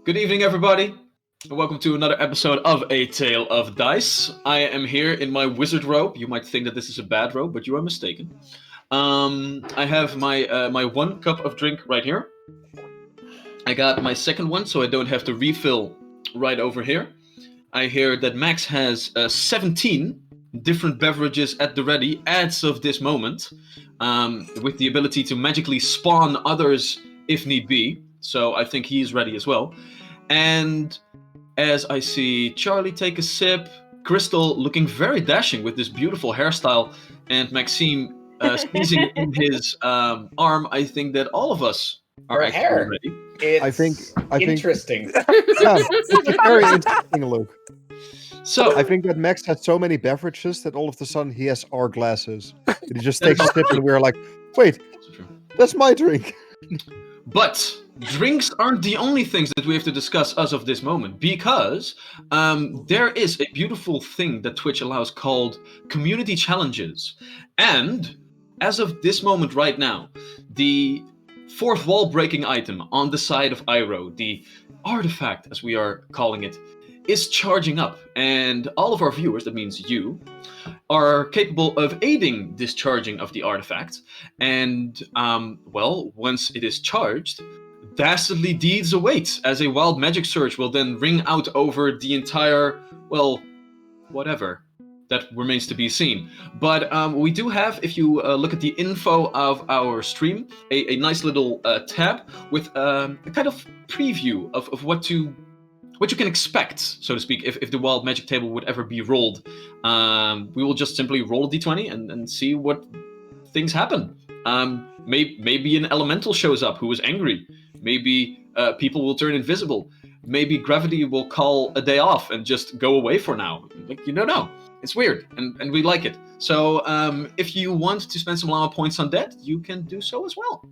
Good evening, everybody, and welcome to another episode of A Tale of Dice. I am here in my wizard robe. You might think that this is a bad robe, but you are mistaken. I have my one cup of drink right here. I got my second one, so I don't have to refill right over here. I hear that Max has 17 different beverages at the ready as of this moment, with the ability to magically spawn others if need be. So I think he's ready as well. And as I see Charlie take a sip, Crystal looking very dashing with this beautiful hairstyle, and Maxime squeezing in his arm, I think that all of us are Her actually hair. ready. It's I think interesting. yeah, it's a very interesting look. So I think that Max had so many beverages that all of a sudden he has our glasses. And he just takes a sip and we're like, wait, that's my drink. But drinks aren't the only things that we have to discuss as of this moment, because there is a beautiful thing that Twitch allows called community challenges. And as of this moment right now, the fourth wall breaking item on the side of Iroh, the artifact as we are calling it, is charging up. And all of our viewers, that means you, are capable of aiding this charging of the artifact. And, well, once it is charged, dastardly deeds await, as a wild magic surge will then ring out over the entire, well, whatever. That remains to be seen. But we do have, if you look at the info of our stream, a nice little tab with a kind of preview of what you can expect, so to speak, if the wild magic table would ever be rolled. We will just simply roll a d20 and see what things happen. Maybe an elemental shows up who is angry. Maybe people will turn invisible. Maybe gravity will call a day off and just go away for now. Like, you don't know. It's weird, and we like it. So if you want to spend some llama points on that, you can do so as well.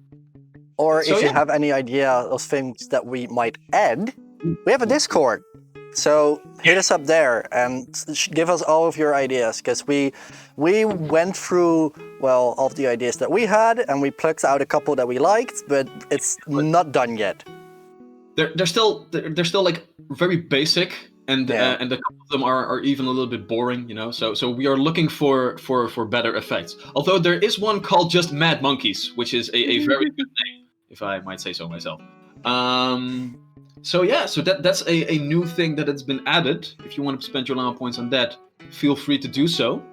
Or So, if you yeah. have any idea of things that we might add, we have a Discord. So hit us up there and give us all of your ideas, because we went through, well, all of the ideas that we had, and we plucked out a couple that we liked, but it's not done yet. They're still like very basic, and Yeah. and a couple of them are even a little bit boring, you know. So we are looking for better effects. Although there is one called just Mad Monkeys, which is a very good name, if I might say so myself. So yeah, so that's a new thing that has been added. If you want to spend your llama points on that, feel free to do so.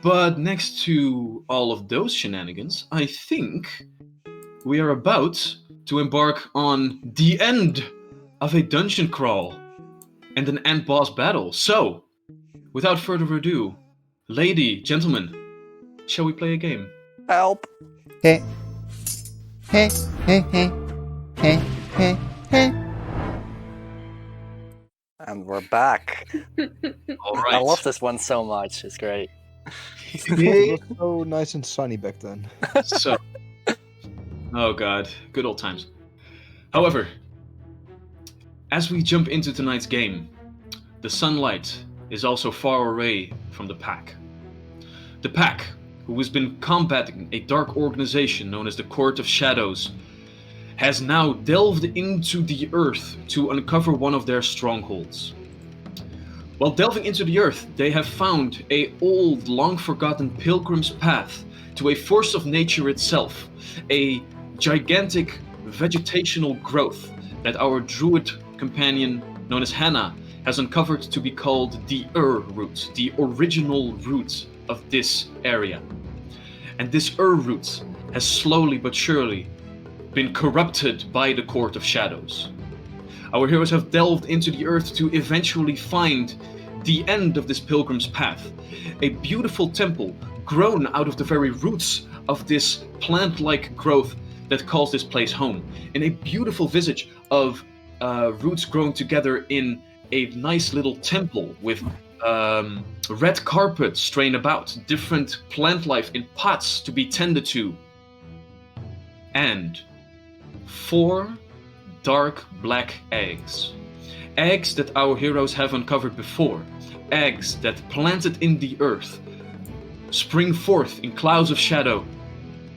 But next to all of those shenanigans, I think we are about to embark on the end of a dungeon crawl and an end boss battle. So, without further ado, lady, gentlemen, shall we play a game? Help! Hey. Hey, hey, hey. Hey, hey, hey. And we're back. All right. I love this one so much. It's great. It was so nice and sunny back then. So, oh god, good old times. However, as we jump into tonight's game, the sunlight is also far away from the pack. The pack, who has been combating a dark organization known as the Court of Shadows, has now delved into the earth to uncover one of their strongholds. While delving into the earth, they have found a old, long-forgotten pilgrim's path to a force of nature itself, a gigantic vegetational growth that our druid companion, known as Hannah, has uncovered to be called the root, the original root of this area. And this root has slowly but surely been corrupted by the Court of Shadows. Our heroes have delved into the earth to eventually find the end of this pilgrim's path, a beautiful temple grown out of the very roots of this plant-like growth that calls this place home, and a beautiful visage of roots grown together in a nice little temple with red carpet strewn about, different plant life in pots to be tended to, and 4 dark black eggs. Eggs that our heroes have uncovered before. Eggs that, planted in the earth, spring forth in clouds of shadow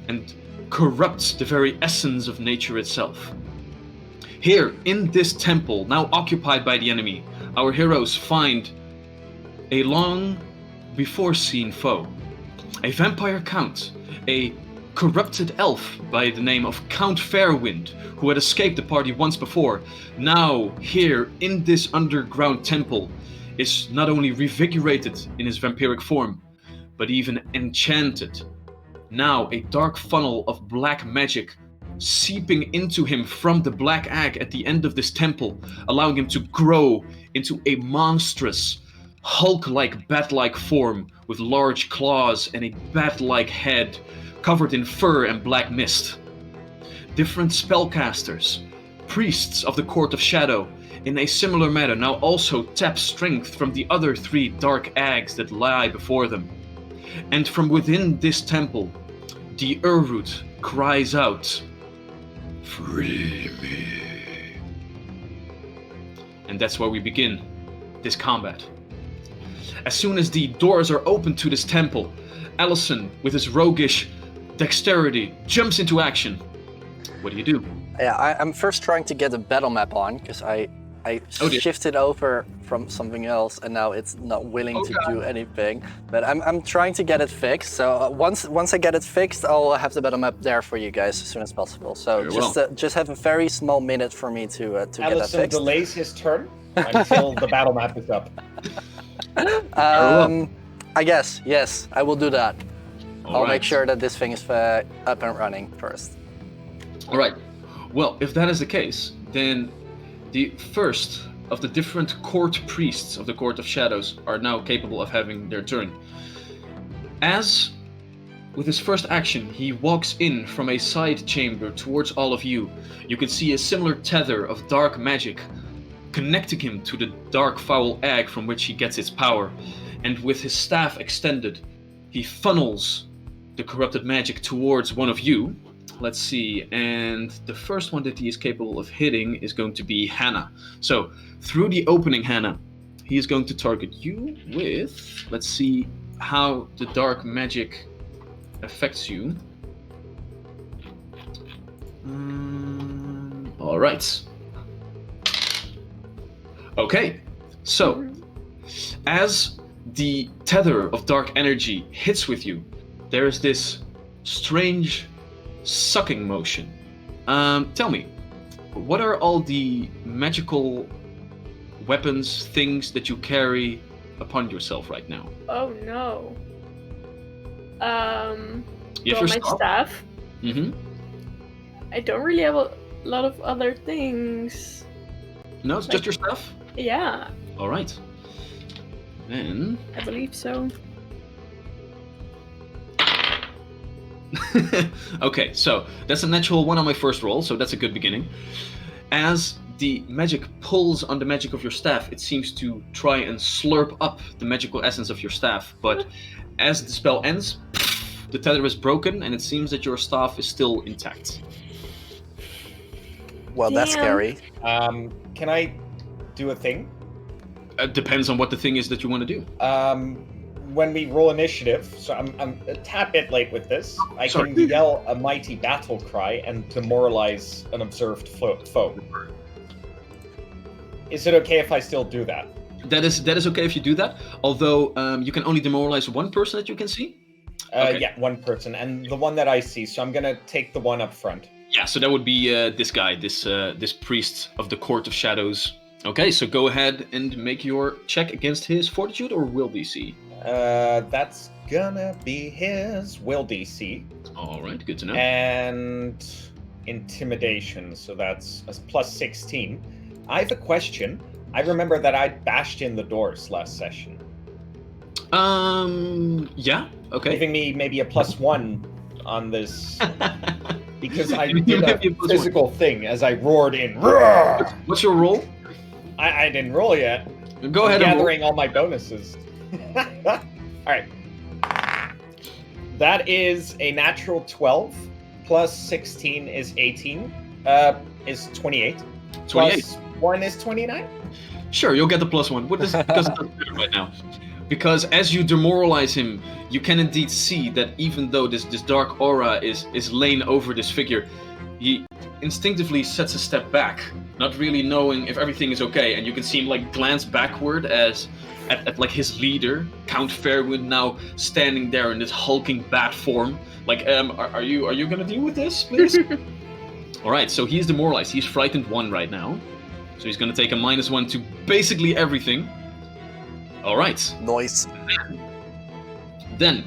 and corrupt the very essence of nature itself. Here, in this temple, now occupied by the enemy, our heroes find a long before seen foe. A vampire count, a corrupted elf by the name of Count Fairwind, who had escaped the party once before, now here in this underground temple, is not only revigorated in his vampiric form, but even enchanted. Now a dark funnel of black magic seeping into him from the black egg at the end of this temple, allowing him to grow into a monstrous, Hulk-like, bat-like form with large claws and a bat-like head covered in fur and black mist. Different spellcasters, priests of the Court of Shadow, in a similar manner now also tap strength from the other 3 dark eggs that lie before them. And from within this temple, the Urroot cries out, "Free me." And that's where we begin this combat. As soon as the doors are opened to this temple, Allison, with his roguish dexterity, jumps into action. What do you do? Yeah, I'm first trying to get a battle map on, because I shifted over from something else, and now it's not willing to do anything. But I'm trying to get it fixed. So once I get it fixed, I'll have the battle map there for you guys as soon as possible. So just have a very small minute for me to get that Allison fixed. delays his turn until the battle map is up. I guess, yes, I will do that. I'll make sure that this thing is up and running first. All right. Well, if that is the case, then the first of the different court priests of the Court of Shadows are now capable of having their turn. As, with his first action, he walks in from a side chamber towards all of you, you can see a similar tether of dark magic connecting him to the dark foul egg from which he gets its power. And with his staff extended, he funnels the corrupted magic towards one of you. Let's see, and the first one that he is capable of hitting is going to be Hannah. So, through the opening, Hannah, he is going to target you with, let's see how the dark magic affects you. All right. Okay, so, as the tether of dark energy hits with you, there is this strange sucking motion. Tell me, what are all the magical weapons, things that you carry upon yourself right now? Oh no. You have well, your my staff. Mm-hmm. I don't really have a lot of other things. No, it's just your stuff? Yeah. All right. Then... I believe so. Okay, so that's a natural 1 on my first roll, so that's a good beginning. As the magic pulls on the magic of your staff, it seems to try and slurp up the magical essence of your staff, but as the spell ends, the tether is broken, and it seems that your staff is still intact. Well, that's scary. Can I do a thing? Depends on what the thing is that you want to do. When we roll initiative, so I'm a tad bit late with this, I can yell a mighty battle cry and demoralize an observed foe. Is it okay if I still do that? That is okay if you do that, although you can only demoralize one person that you can see? Okay. Yeah, one person, and the one that I see, so I'm gonna take the one up front. Yeah, so that would be this guy, this priest of the Court of Shadows. Okay, so go ahead and make your check against his fortitude or will DC. That's gonna be his will DC. All right, good to know. And intimidation, so that's a plus 16. I have a question. I remember that I bashed in the doors last session. Yeah, okay. Giving me maybe a +1 on this, because I did a physical thing as I roared in. Roar! What's your roll? I didn't roll yet. Go ahead and roll. Gathering all my bonuses. All right. That is a natural 12, plus 16 is 18, is 28. 28. Plus 1 is 29? Sure, you'll get the +1. What does it doesn't matter right now? Because as you demoralize him, you can indeed see that even though this dark aura is laying over this figure, instinctively sets a step back, not really knowing if everything is okay, and you can see him like glance backward at like his leader, Count Fairwind, now standing there in this hulking bat form. Like, are you gonna deal with this, please? All right, so he's demoralized. He's frightened 1 right now, so he's gonna take a -1 to basically everything. All right. Noise. Then,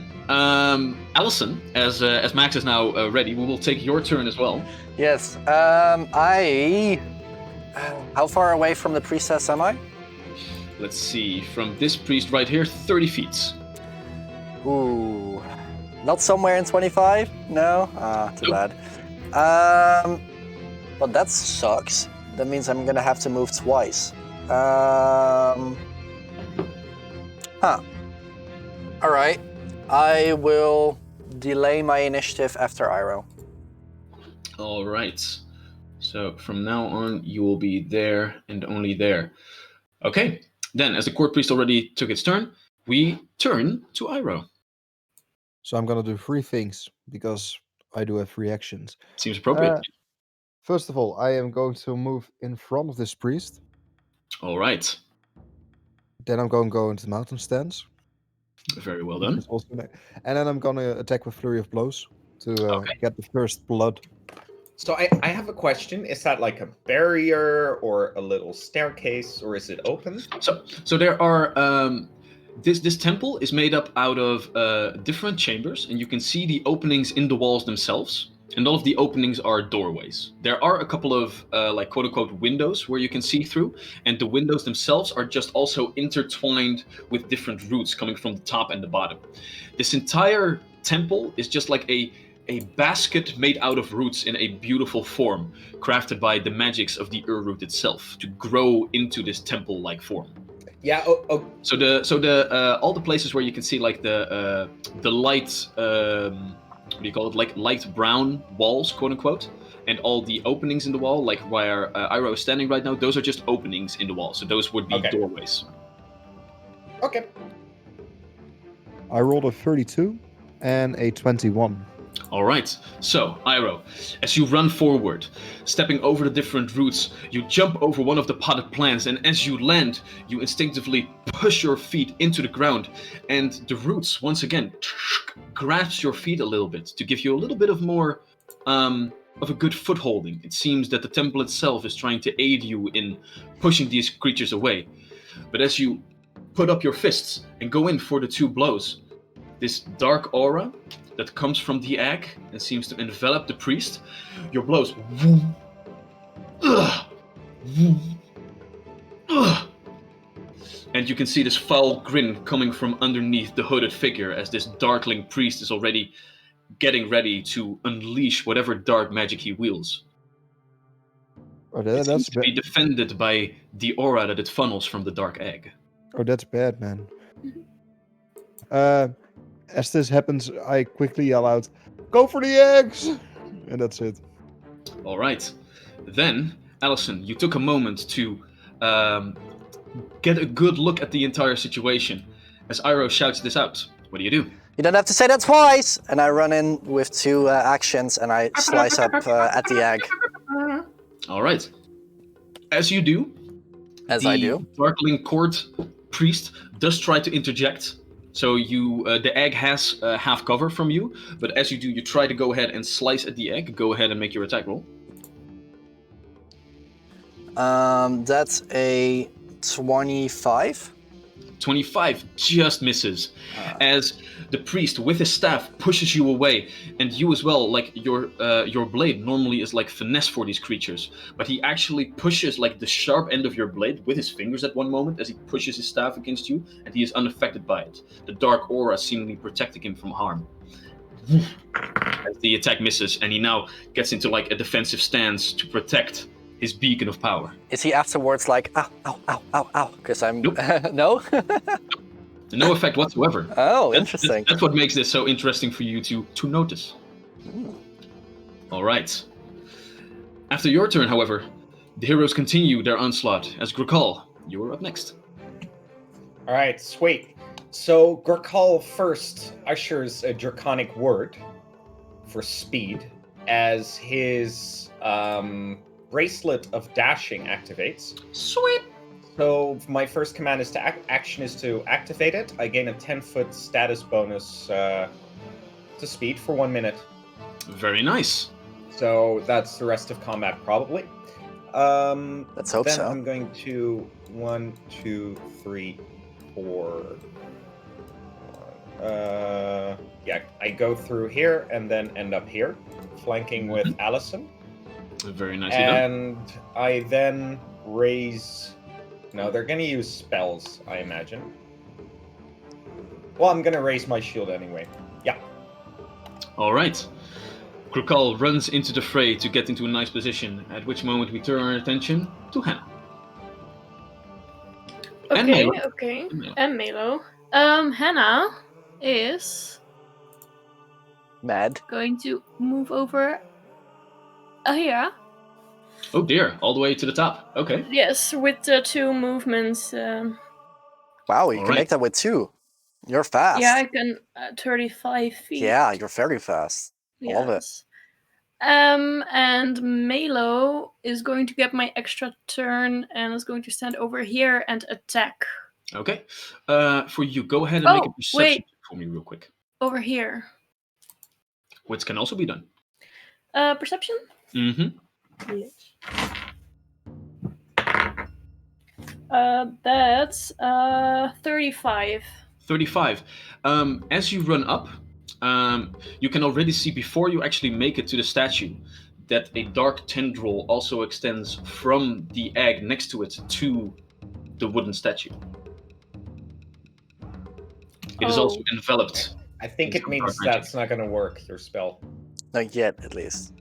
Allison, as Max is now ready, we will take your turn as well. Yes. How far away from the priestess am I? Let's see, from this priest right here, 30 feet. Ooh. Not somewhere in 25? No? Too bad. But that sucks. That means I'm gonna have to move twice. Alright. I will delay my initiative after Iroh. All right. So from now on, you will be there and only there. Okay. Then, as the court priest already took its turn, we turn to Iroh. So I'm gonna do 3 things because I do have 3 actions. Seems appropriate. First of all, I am going to move in front of this priest. All right. Then I'm going to go into the mountain stance. Very well which done. is also and then I'm gonna attack with Flurry of Blows to Okay. get the first blood. So I have a question. Is that like a barrier or a little staircase, or is it open? So there are this temple is made up out of different chambers, and you can see the openings in the walls themselves. And all of the openings are doorways. There are a couple of like quote unquote windows where you can see through, and the windows themselves are just also intertwined with different roots coming from the top and the bottom. This entire temple is just like a basket made out of roots in a beautiful form, crafted by the magics of the root itself to grow into this temple-like form. Yeah. So the all the places where you can see like the light what do you call it, like light brown walls, quote unquote, and all the openings in the wall, like where Iroh is standing right now, those are just openings in the wall. So those would be doorways. Okay. I rolled a 32 and a 21. All right, so Iroh, as you run forward, stepping over the different roots, you jump over one of the potted plants, and as you land, you instinctively push your feet into the ground, and the roots, once again, grasps your feet a little bit to give you a little bit of more of a good footholding. It seems that the temple itself is trying to aid you in pushing these creatures away. But as you put up your fists and go in for the 2 blows, this dark aura that comes from the egg and seems to envelop the priest, your blows, and you can see this foul grin coming from underneath the hooded figure as this darkling priest is already getting ready to unleash whatever dark magic he wields. Oh, It seems that's to be defended by the aura that it funnels from the dark egg. Oh, that's bad, man. As this happens, I quickly yell out, "Go for the eggs!" And that's it. All right. Then, Allison, you took a moment to get a good look at the entire situation. As Iroh shouts this out, what do? You don't have to say that twice! And I run in with 2 actions and I slice up at the egg. All right. As you do, I do. The Darkling Court priest does try to interject. So you, the egg has half cover from you, but as you do, you try to go ahead and slice at the egg. Go ahead and make your attack roll. That's a 25. 25 just misses, as the priest with his staff pushes you away, and you as well. Like your blade normally is like finesse for these creatures, but he actually pushes like the sharp end of your blade with his fingers at one moment as he pushes his staff against you, and he is unaffected by it. The dark aura seemingly protecting him from harm. As the attack misses, and he now gets into like a defensive stance to protect his beacon of power. Is he afterwards like, ow, ow, ow, ow, ow? Because I'm... Nope. No? No effect whatsoever. Oh, interesting. That's what makes this so interesting for you to notice. All right. After your turn, however, the heroes continue their onslaught. As Grakal, you are up next. All right, sweet. So Grakal first ushers a draconic word for speed, as his bracelet of dashing activates. Sweet. So my first command is to action is to activate it. I gain a 10-foot status bonus to speed for 1 minute. Very nice. So that's the rest of combat, probably. Let's hope then so. I'm going to 1, 2, 3, 4. Yeah, I go through here and then end up here, flanking with Allison. Very nicely done. And I then raise. No, they're gonna use spells, I imagine. Well, I'm gonna raise my shield anyway. Yeah. All right. Krukal runs into the fray to get into a nice position, at which moment we turn our attention to Hannah. And Okay, Melo. okay. And Melo. And Melo. Hannah is Mad. going to move over here. Oh dear, all the way to the top. Okay. Yes, with the 2 movements. Wow, you All can right. make that with 2. You're fast. Yeah, I can 35 feet. Yeah, you're very fast. Love it. Yes. And Melo is going to get my extra turn and is going to stand over here and attack. Okay. For you, go ahead and make a Oh, perception wait. check for me real quick. Over here. Which can also be done. Perception? Mm-hmm. Yes. That's 35. 35. As you run up, you can already see before you actually make it to the statue that a dark tendril also extends from the egg next to it to the wooden statue. It is also enveloped. I think in it some means dark magic. that's not gonna work, your spell. Not yet, at least.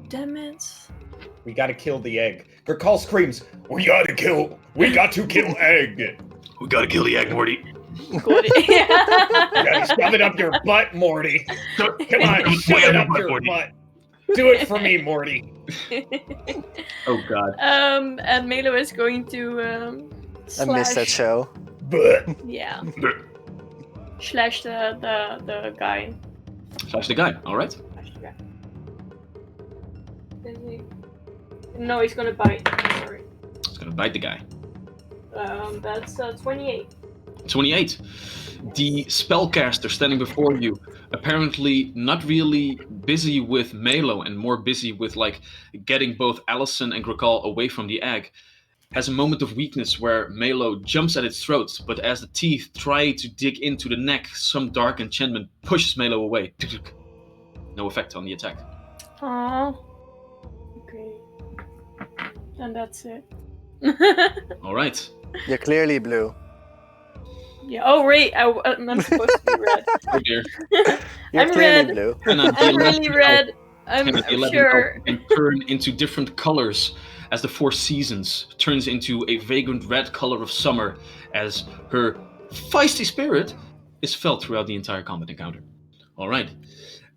Damn it. We gotta kill the egg. Gerkal screams, We got to kill egg! We gotta kill the egg, Morty. Good. You gotta shove it up your butt, Morty! Come on, shove it up your butt! Do it for me, Morty! Oh god. And Melo is going to I missed that slash. show. But Yeah. Slash the guy. Slash the guy, alright. Slash the guy. Is he? No, he's gonna bite. Sorry. It's gonna bite the guy. That's 28. 28. The spellcaster standing before you, apparently not really busy with Melo and more busy with like getting both Allison and Grokal away from the egg, has a moment of weakness where Melo jumps at its throat, but as the teeth try to dig into the neck, some dark enchantment pushes Melo away. No effect on the attack. Aww. Okay. And that's it. Alright. You're clearly blue. Yeah. Oh, right. I'm supposed to be red. Oh dear. You're I'm clearly red. blue. And I'm really red. I'm the 11 sure. can turn into different colors as the 4 seasons turns into a vagrant red color of summer as her feisty spirit is felt throughout the entire combat encounter. Alright.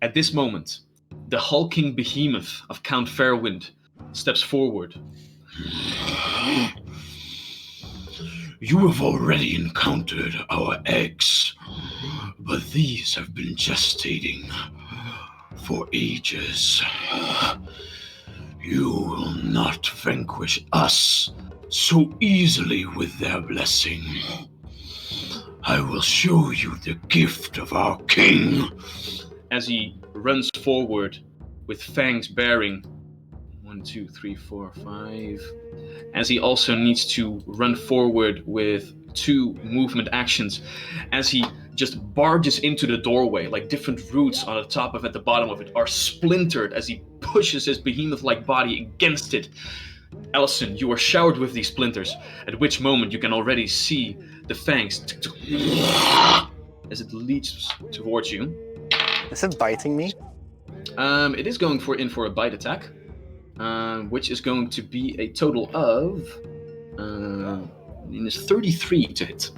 At this moment, the hulking behemoth of Count Fairwind steps forward. You have already encountered our eggs, but these have been gestating for ages. You will not vanquish us so easily with their blessing. I will show you the gift of our king. As he runs forward with fangs bearing 1, 2, 3, 4, 5. As he also needs to run forward with 2 movement actions. As he just barges into the doorway, like different roots on the top of it, the bottom of it are splintered as he pushes his behemoth-like body against it. Allison, you are showered with these splinters, at which moment you can already see the fangs as it leaps towards you. Is it biting me? It is going for a bite attack, which is going to be a total of minus 33 to hit.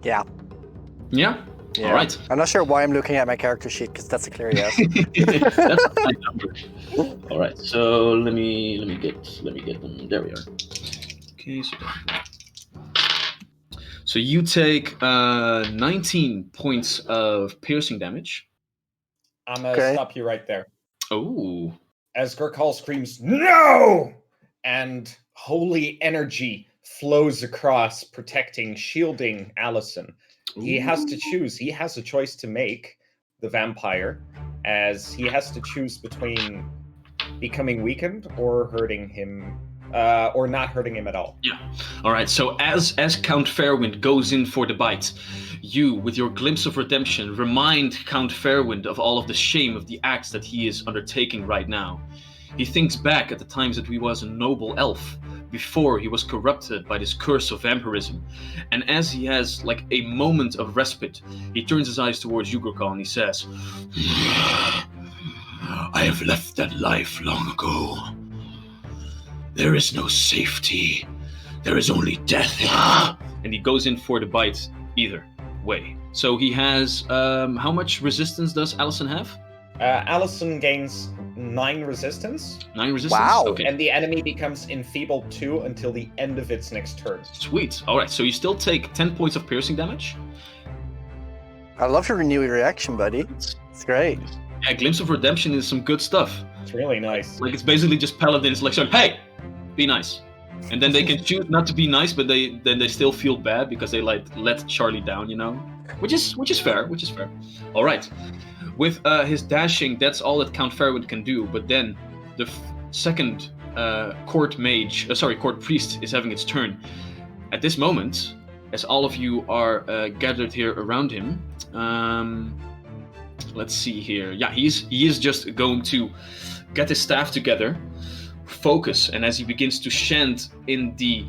Yeah. Yeah? Yeah. All right. I'm not sure why I'm looking at my character sheet, because that's a clear yes. That's a high number. All right. So let me get them. There we are. Okay. So you take 19 points of piercing damage. I'm gonna stop you right there. Oh. As Gurkhal screams, "No!" and holy energy flows across, protecting, shielding Allison. He has to choose. He has a choice to make, the vampire, as he has to choose between becoming weakened or hurting him, or not hurting him at all. Yeah. All right. So as Count Fairwind goes in for the bite, you, with your glimpse of redemption, remind Count Fairwind of all of the shame of the acts that he is undertaking right now. He thinks back at the times that he was a noble elf, before he was corrupted by this curse of vampirism. And as he has like a moment of respite, he turns his eyes towards Yugurkal and he says, I have left that life long ago. There is no safety. There is only death. And he goes in for the bite either way. So he has, how much resistance does Allison have? Allison gains 9 resistance. 9 resistance? Wow. Okay. And the enemy becomes enfeebled 2 until the end of its next turn. Sweet. Alright, so you still take 10 points of piercing damage. I love your new reaction, buddy. It's great. Yeah, Glimpse of Redemption is some good stuff. It's really nice. Like, it's basically just paladins like saying, hey, be nice. And then they can choose not to be nice, but then they still feel bad because they like let Charlie down, you know? Which is fair. All right. With his dashing, that's all that Count Fairwind can do. But then the second court priest is having its turn. At this moment, as all of you are gathered here around him, let's see here. Yeah, he is just going to get his staff together, focus, and as he begins to chant in the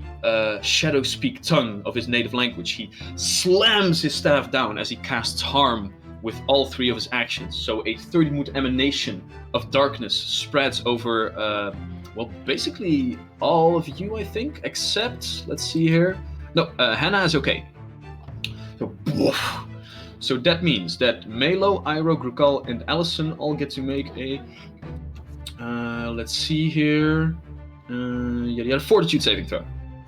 shadow speak tongue of his native language, he slams his staff down as he casts harm with all 3 of his actions. So a 30-moot emanation of darkness spreads over, basically all of you, I think, except, let's see here. No, Hannah is okay. So that means that Melo, Iro, Grukal, and Allison all get to make a, let's see here, fortitude saving throw.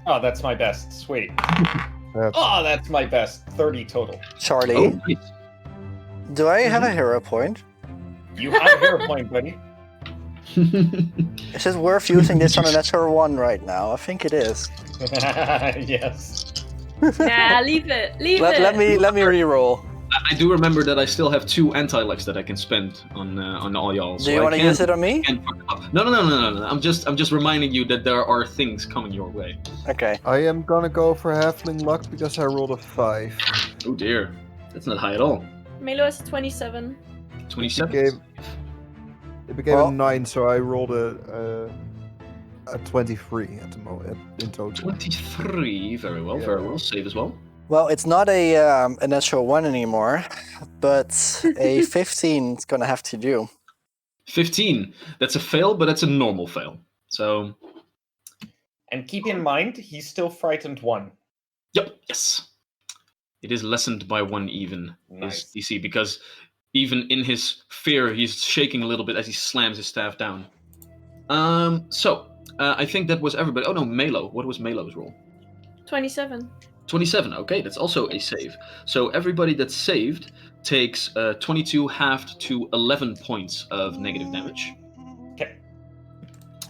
Oh, that's my best. Sweet. That's- Oh, that's my best. 30 total. Charlie, Oh, nice. do I have a hero point? You have a hero point, buddy. Is it worth using this on an SR1 right now? I think it is. Yes. Nah, leave it. Let me reroll. I do remember that I still have 2 anti-lucks that I can spend on all y'all. Do you want to use it on me? No. I'm just reminding you that there are things coming your way. Okay. I am gonna go for halfling luck because I rolled a 5. Oh dear, that's not high at all. Melo is 27. 27. It became Well- a 9, so I rolled a 23 at the moment in total. 23. Very well. Yeah. Very well. Save as well. Well, it's not an SR1 anymore, but a 15 is gonna have to do. 15. That's a fail, but that's a normal fail. So, And keep in mind, he's still frightened 1. yep, yes. It is lessened by 1 even, Nice. his DC, because even in his fear, he's shaking a little bit as he slams his staff down. I think that was everybody. Oh no, Melo. What was Melo's roll? 27. 27. Okay, that's also a save. So everybody that's saved takes 22 halved to 11 points of negative damage. Okay.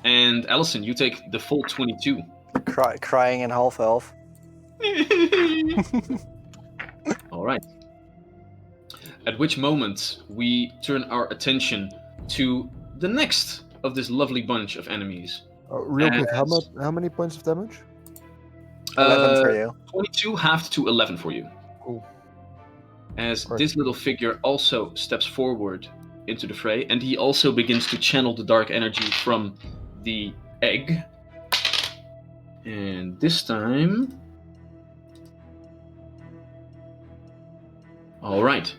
And Allison, you take the full 22. Crying in half elf. All right. At which moment we turn our attention to the next of this lovely bunch of enemies. Real quick, how many points of damage? 11 for you. 22 halved to 11 for you. Cool. As Right. this little figure also steps forward into the fray, and he also begins to channel the dark energy from the egg. And this time... Alright.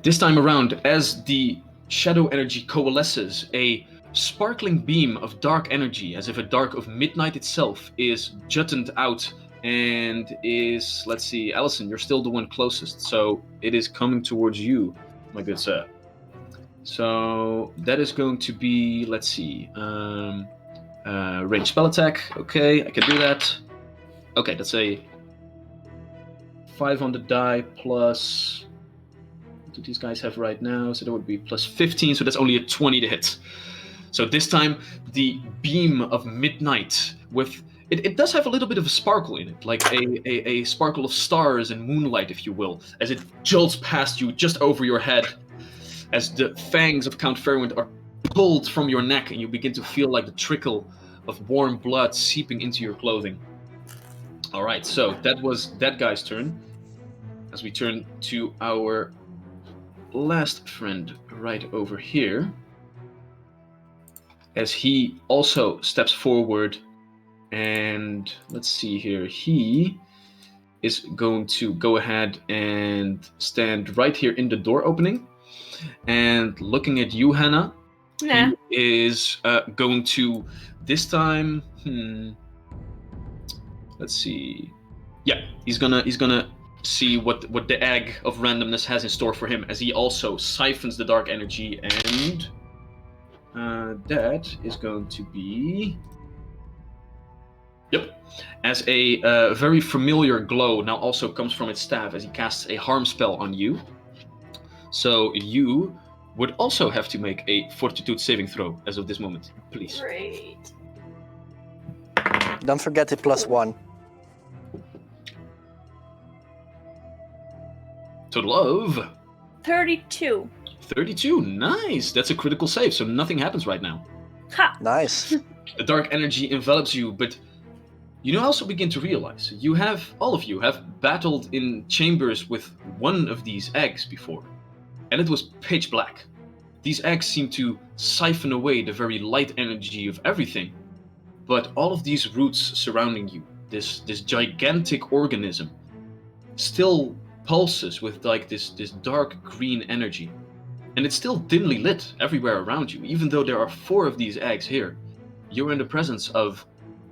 This time around, as the shadow energy coalesces, a sparkling beam of dark energy, as if a dark of midnight itself, is jutted out and is, let's see, Allison, you're still the one closest, so it is coming towards you, my good sir. So that is going to be, let's see, range spell attack. Okay, I can do that. Okay, that's a 5 on the die plus. What do these guys have right now? So that would be plus 15. So that's only a 20 to hit. So this time, the beam of midnight with it does have a little bit of a sparkle in it, like a sparkle of stars and moonlight, if you will, as it jolts past you just over your head, as the fangs of Count Fairwind are pulled from your neck, and you begin to feel like the trickle of warm blood seeping into your clothing. All right, so that was that guy's turn. As we turn to our last friend right over here, as he also steps forward, and let's see here, he is going to go ahead and stand right here in the door opening, and looking at you, Hannah, Nah. he is going to this time. Let's see. Yeah, he's gonna see what the egg of randomness has in store for him, as he also siphons the dark energy, and that is going to be. Yep. As a very familiar glow now also comes from its staff as he casts a harm spell on you. So you would also have to make a fortitude saving throw as of this moment, please. Great. Don't forget the +1. Total of 32. 32. Nice. That's a critical save, so nothing happens right now. Ha! Nice. The dark energy envelops you, but you also begin to realize all of you have battled in chambers with one of these eggs before, and it was pitch black. These eggs seem to siphon away the very light energy of everything, but all of these roots surrounding you, this gigantic organism, still pulses with like this dark green energy, and it's still dimly lit everywhere around you. Even though there are 4 of these eggs here, you're in the presence of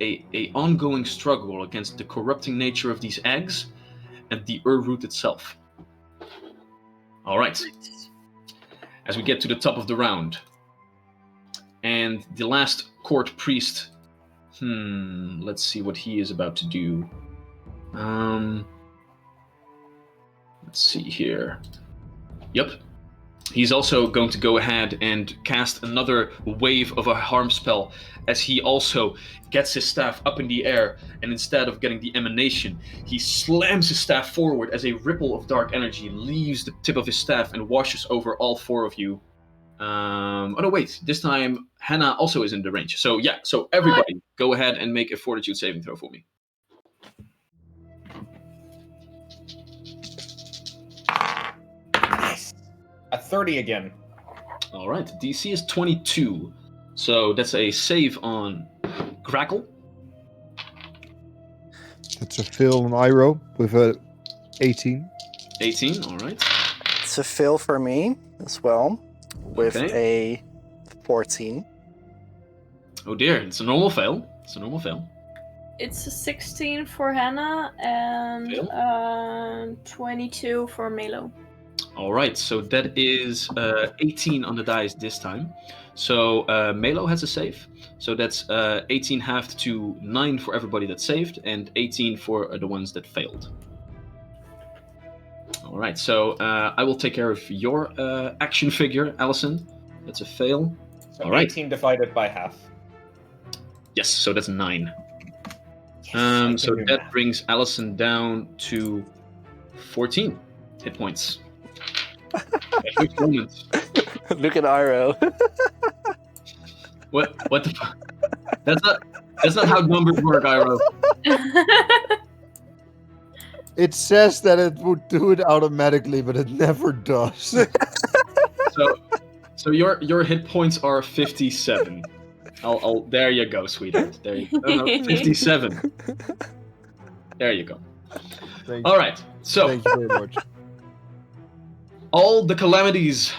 a ongoing struggle against the corrupting nature of these eggs and the root itself. All right. As we get to the top of the round, and the last court priest, let's see what he is about to do. Let's see here. Yep. He's also going to go ahead and cast another wave of a harm spell, as he also gets his staff up in the air, and instead of getting the emanation, he slams his staff forward as a ripple of dark energy leaves the tip of his staff and washes over all 4 of you. Oh no, wait, this time Hannah also is in the range. So yeah, so everybody go ahead and make a fortitude saving throw for me. A 30 again. All right, DC is 22. So that's a save on Grackle. That's a fail on Iro with a 18. 18, all right. It's a fail for me as well, with a 14. Oh dear, it's a normal fail. It's a 16 for Hannah and 22 for Melo. All right, so that is 18 on the dice this time. So Melo has a save. So that's 18 halved to 9 for everybody that saved, and 18 for the ones that failed. All right, so I will take care of your action figure, Allison. That's a fail. So all right. 18 divided by half. Yes, so that's 9. Yes, so that brings Allison down to 14 hit points. At which moment? Look at Iro. What the fuck? That's not how numbers work, Iro. It says that it would do it automatically, but it never does. So your hit points are 57. I'll there you go, sweetheart. There you go. No, 57. There you go. All right. So Thank you very much. all the calamities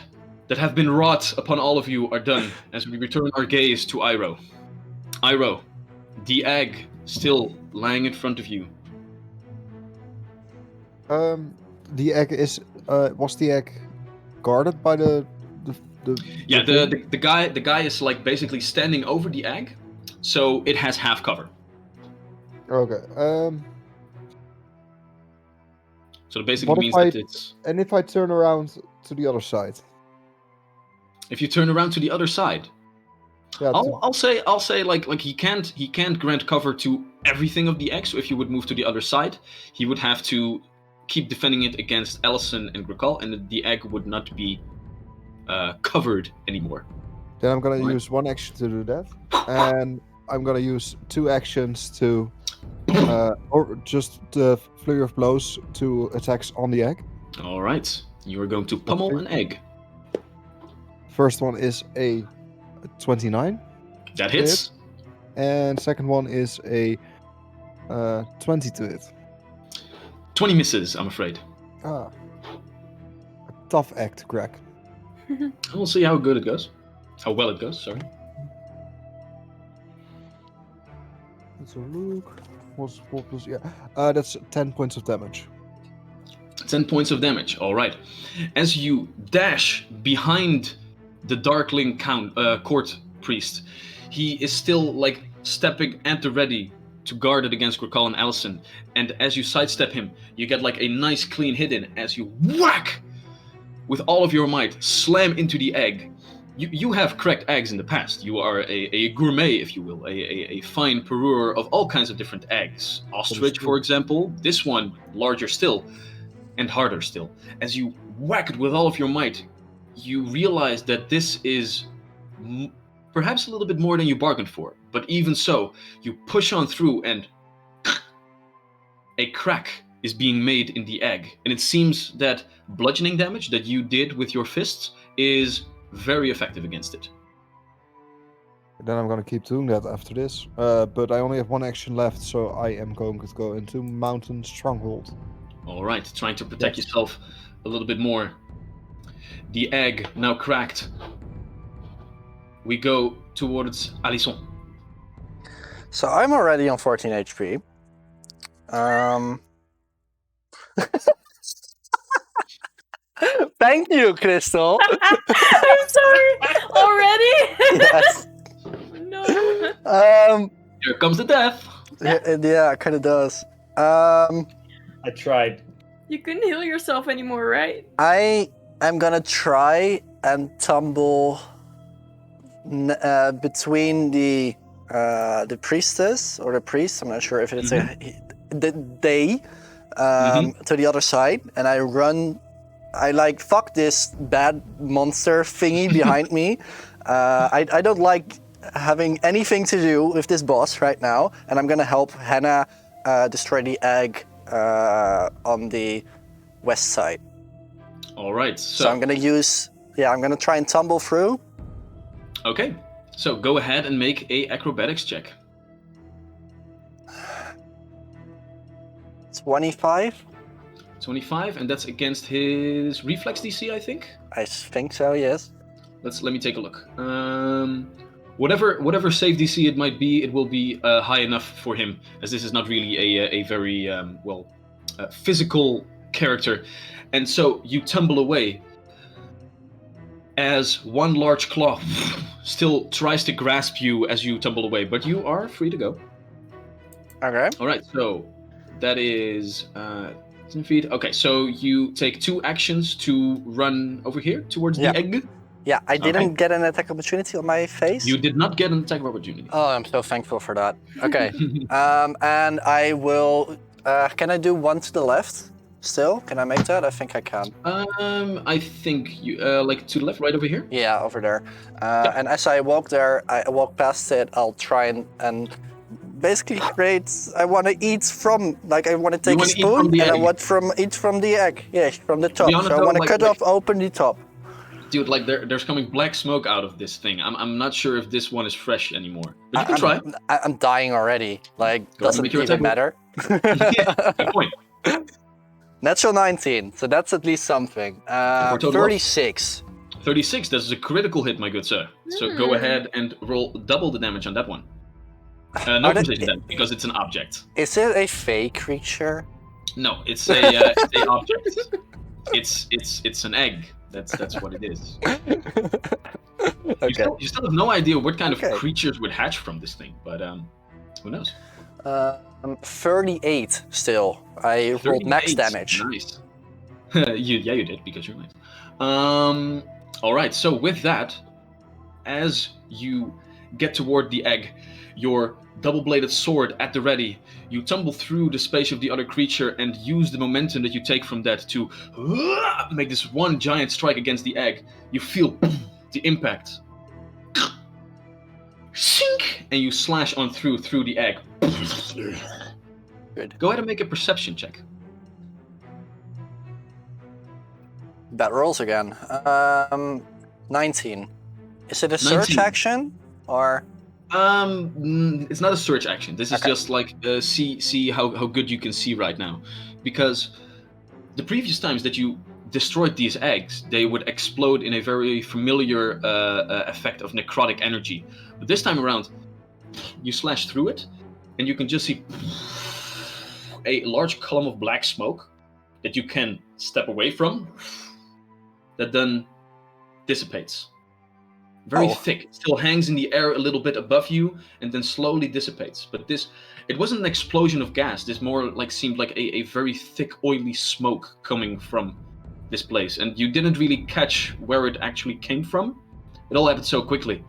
that have been wrought upon all of you are done as we return our gaze to Iro. Iro, the egg still lying in front of you. The egg is was the egg guarded by the Yeah, the guy is like basically standing over the egg, so it has half cover. Okay. So it basically What if means I- that it's And if I turn around to the other side? if you turn around to the other side. Yeah, I'll say like he can't grant cover to everything of the egg. So if you would move to the other side, he would have to keep defending it against Allison and Grakal, and the egg would not be covered anymore. then I'm gonna Right. use one action to do that, and I'm gonna use 2 actions to, or just the flurry of blows to attacks on the egg. All right, you are going to pummel an egg. First one is a 29, That hits. and second one is a 20 to hit. 20 misses, I'm afraid. A tough egg to crack. We'll see how good it goes. How well it goes, sorry. Let's have a look. What's 4 plus? Yeah, that's 10 points of damage. 10 points of damage, all right. As you dash behind the Darkling court priest, he is still like stepping at the ready to guard it against Grakal and Allison. And as you sidestep him, you get like a nice clean hit in as you whack with all of your might, slam into the egg. You have cracked eggs in the past. You are a gourmet, if you will, a fine perurer of all kinds of different eggs. Ostrich, for example. This one, larger still, and harder still. As you whack it with all of your might, you realize that this is perhaps a little bit more than you bargained for. But even so, you push on through and a crack is being made in the egg. And it seems that bludgeoning damage that you did with your fists is very effective against it. Then I'm gonna keep doing that after this. But I only have 1 action left, so I am going to go into Mountain Stronghold. All right, trying to protect yourself a little bit more. The egg now cracked. We go towards Alisson. So I'm already on 14 HP. Thank you, Crystal. I'm sorry. Already? Yes. No. Here comes the death. Yeah, it kind of does. I tried. You couldn't heal yourself anymore, right? I am gonna try and tumble between the priestess or the priest. I'm not sure if it's they to the other side, and I run. I like fuck this bad monster thingy behind me. I don't like having anything to do with this boss right now, and I'm gonna help Hannah destroy the egg on the west side. All right, So I'm gonna try and tumble through. Okay, so go ahead and make a acrobatics check. 25? 25, and that's against his reflex DC, I think. I think so, yes. Let me take a look. Whatever save DC it might be, it will be high enough for him, as this is not really a very physical character. And so you tumble away as one large claw still tries to grasp you as you tumble away, but you are free to go. Okay. All right, so that is 10 feet. Okay, so you take 2 actions to run over here towards the egg. Yeah, I didn't get an attack opportunity on my face. You did not get an attack of opportunity. Oh, I'm so thankful for that. Okay. And I will... can I do one to the left still? Can I make that? I think I can. I think you like to the left, right over here. Yeah, over there. And as I walk there, I walk past it, I'll try and basically create... I want to eat from... Like, I want to take a spoon and I want eat from the egg. Yeah, from the top. honest, So I want to cut off open the top. Dude, like there's coming black smoke out of this thing. I'm not sure if this one is fresh anymore. But you can try. I'm dying already. Like, doesn't even matter. Yeah, good point. Natural 19, so that's at least something. 36. 36, that is a critical hit, my good sir. So go ahead and roll double the damage on that one. No precision then, because it's an object. Is it a fey creature? No, it's a object. It's an egg. That's what it is. Okay. You still have no idea what kind of creatures would hatch from this thing, but who knows? 38 still. I rolled max 38. damage. Nice. you did, because you're nice. Alright, so with that, as you get toward the egg, your double-bladed sword at the ready, you tumble through the space of the other creature and use the momentum that you take from that to make this one giant strike against the egg. You feel the impact. Shink! And you slash on through the egg. Good. Go ahead and make a perception check. Bad rolls again. 19. Is it a search 19. action or? It's not a search action. This is Okay. just like see how good you can see right now, because the previous times that you destroyed these eggs, they would explode in a very familiar effect of necrotic energy. But this time around, you slash through it, and you can just see a large column of black smoke that you can step away from, that then dissipates. Very thick, still hangs in the air a little bit above you, and then slowly dissipates. But it wasn't an explosion of gas. This more like seemed like a very thick, oily smoke coming from this place, and you didn't really catch where it actually came from. It all happened so quickly.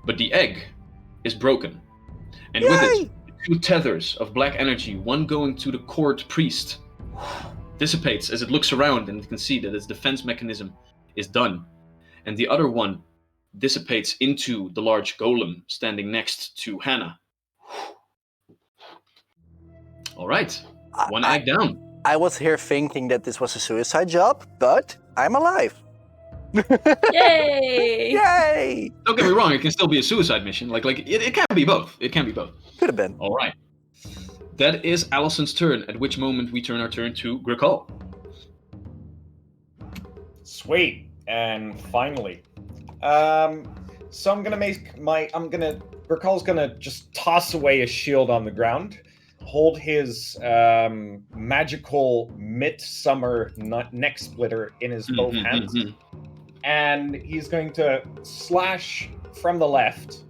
But the egg is broken, and with it, 2 tethers of black energy, one going to the court priest, dissipates as it looks around, and you can see that its defense mechanism is done, and the other one dissipates into the large golem standing next to Hannah. All right, one egg down. I was here thinking that this was a suicide job, but I'm alive. Yay! Yay! Don't get me wrong, it can still be a suicide mission. Like it can be both. It can be both. Could have been. All right. That is Allison's turn, at which moment we turn our turn to Gricol. Sweet. And finally. So I'm gonna Gricol's gonna just toss away a shield on the ground, hold his magical midsummer neck splitter in his both hands, and he's going to slash from the left.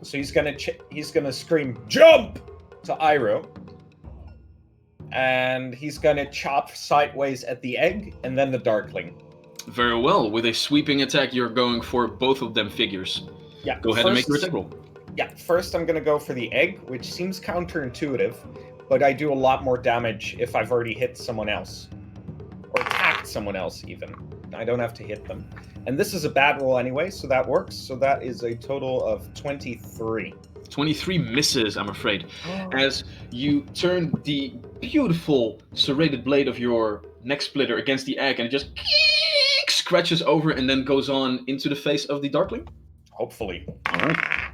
So he's gonna scream "Jump!" to Iroh, and he's gonna chop sideways at the egg and then the Darkling. Very well. With a sweeping attack, you're going for both of them figures. Yeah. Go ahead and make your attack roll. Yeah, first I'm gonna go for the egg, which seems counterintuitive, but I do a lot more damage if I've already hit someone else. Or attacked someone else, even. I don't have to hit them. And this is a bad roll anyway, so that works. So that is a total of 23. 23 misses, I'm afraid, as you turn the beautiful serrated blade of your neck splitter against the egg, and it just scratches over and then goes on into the face of the Darkling. Hopefully. All right.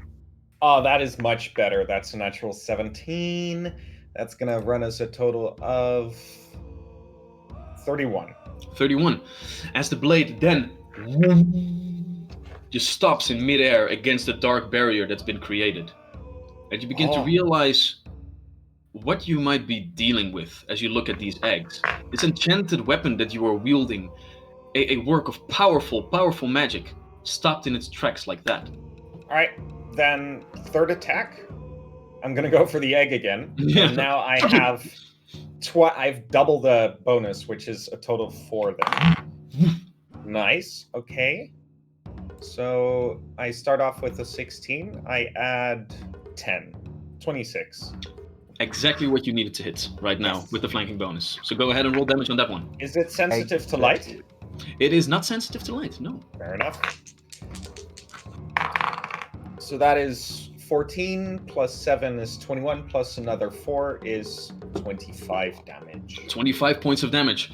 Oh, that is much better. That's a natural 17. That's gonna run us a total of 31. 31. As the blade then just stops in midair against the dark barrier that's been created. And you begin to realize what you might be dealing with as you look at these eggs. This enchanted weapon that you are wielding, a work of powerful magic, stopped in its tracks like that. Alright, then third attack. I'm gonna go for the egg again. Yeah. And now I have I've double the bonus, which is a total of 4 then. Nice, okay. So I start off with a 16, I add 10. 26. Exactly what you needed to hit right now with the flanking bonus. So go ahead and roll damage on that one. Is it sensitive to light? It is not sensitive to light, no. Fair enough. So that is 14 plus 7 is 21 plus another 4 is 25 damage. 25 points of damage.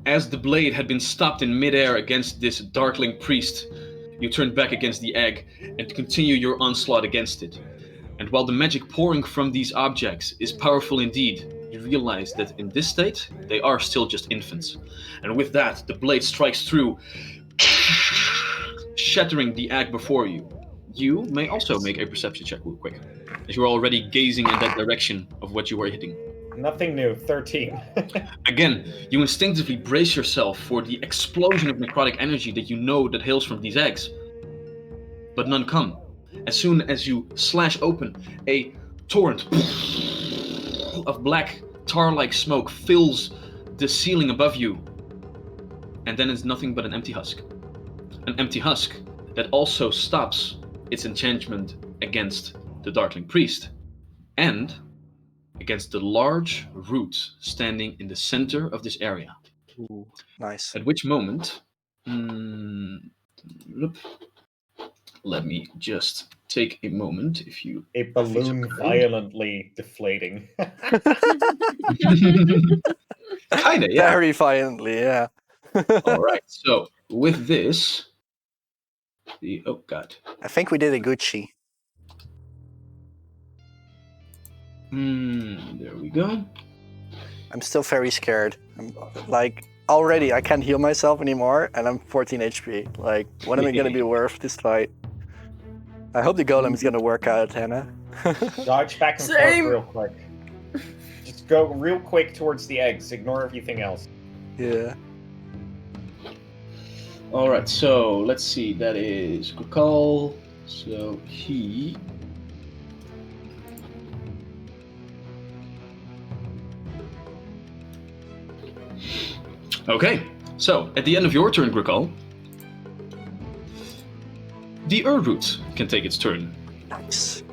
As the blade had been stopped in midair against this Darkling priest, you turned back against the egg and continue your onslaught against it. And while the magic pouring from these objects is powerful indeed, you realize that in this state, they are still just infants. And with that, the blade strikes through, shattering the egg before you. You may also make a perception check real quick, as you're already gazing in that direction of what you were hitting. Nothing new, 13. Again, you instinctively brace yourself for the explosion of necrotic energy that you know that hails from these eggs. But none come. As soon as you slash open, a torrent of black tar-like smoke fills the ceiling above you. And then it's nothing but an empty husk. An empty husk that also stops its enchantment against the Darkling Priest and against the large root standing in the center of this area. Ooh, nice. At which moment, let me just take a moment. A balloon violently deflating. Kinda, yeah. Very violently, yeah. All right. So with this, oh god. I think we did a Gucci. There we go. I'm still very scared. I'm like, already I can't heal myself anymore, and I'm 14 HP. Like, what am I gonna be worth this fight? I hope the golem is gonna work out, Hannah. Dodge back and Same. forth real quick. Just go real quick towards the eggs. Ignore everything else. Yeah. All right. So let's see. That is Kukal. So he. Okay, so at the end of your turn, Grikal, the root can take its turn. Nice.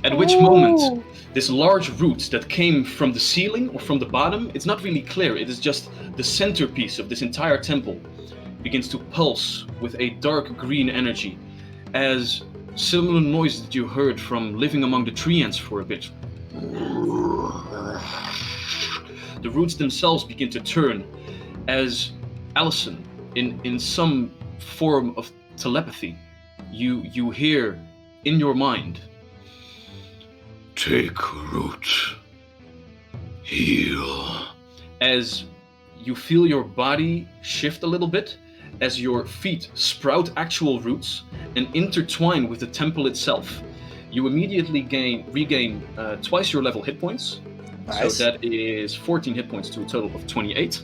At which moment, this large root that came from the ceiling or from the bottom, it's not really clear, it is just the centerpiece of this entire temple, begins to pulse with a dark green energy, as similar noise that you heard from living among the tree ants for a bit. The roots themselves begin to turn, as Allison, in some form of telepathy, you hear in your mind, "Take root, heal," as you feel your body shift a little bit, as your feet sprout actual roots and intertwine with the temple itself. You immediately regain twice your level hit points. Nice. So that is 14 hit points to a total of 28.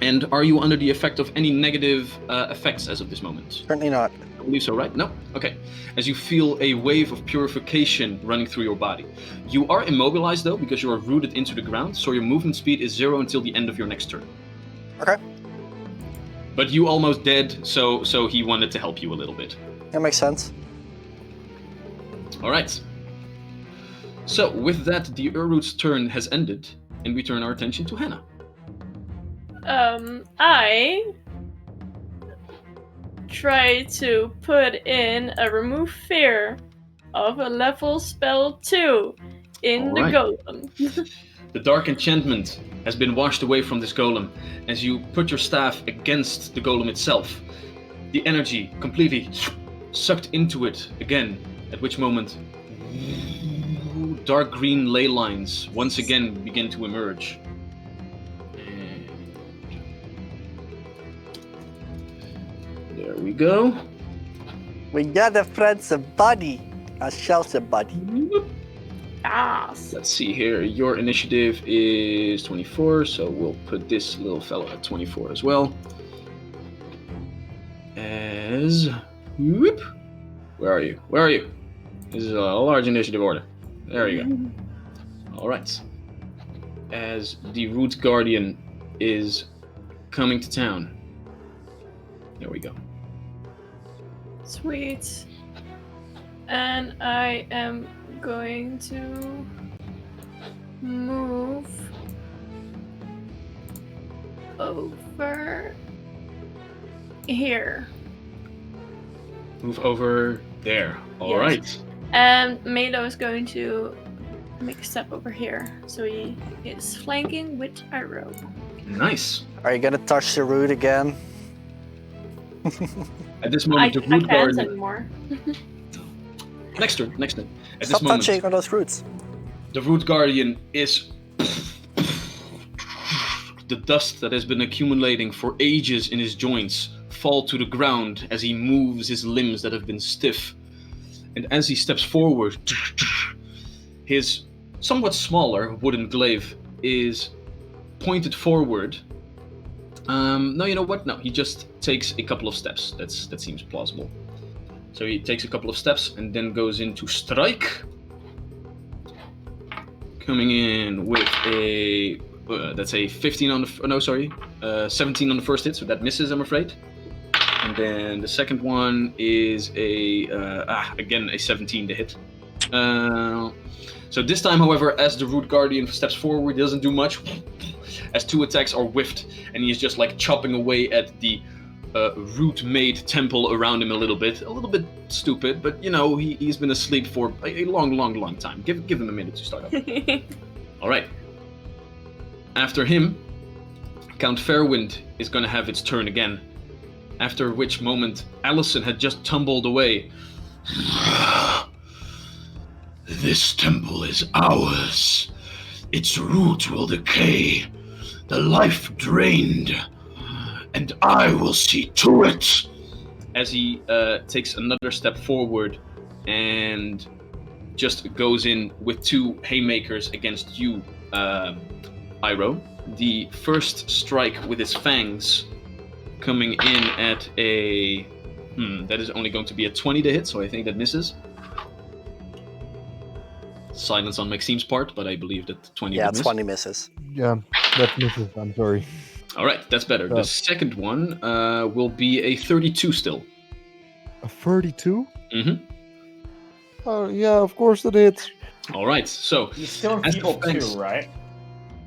And are you under the effect of any negative effects as of this moment? Certainly not. I believe so, right? No? Okay. As you feel a wave of purification running through your body. You are immobilized though, because you are rooted into the ground, so your movement speed is 0 until the end of your next turn. Okay. But you almost dead, so he wanted to help you a little bit. That makes sense. Alright. So, with that, the Urroot's turn has ended, and we turn our attention to Hannah. I try to put in a remove fear of a level spell 2 in Alright. the golem. The dark enchantment has been washed away from this golem as you put your staff against the golem itself. The energy completely sucked into it again, at which moment dark green ley lines once again begin to emerge. And there we go. We got a friend's body. A shelter body. Yes. Let's see here. Your initiative is 24, so we'll put this little fellow at 24 as well. As... Whoop. Where are you? Where are you? This is a large initiative order. There you go. Alright. As the Root Guardian is coming to town. There we go. Sweet. And I am going to move over here. Move over there. Alright. And Melo is going to make a step over here. So he is flanking with arrow. Nice. Are you gonna touch the root again? At this I moment, the Root can't Guardian... anymore. Next turn. At Stop this moment, touching on those roots. the Root Guardian is... The dust that has been accumulating for ages in his joints fall to the ground as he moves his limbs that have been stiff. And as he steps forward, his somewhat smaller wooden glaive is pointed forward. No, you know what? No, he just takes a couple of steps. That seems plausible. So he takes a couple of steps and then goes into strike. coming in with a that's a 15 on the 17 on the first hit, so that misses, I'm afraid. And then the second one is again a 17 to hit. So this time, however, as the Root Guardian steps forward, he doesn't do much. As 2 attacks are whiffed, and he is just like chopping away at the root-made temple around him a little bit stupid, but you know he's been asleep for a long time. Give him a minute to start up. All right. After him, Count Fairwind is going to have its turn again. After which moment, Allison had just tumbled away. This temple is ours. Its root will decay, the life drained, and I will see to it. As he takes another step forward and just goes in with 2 haymakers against you, Iroh. The first strike with his fangs coming in at a... that is only going to be a 20 to hit, so I think that misses. Silence on Maxime's part, but I believe that 20 Yeah, would miss. 20 misses. Yeah, that misses. I'm sorry. All right, that's better. The second one will be a 32 still. A 32? Mm-hmm. Oh, yeah, of course that hits. All right, so... He's still as the enfeebled fangs- too, right?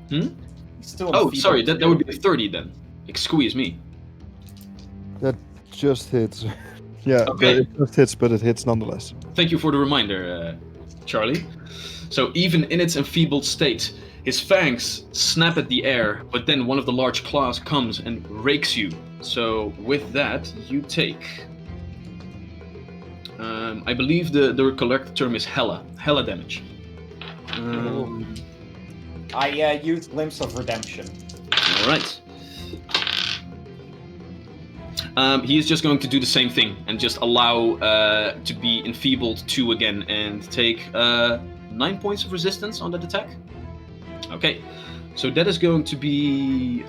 Hmm? He's still Oh, enfeebled sorry, that too. would be a 30 then. Excuse me. That just hits. Yeah, Okay. it just hits, but it hits nonetheless. Thank you for the reminder, Charlie. So even in its enfeebled state, his fangs snap at the air, but then one of the large claws comes and rakes you. So with that, you take... I believe the correct term is Hella damage. I used Glimpse of Redemption. All right. He is just going to do the same thing and just allow to be enfeebled 2 again and take 9 points of resistance on that attack. Okay, so that is going to be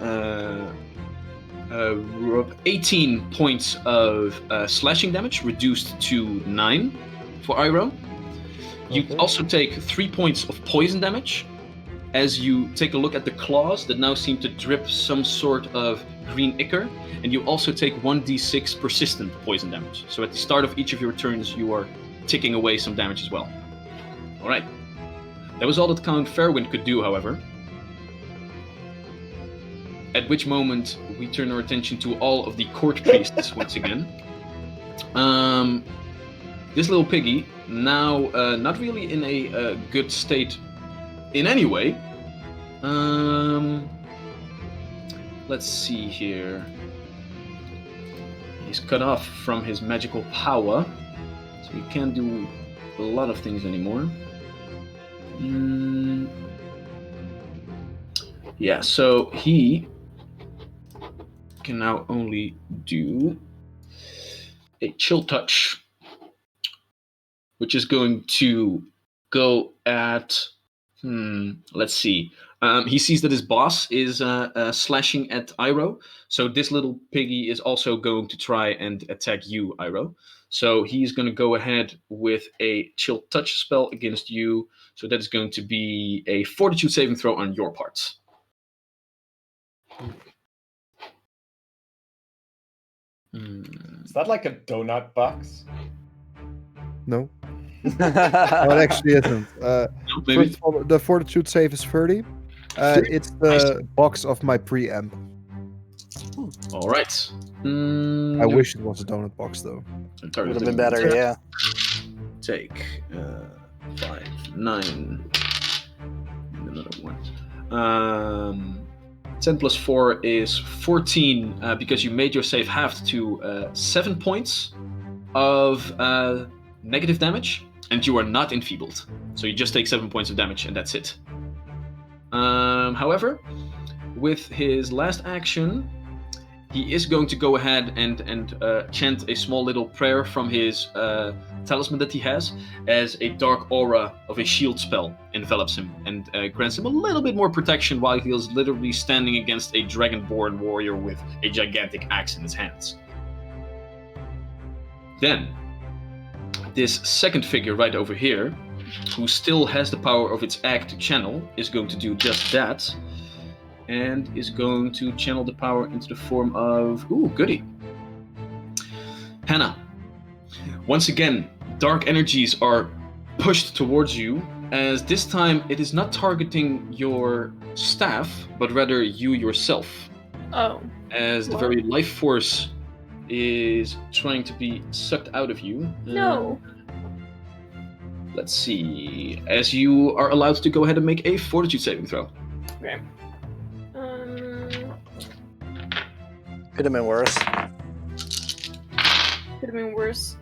18 points of slashing damage, reduced to 9 for Iroh. You Okay. also take 3 points of poison damage as you take a look at the claws that now seem to drip some sort of green ichor, and you also take 1d6 persistent poison damage. So at the start of each of your turns, you are ticking away some damage as well. All right. That was all that Count Fairwind could do, however. At which moment, we turn our attention to all of the court priests once again. This little piggy, now not really in a good state in any way. Let's see here. He's cut off from his magical power, so he can't do a lot of things anymore. Yeah, so he can now only do a chill touch, which is going to go at... let's see. He sees that his boss is slashing at Iroh, so this little piggy is also going to try and attack you, Iroh. So he's going to go ahead with a chill touch spell against you. So that is going to be a fortitude saving throw on your part. Is that like a donut box? No. No, it actually isn't. Maybe. First of all, the fortitude save is 30. It's the box of my preamp. All right. I wish it was a donut box, though. Would have been better, yeah. Take 5, 9, and another 1. 10 plus 4 is 14 because you made your save halved to 7 points of negative damage, and you are not enfeebled. So you just take 7 points of damage, and that's it. However, with his last action, he is going to go ahead and chant a small little prayer from his talisman that he has, as a dark aura of a shield spell envelops him and grants him a little bit more protection while he is literally standing against a dragonborn warrior with a gigantic axe in his hands. Then, this second figure right over here, who still has the power of its egg to channel, is going to do just that, and is going to channel the power into the form of... Ooh, goody. Hannah. Once again, dark energies are pushed towards you, as this time it is not targeting your staff, but rather you yourself. Oh. As the very life force is trying to be sucked out of you. No. Let's see. As you are allowed to go ahead and make a fortitude saving throw. Okay. Could have been worse. Could have been worse.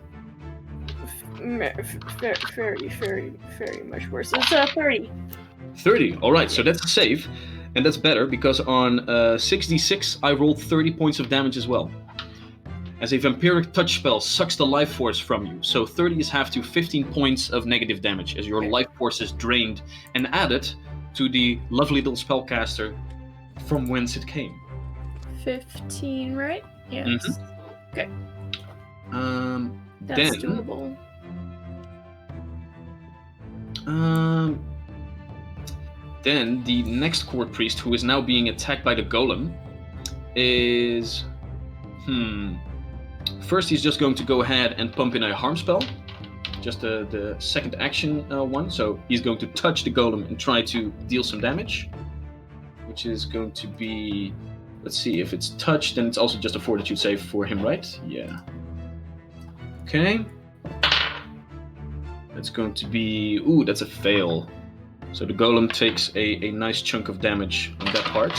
Very much worse. It's 30. 30. All right, so that's a save. And that's better because on 6d6, I rolled 30 points of damage as well. As a vampiric touch spell sucks the life force from you. So 30 is half to 15 points of negative damage as your life force is drained and added to the lovely little spellcaster from whence it came. 15, right? Yes. Mm-hmm. Okay. Then, That's doable. Then the next court priest, who is now being attacked by the golem, is... First, he's just going to go ahead and pump in a harm spell. Just the second action one. So he's going to touch the golem and try to deal some damage. Which is going to be... Let's see, if it's touched, then it's also just a fortitude save for him, right? Yeah. Okay. That's going to be... Ooh, that's a fail. So the golem takes a nice chunk of damage on that part.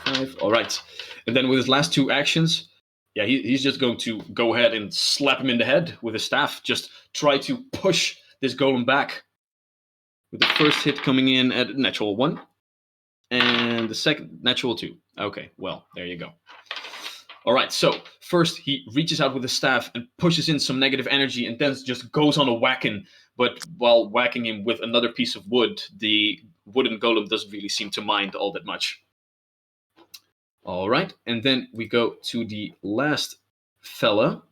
25. All right. And then with his last two actions, yeah, he's just going to go ahead and slap him in the head with his staff. Just try to push this golem back. With the first hit coming in at natural 1. And the second, natural 2. Okay, well, there you go. All right, so first he reaches out with his staff and pushes in some negative energy and then just goes on a whacking. But while whacking him with another piece of wood, the wooden golem doesn't really seem to mind all that much. All right, and then we go to the last fella,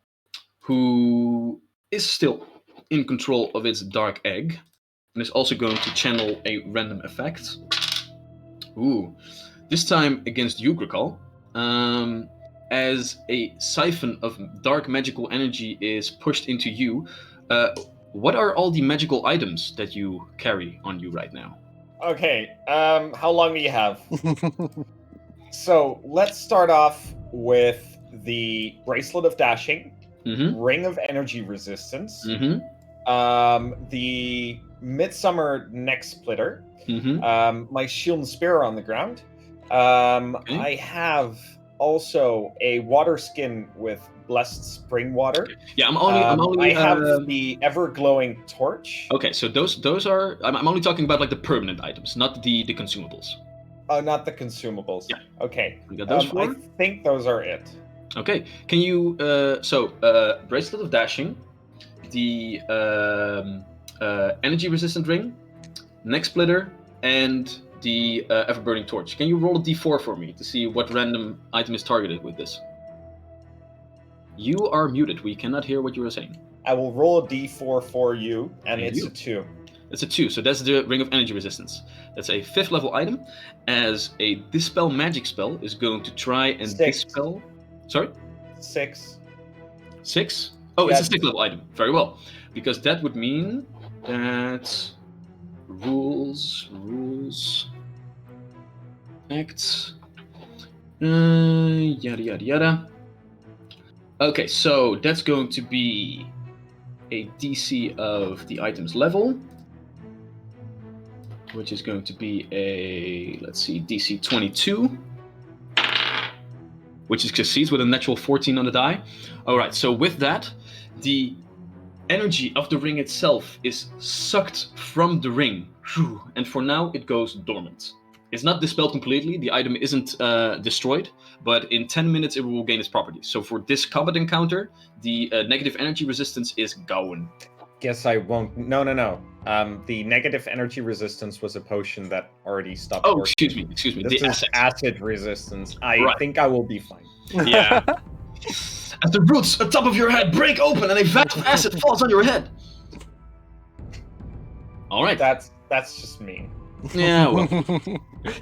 who is still in control of its dark egg, and is also going to channel a random effect. Ooh, this time against Ugrikal. As a siphon of dark magical energy is pushed into you, what are all the magical items that you carry on you right now? Okay, how long do you have? So let's start off with the Bracelet of Dashing, Ring of Energy Resistance, the Midsummer Neck Splitter, my Shield and Spear on the ground. I have also a water skin with blessed spring water. Yeah, I'm only. I have the ever glowing torch. Okay, so those are. I'm only talking about like the permanent items, not the consumables. Oh, not the consumables. Yeah. Okay. We got those four? I think those are it. Okay. Can you Bracelet of Dashing, the energy resistant ring, Neck Splitter, and the ever burning torch. Can you roll a d4 for me to see what random item is targeted with this? You are muted. We cannot hear what you are saying. I will roll a d4 for you, and it's a 2. It's a 2, so that's the Ring of Energy Resistance. That's a 5th level item, as a Dispel magic spell is going to try and 6. dispel... Sorry? 6. 6? Oh, Yeah. it's a 6th level item. Very well. Because that would mean that... Rules... Acts... yada yada yada. Okay, so that's going to be a DC of the item's level, which is going to be a, let's see, DC 22, which is succeeds with a natural 14 on the die. All right, so with that, the energy of the ring itself is sucked from the ring, and for now it goes dormant. It's not dispelled completely, the item isn't destroyed, but in 10 minutes it will gain its properties. So for this combat encounter, the negative energy resistance is gone. Guess I won't. No. The negative energy resistance was a potion that already stopped Oh, working. excuse me. This The is acid resistance. I Right. think I will be fine. Yeah. as the roots on top of your head break open and a vat of acid falls on your head. All right. That's just mean. Yeah, well.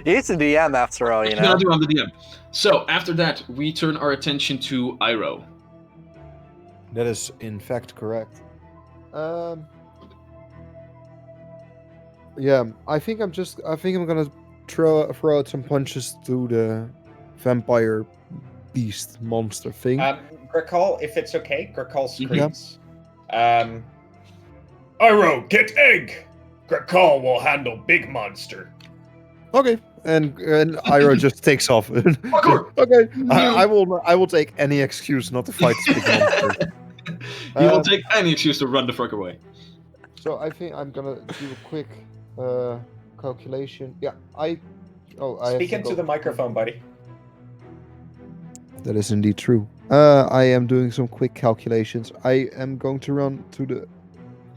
He's the DM after all, you know. I'm the DM. So after that, we turn our attention to Iroh. That is in fact correct. Yeah, I think I'm gonna throw out some punches to the vampire beast monster thing. Grakal, if it's okay, Grakal screams. Iroh, get egg! Grakal will handle big monster. Okay, and Iroh just takes off. Okay, I will take any excuse not to fight this big monster. He will take any excuse to run the fuck away. So I think I'm gonna do a quick calculation. Yeah, Speak into the microphone, buddy. That is indeed true. I am doing some quick calculations. I am going to run to the.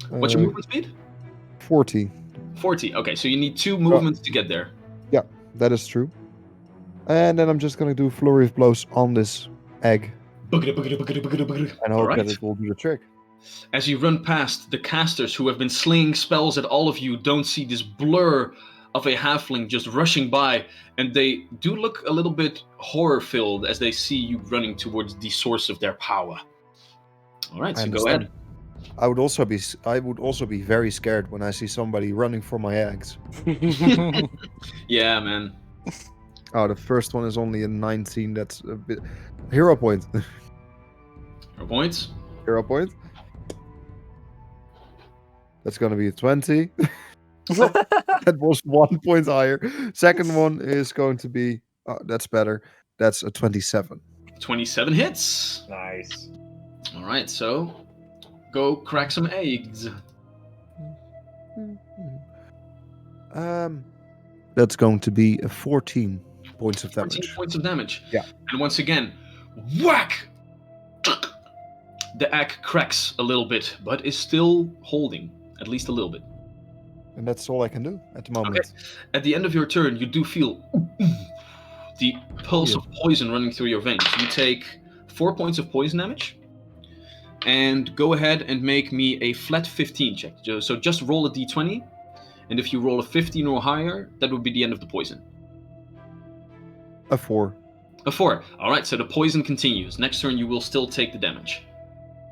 What's your movement speed? 40. 40. Okay, so you need 2 movements to get there. Yeah, that is true. And then I'm just gonna do flurry of blows on this egg. And hope that it will do the trick. As you run past, the casters who have been slinging spells at all of you don't see this blur of a halfling just rushing by, and they do look a little bit horror-filled as they see you running towards the source of their power. All right, so go ahead. I would also be very scared when I see somebody running for my eggs. Yeah, man. Oh, the first one is only a 19. That's a bit. Hero point. Hero points. Hero point. That's gonna be a 20. That was 1 point higher. Second one is going to be. Oh, that's better. That's a 27. 27 hits. Nice. All right, so go crack some eggs. That's going to be a 14 points of 14 damage. points of damage. Yeah. And once again, whack! The egg cracks a little bit, but is still holding, at least a little bit. And that's all I can do at the moment. Okay. At the end of your turn, you do feel the pulse of poison running through your veins. You take 4 points of poison damage. And go ahead and make me a flat 15 check. So just roll a d20. And if you roll a 15 or higher, that would be the end of the poison. A 4. A 4. All right, so the poison continues. Next turn, you will still take the damage.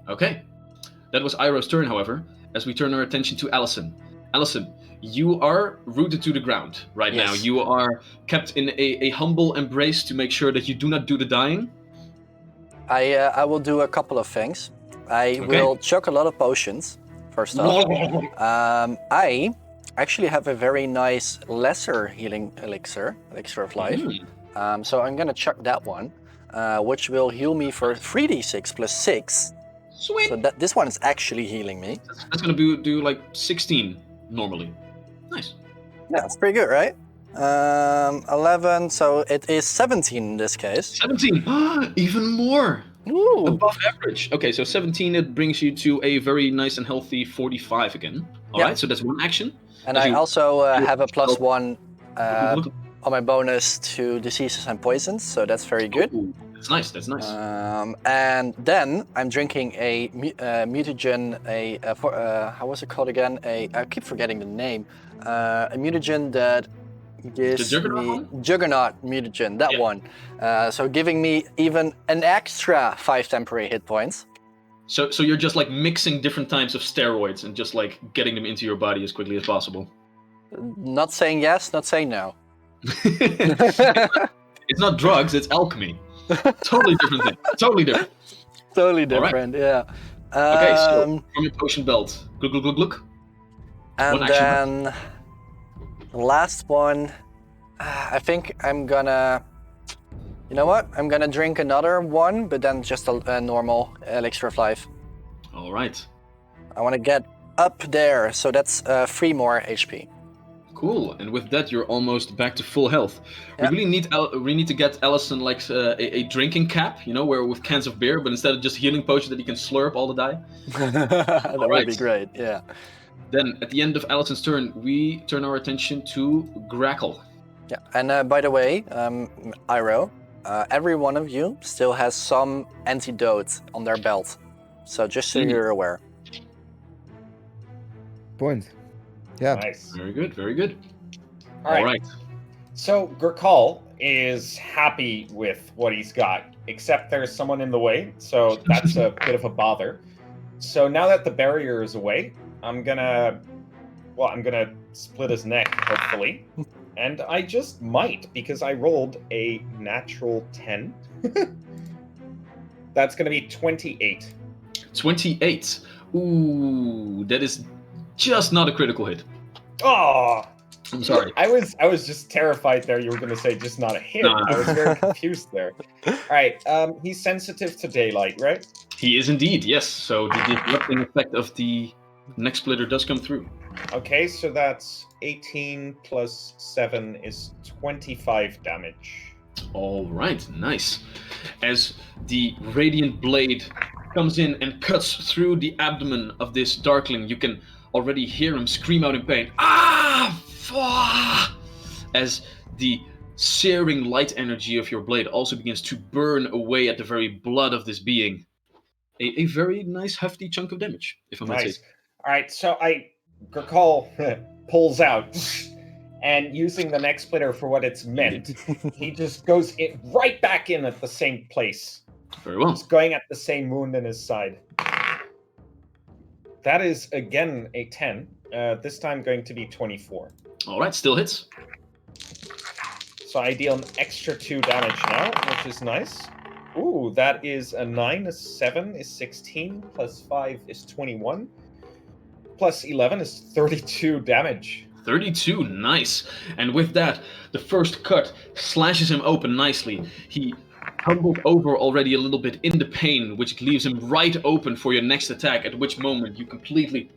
Okay. That was Iroh's turn, however, as we turn our attention to Allison. Allison, you are rooted to the ground right now. You are kept in a humble embrace to make sure that you do not do the dying. I will do a couple of things. I will chug a lot of potions, first off. I actually have a very nice lesser healing elixir of life. So I'm going to chuck that one, which will heal me for 3d6 plus 6. Sweet. So this one is actually healing me. That's going to do like 16 normally. Nice. Yeah, that's pretty good, right? 11, so it is 17 in this case. 17! Even more! Ooh. Above average. Okay, so 17, it brings you to a very nice and healthy 45 again. All right, so that's one action. And I also have a +1 on my bonus to diseases and poisons, so that's very good. Ooh, that's nice. And then I'm drinking a mutagen, how was it called again? I keep forgetting the name. A mutagen that gives me Juggernaut mutagen, that one. So giving me even an extra 5 temporary hit points. So you're just like mixing different types of steroids and just like getting them into your body as quickly as possible. Not saying yes, not saying no. It's not drugs, it's alchemy. Totally different thing. Totally different. Totally different, yeah. Okay, so from your potion belt, glug. And then the last one, I think I'm gonna, you know what? I'm gonna drink another one, but then just a normal elixir of life. All right. I want to get up there, so that's 3 more HP. Cool, and with that, you're almost back to full health. We really need to get Allison like a drinking cap, you know, where with cans of beer, but instead of just healing potion that he can slurp all the die. That would be great, yeah. Then, at the end of Allison's turn, we turn our attention to Grackle. Yeah, and by the way, Iroh, every one of you still has some antidote on their belt. So just so you're aware. Point. Yeah. Nice. Very good, very good. All All right. right. So Gurkal is happy with what he's got, except there's someone in the way, so that's a bit of a bother. So now that the barrier is away, I'm gonna split his neck, hopefully. And I just might, because I rolled a natural 10. That's gonna be 28. 28. Ooh, that is just not a critical hit. Oh, I'm sorry. I was just terrified there. You were gonna say just not a hit. No. I was very confused there. All right, he's sensitive to daylight, right? He is indeed, yes. So the disrupting effect of the neck splitter does come through. Okay, so that's 18 plus 7 is 25 damage. All right, nice. As the radiant blade comes in and cuts through the abdomen of this darkling, you can already hear him scream out in pain. Ah! Fuah! As the searing light energy of your blade also begins to burn away at the very blood of this being. A very nice, hefty chunk of damage, if I might Nice. say. All right, so Gurkal pulls out, and using the neck splitter for what it's meant, he just goes right back in at the same place. Very well. Just going at the same wound in his side. That is, again, a 10. This time going to be 24. All right, still hits. So I deal an extra 2 damage now, which is nice. Ooh, that is a 9, a 7 is 16, plus 5 is 21, plus 11 is 32 damage. 32, nice. And with that, the first cut slashes him open nicely. He tumbled over already a little bit in the pain, which leaves him right open for your next attack, at which moment you completely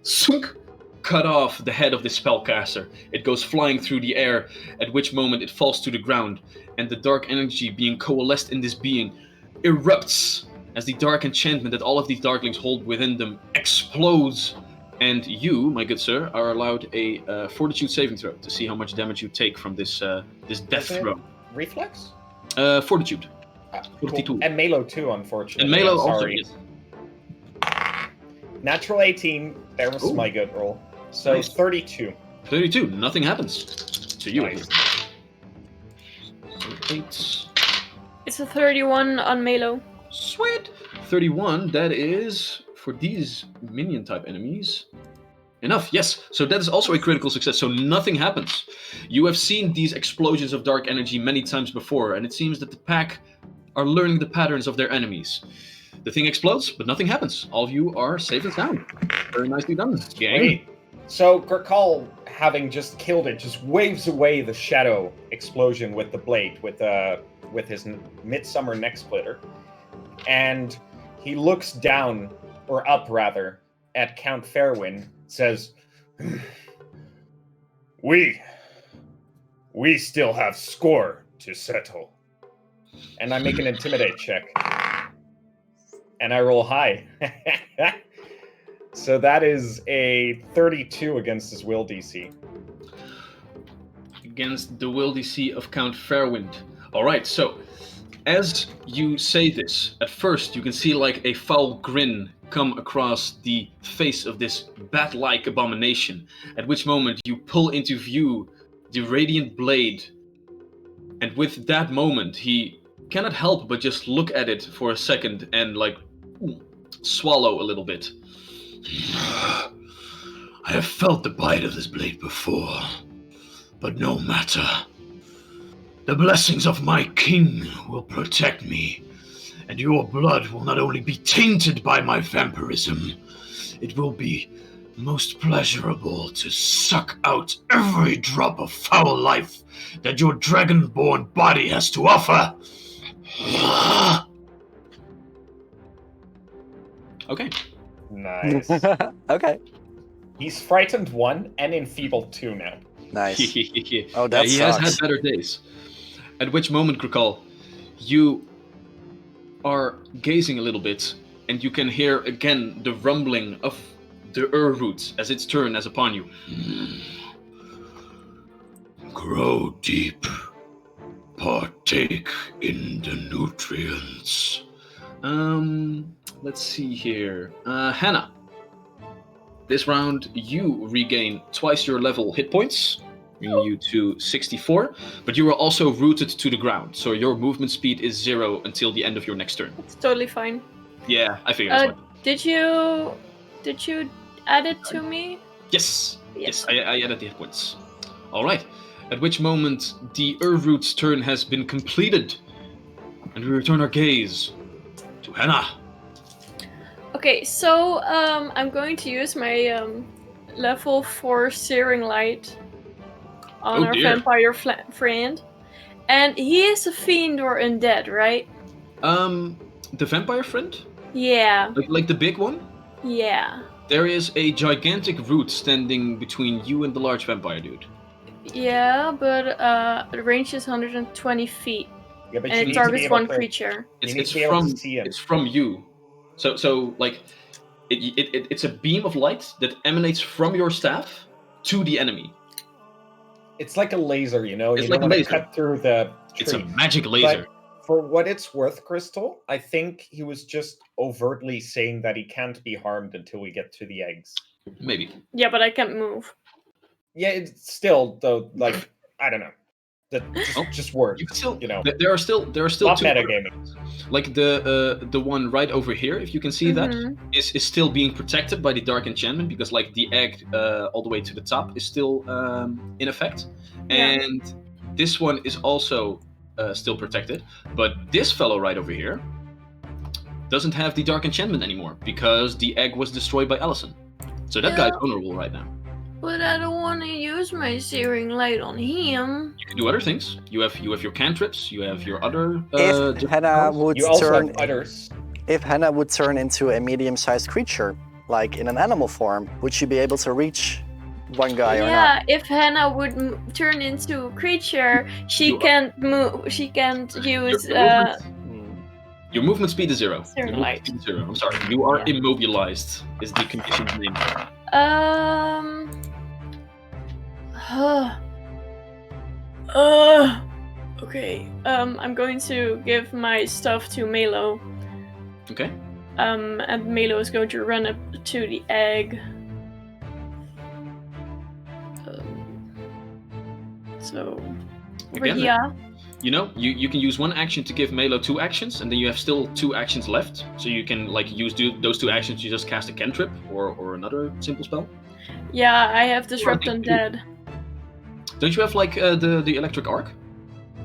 cut off the head of the spellcaster. It goes flying through the air, at which moment it falls to the ground, and the dark energy being coalesced in this being erupts as the dark enchantment that all of these darklings hold within them explodes. And you, my good sir, are allowed a fortitude saving throw to see how much damage you take from this this death Isn't it throw. Reflex? Fortitude. Cool. 42. And Melo too, unfortunately. And Melo I'm also, sorry. yes. Natural 18. There was Ooh. my good roll. So Nice. 32. 32. Nothing happens to you. Nice. So 8. It's a 31 on Melo. Sweet. 31. That is for these minion type enemies. Enough, yes. So that is also a critical success. So nothing happens. You have seen these explosions of dark energy many times before, and it seems that the pack are learning the patterns of their enemies. The thing explodes, but nothing happens. All of you are safe and sound. Very nicely done, gang. Great. So Gurkal, having just killed it, just waves away the shadow explosion with the blade, with his midsummer neck splitter, and he looks down, or up rather, at Count Fairwind, says, We still have score to settle. And I make an intimidate check. And I roll high. So that is a 32 against his will DC. Against the will DC of Count Fairwind. Alright, so as you say this, at first you can see like a foul grin come across the face of this bat-like abomination, at which moment you pull into view the radiant blade, and with that moment he cannot help but just look at it for a second and like swallow a little bit. I have felt the bite of this blade before, but no matter. The blessings of my king will protect me, and your blood will not only be tainted by my vampirism, it will be most pleasurable to suck out every drop of foul life that your dragonborn body has to offer. Okay. Nice. Okay. He's frightened 1 and enfeebled 2 now. Nice. Yeah, Oh, that he has sucks. had better days. At which moment, Gurkal, you are gazing a little bit, and you can hear again the rumbling of the root as its turn as upon you. Grow deep, partake in the nutrients. Let's see here. Hannah. This round, you regain twice your level hit points, bringing you to 64, but you are also rooted to the ground, so your movement speed is 0 until the end of your next turn. It's totally fine. Yeah, I figured that's fine. Did you add it to me? Yes, I added the hit points. All right, at which moment the Root's turn has been completed, and we return our gaze to Hannah. Okay, so I'm going to use my level 4 Searing Light on our vampire friend. And he is a fiend or undead, right? The vampire friend? Yeah. Like the big one? Yeah. There is a gigantic root standing between you and the large vampire dude. Yeah, but the range is 120 feet. Yeah, but and it targets one creature. It's from you. So like it's a beam of light that emanates from your staff to the enemy. It's like a laser, you know. It's you like don't a want laser. to cut through the tree. It's a magic laser. But for what it's worth, Crystal, I think he was just overtly saying that he can't be harmed until we get to the eggs. Maybe. Yeah, but I can't move. Yeah, it's still though. Like I don't know. Just words. You know. There are still not two metagaming. Like the one right over here, if you can see that, is still being protected by the dark enchantment because like the egg all the way to the top is still in effect, and this one is also still protected. But this fellow right over here doesn't have the dark enchantment anymore because the egg was destroyed by Allison. So that guy's vulnerable right now. But I don't want to use my Searing Light on him. You can do other things. You have your cantrips. You have your other. If Hannah would turn, others. If Hannah would turn into a medium-sized creature, like in an animal form, would she be able to reach one guy or not? Yeah, if Hannah would turn into a creature, she can't move. She can't use. Your movement speed is 0. Searing Your Light. movement speed is 0. I'm sorry. You are immobilized. Is the condition's name. Okay. I'm going to give my stuff to Melo. Okay. And Melo is going to run up to the egg. So over Again, here. You know, you can use one action to give Melo 2 actions, and then you have still 2 actions left. So you can like use those 2 actions to just cast a cantrip or another simple spell. Yeah, I have Disrupt Undead. Don't you have like the electric arc?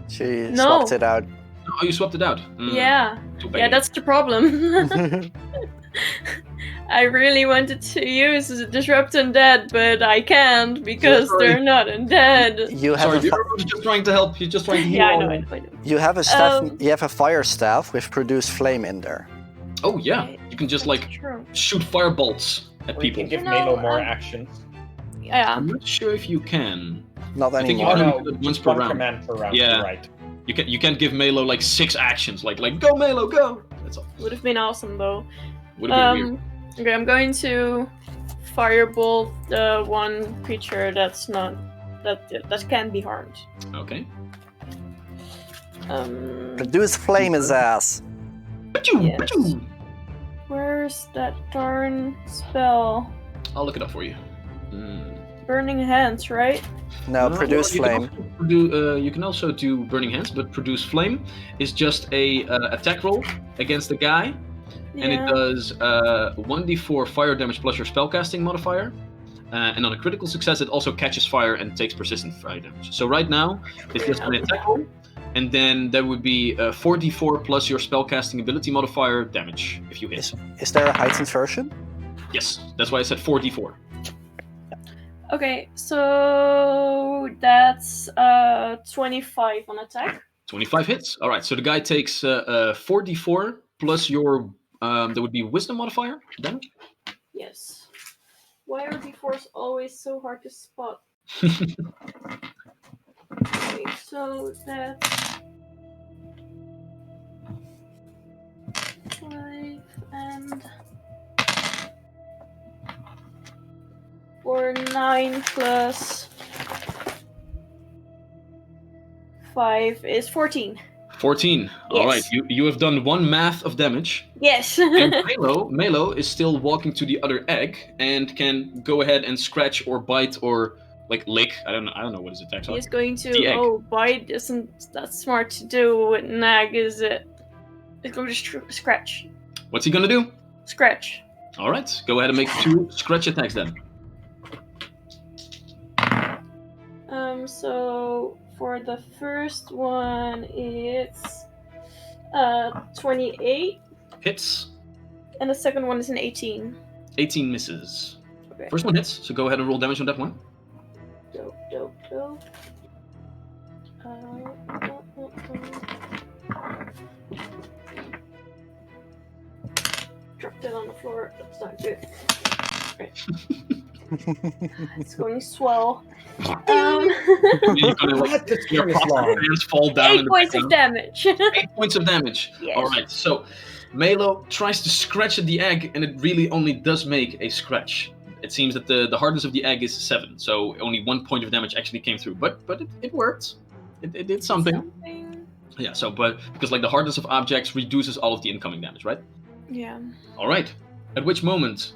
She swapped it out. Oh, you swapped it out. Yeah, that's the problem. I really wanted to use Disrupt Undead, but I can't because they're not undead. You're just trying to help. You're just trying to heal. Yeah, I know. You have a staff. You have a fire staff with Produce Flame in there. Oh yeah, you can just like shoot fire bolts at people. You can give Melo more actions. Yeah. I'm not sure if you can. Not I think anymore. you can do it once per round. Command per round. Yeah. You're right. You can't give Melo like 6 actions. Like go Melo, go. That's all. Would have been awesome though. Would have been weird. Okay, I'm going to firebolt the one creature that's not that can be harmed. Okay. Produce Flame his ass. Yes. Where's that darn spell? I'll look it up for you. Burning Hands, right? No, Produce Flame. You can also do Burning Hands, but Produce Flame is just a attack roll against the guy, and it does 1d4 fire damage plus your spellcasting modifier. And on a critical success, it also catches fire and takes persistent fire damage. So right now, it's just an attack roll, and then there would be 4d4 plus your spellcasting ability modifier damage if you hit. Is there a heightened version? Yes, that's why I said 4d4. Okay, so that's 25 on attack. 25 hits. All right, so the guy takes 4d4 plus your there would be wisdom modifier damage. Yes. Why are d4s always so hard to spot? Okay, so that's 5 and or 9 plus 5 is 14. 14. All right. Yes. You have done 1 math of damage. Yes. And Melo is still walking to the other egg and can go ahead and scratch or bite or like lick. I don't know what his attacks are. He's going The to. egg. Oh, bite isn't that smart to do with nag, is it? He's going to scratch. What's he gonna do? Scratch. All right. Go ahead and make 2 scratch attacks then. So for the first one, it's 28, Hits. and the second one is an 18. 18 misses. Okay. First one hits. So go ahead and roll damage on that one. Dope. Dropped it on the floor. That's not good. Right. It's going to swell. You're gonna, What? This your turn is long. hands fall down. 8 points of damage. 8 points of damage. Yes. All right. So Melo tries to scratch at the egg, and it really only does make a scratch. It seems that the hardness of the egg is 7, so only 1 point of damage actually came through. But it worked. It did something. Yeah. So because like the hardness of objects reduces all of the incoming damage, right? Yeah. All right. At which moment,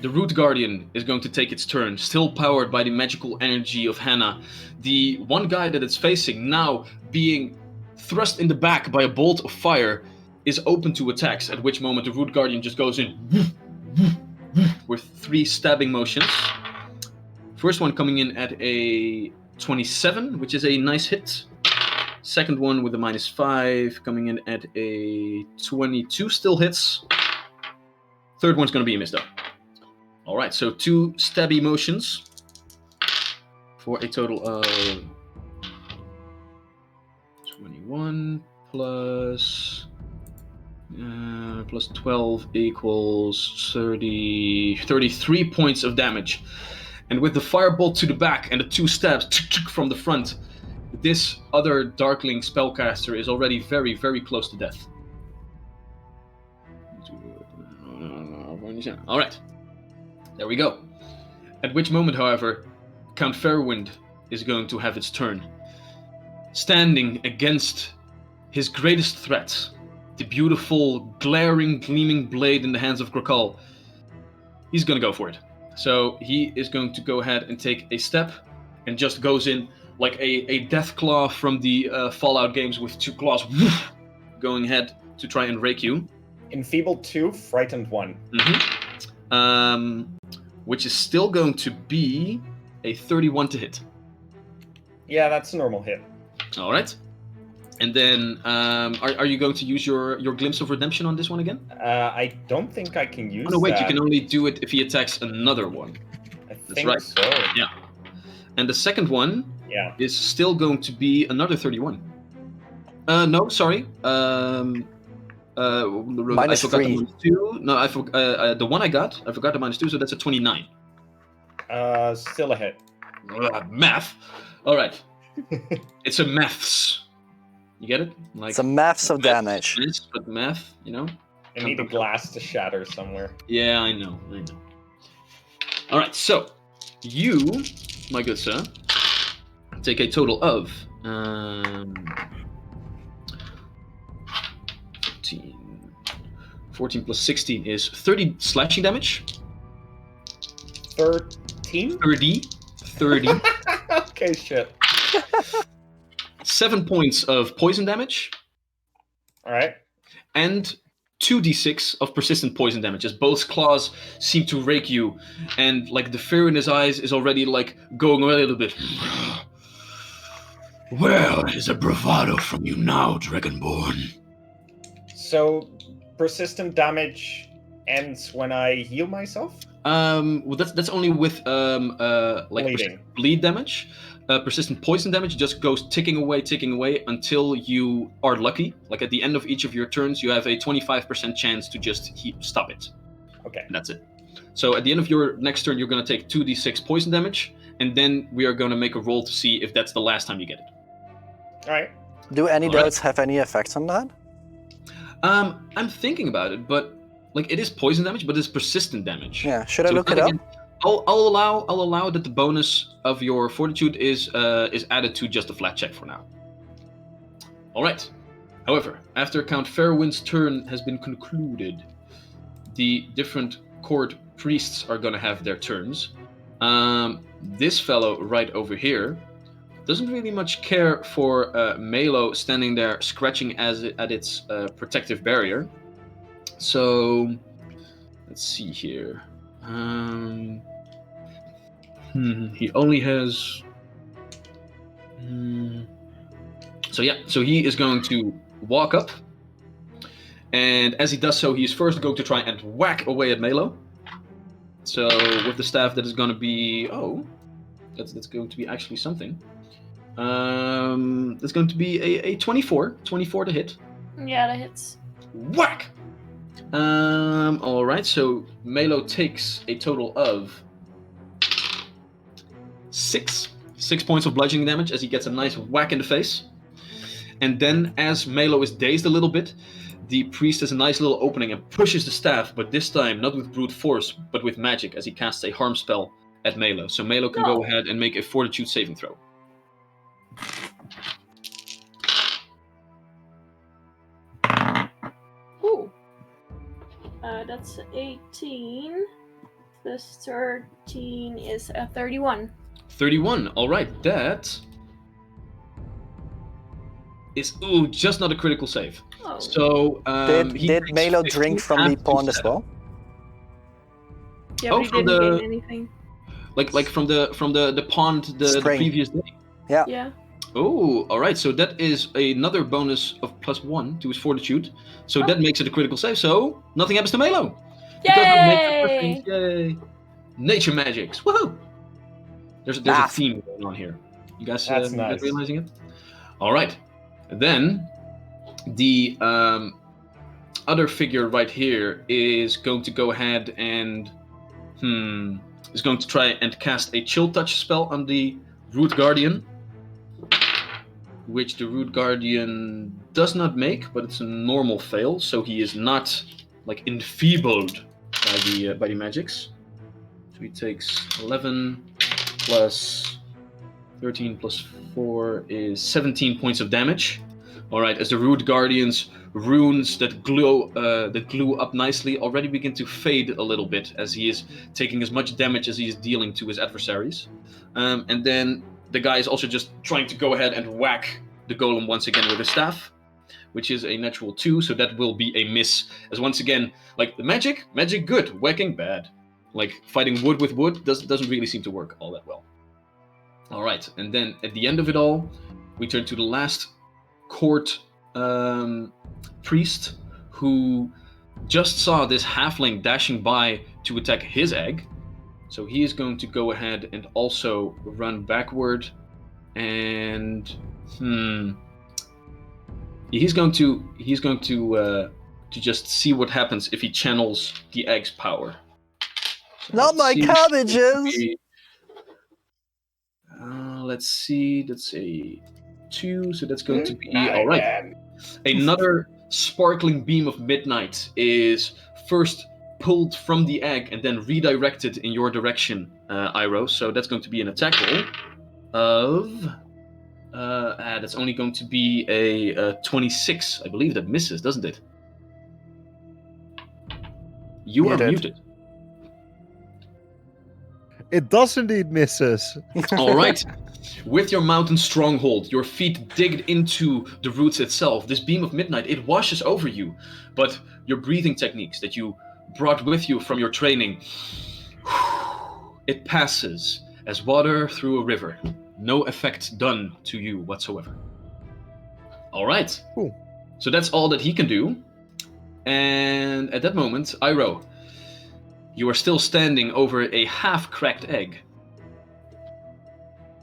the Root Guardian is going to take its turn, still powered by the magical energy of Hannah. The one guy that it's facing, now being thrust in the back by a bolt of fire, is open to attacks, at which moment the Root Guardian just goes in with 3 stabbing motions. First one coming in at a 27, which is a nice hit. Second one with a -5, coming in at a 22, still hits. Third one's going to be a miss, though. All right, so 2 stabby motions for a total of 21 plus 12 equals 33 points of damage. And with the firebolt to the back and the 2 stabs from the front, this other Darkling spellcaster is already very, very close to death. All right. There we go. At which moment, however, Count Fairwind is going to have its turn. Standing against his greatest threat, the beautiful, glaring, gleaming blade in the hands of Grokal, he's going to go for it. So he is going to go ahead and take a step and just goes in like a death claw from the Fallout games with 2 claws, going ahead to try and rake you. Enfeebled 2, frightened 1. Which is still going to be a 31 to hit. Yeah, that's a normal hit. All right. And then, are you going to use your Glimpse of Redemption on this one again? I don't think I can use that. Oh, no, wait, you can only do it if he attacks another one. I That's think right. so. Yeah. And the second one is still going to be another 31. No, sorry. I forgot -3. the -2. No, I forgot the one I got. I forgot the -2, so that's a 29. Still a hit. Math. All right. It's a maths. You get it? Like It's a maths of damage. But math, you know. I need a glass to shatter somewhere. Yeah, I know. All right, so you, my good sir, take a total of 14 plus 16 is 30 slashing damage. 13? 30. Okay, shit. 7 points of poison damage. All right. And 2d6 of persistent poison damage, as both claws seem to rake you, and like the fear in his eyes is already like going a little bit. Where is the bravado from you now, Dragonborn? So, persistent damage ends when I heal myself? Well, that's only with like Bleeding. Bleed damage. Persistent poison damage just goes ticking away until you are lucky. Like at the end of each of your turns, you have a 25% chance to just stop it. Okay. And that's it. So at the end of your next turn, you're going to take 2d6 poison damage, and then we are going to make a roll to see if that's the last time you get it. All right. Do any All right. dots have any effects on that? I'm thinking about it, but like it is poison damage, but it's persistent damage. Yeah, should I So look it up? again, I'll allow that the bonus of your fortitude is added to just a flat check for now. All right. However, after Count Fairwind's turn has been concluded, the different court priests are going to have their turns. This fellow right over here doesn't really much care for Melo standing there scratching at its protective barrier. So, let's see here. He only has... So he is going to walk up. And as he does so, he is first going to try and whack away at Melo. So with the staff, that is going to be... Oh, that's going to be actually something. That's going to be a 24. 24 to hit. Yeah, that hits. Whack! Alright, so Melo takes a total of 6 points of bludgeoning damage as he gets a nice whack in the face. And then, as Melo is dazed a little bit, the priest has a nice little opening and pushes the staff, but this time not with brute force, but with magic, as he casts a harm spell at Melo. So Melo can go ahead and make a fortitude saving throw. Ooh. That's 18. Plus 13 is 31. 31, alright, that is just not a critical save. Oh. So did Melo drink from the pond as well? Yeah, but he didn't gain anything. Like from the pond the previous day. Yeah. Yeah. Oh, alright, so that is another bonus of +1 to his fortitude. So that makes it a critical save, so nothing happens to Melo. Yay! Yay! Nature magics, woohoo! There's a theme going on here. You guys nice. realizing it? Alright. Then the other figure right here is going to go ahead and is going to try and cast a chill touch spell on the Root Guardian, which the Root Guardian does not make, but it's a normal fail, so he is not like enfeebled by the magics. So he takes 11 plus 13 plus 4 is 17 points of damage. All right, as the Root Guardian's runes that glue up nicely already begin to fade a little bit as he is taking as much damage as he is dealing to his adversaries. And then the guy is also just trying to go ahead and whack the golem once again with his staff, which is a natural 2, so that will be a miss. As once again, like the magic good, whacking bad. Like fighting wood with wood doesn't really seem to work all that well. All right, and then at the end of it all, we turn to the last court priest who just saw this halfling dashing by to attack his egg. So he is going to go ahead and also run backward, and he's going to just see what happens if he channels the egg's power. So not my cabbages. Let's see. That's a 2, so that's going to be all right. Another sparkling beam of midnight is first pulled from the egg and then redirected in your direction, Iroh. So that's going to be an attack roll of that's only going to be a 26. I believe that misses, doesn't it? You are muted. It does indeed misses. All right. With your mountain stronghold, your feet digged into the roots itself. This beam of midnight, it washes over you. But your breathing techniques that you brought with you from your training, it passes as water through a river. No effect done to you whatsoever. All right. Cool. So that's all that he can do. And at that moment, Iroh, you are still standing over a half-cracked egg.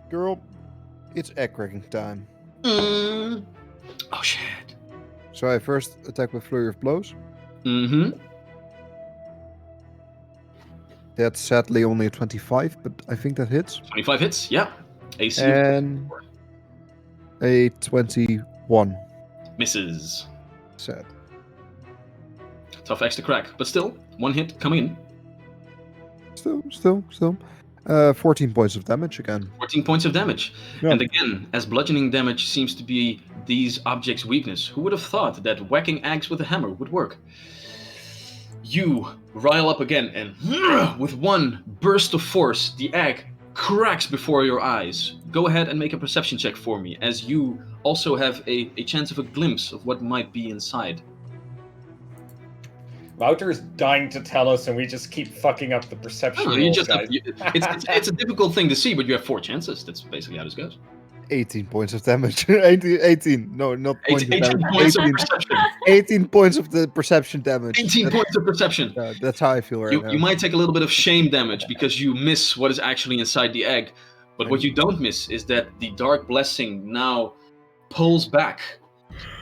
Girl, it's egg cracking time. Oh, shit. So I first attack with Flurry of Blows. Mm-hmm. That's sadly only a 25, but I think that hits. 25 hits, yeah. AC. And a 21. Misses. Sad. Tough X to crack, but still, one hit coming in. Still. 14 points of damage again. 14 points of damage. Yeah. And again, as bludgeoning damage seems to be these objects' weakness. Who would have thought that whacking eggs with a hammer would work? You rile up again, and with one burst of force, the egg cracks before your eyes. Go ahead and make a perception check for me, as you also have a chance of a glimpse of what might be inside. Wouter's dying to tell us, and we just keep fucking up the perception You rolls, just guys. it's a difficult thing to see, but you have 4 chances. That's basically how this goes. 18 points of damage. 18. No, not points 18 of damage. points 18, of perception. 18 points of the perception damage. 18 points of perception. That's how I feel right now. You might take a little bit of shame damage because you miss what is actually inside the egg. But what you don't miss is that the dark blessing now pulls back.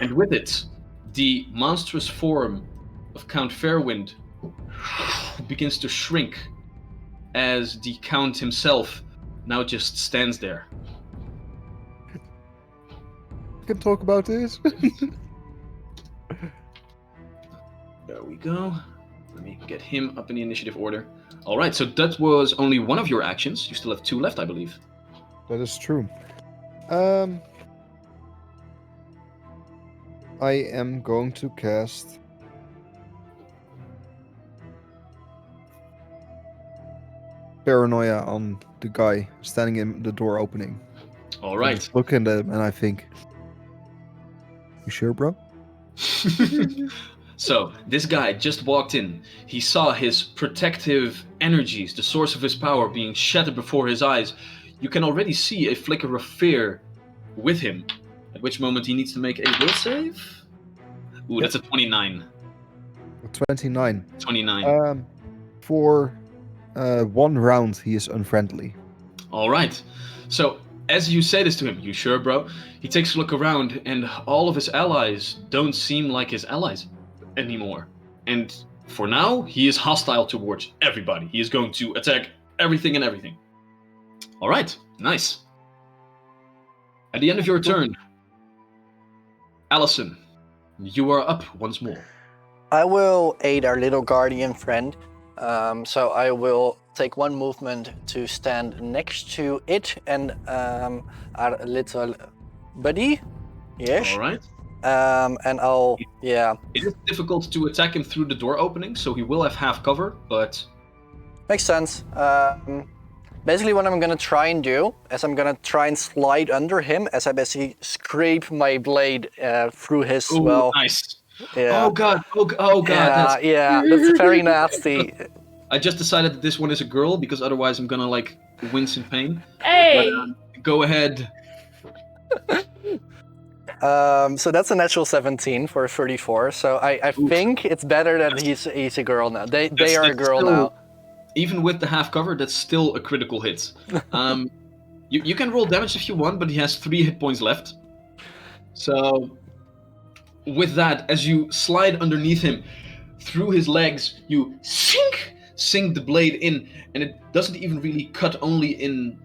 And with it, the monstrous form of Count Fairwind begins to shrink as the Count himself now just stands there. Can talk about this. There we go. Let me get him up in the initiative order. All right, so that was only one of your actions. You still have 2 left, I believe. That is true. I am going to cast Paranoia on the guy standing in the door opening. All right. I look at him and I think, you sure, bro? So, this guy just walked in. He saw his protective energies, the source of his power, being shattered before his eyes. You can already see a flicker of fear with him, at which moment he needs to make a will save. Ooh, that's a 29. 29. 29. For 1 round, he is unfriendly. All right. So, as you say this to him, you sure, bro? He takes a look around, and all of his allies don't seem like his allies anymore. And for now, he is hostile towards everybody. He is going to attack everything and everything. All right. Nice. At the end of your turn, Allison, you are up once more. I will aid our little guardian friend. So I will take 1 movement to stand next to it and our little buddy. Yes. All right. And I'll, yeah. It is difficult to attack him through the door opening, so he will have half cover, but... Makes sense. Basically what I'm gonna try and do is I'm gonna try and slide under him as I basically scrape my blade through his, Ooh, well... nice. Yeah. Oh god, Yeah, that's very nasty. I just decided that this one is a girl, because otherwise I'm gonna, like, wince in pain. Hey! But, go ahead. So that's a natural 17 for 34. So I think it's better that he's a girl now. They are a girl still, now. Even with the half cover, that's still a critical hit. You can roll damage if you want, but he has 3 hit points left. So, with that, as you slide underneath him, through his legs, you sink the blade in, and it doesn't even really cut only in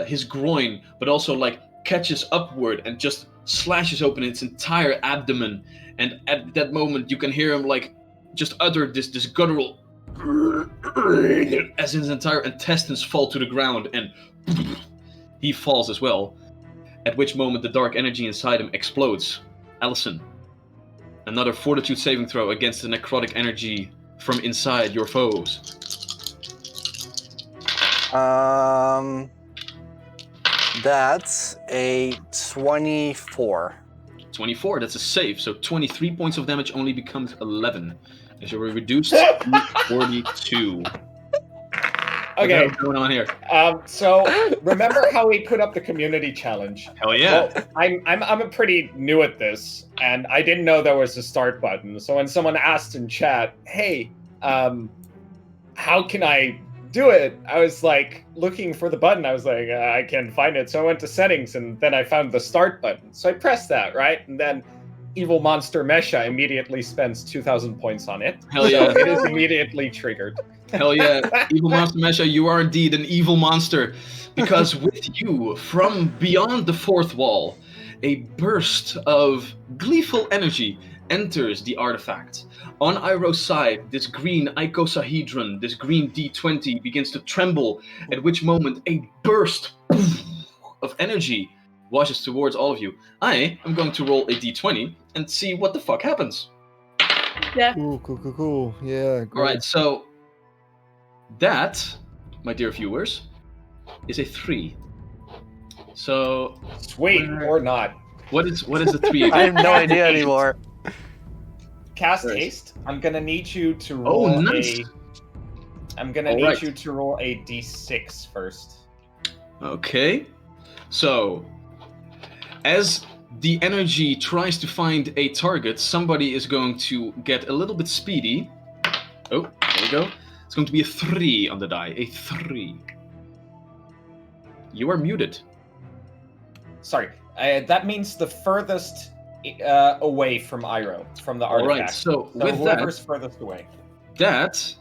his groin, but also like catches upward and just slashes open its entire abdomen. And at that moment, you can hear him like just utter this guttural as his entire intestines fall to the ground, and he falls as well. At which moment, the dark energy inside him explodes. Allison, another fortitude saving throw against the necrotic energy from inside your foes. That's a 24. 24, that's a save. So 23 points of damage only becomes 11. As you're reduced to 42. Okay. What's going on here? So remember how we put up the community challenge? Hell yeah. Well, I'm pretty new at this, and I didn't know there was a start button. So when someone asked in chat, "Hey, how can I do it?" I was like looking for the button. I was like, I can't find it. So I went to settings, and then I found the start button. So I pressed that, right, and then Evil Monster Mesha immediately spends 2,000 points on it. Hell yeah. So it is immediately triggered. Hell yeah. Evil Monster Mesha, you are indeed an evil monster. Because with you, from beyond the fourth wall, a burst of gleeful energy enters the artifact. On Iroh's side, this green icosahedron, this green D20 begins to tremble, at which moment a burst of energy washes towards all of you. I am going to roll a d20 and see what the fuck happens. Yeah. Cool. Yeah, great. All right, so that, my dear viewers, is a 3. So Sweet, or not. what is the 3 again? I have no idea anymore. Cast Nice. haste. I'm gonna need you to roll nice. I'm gonna need you to roll a d6 first. Okay. So, as the energy tries to find a target, somebody is going to get a little bit speedy. Oh, there we go. It's going to be a 3 on the die. A 3. You are muted. Sorry, that means the furthest away from Iroh, from the artifact. Alright, so with whoever's that, furthest away. that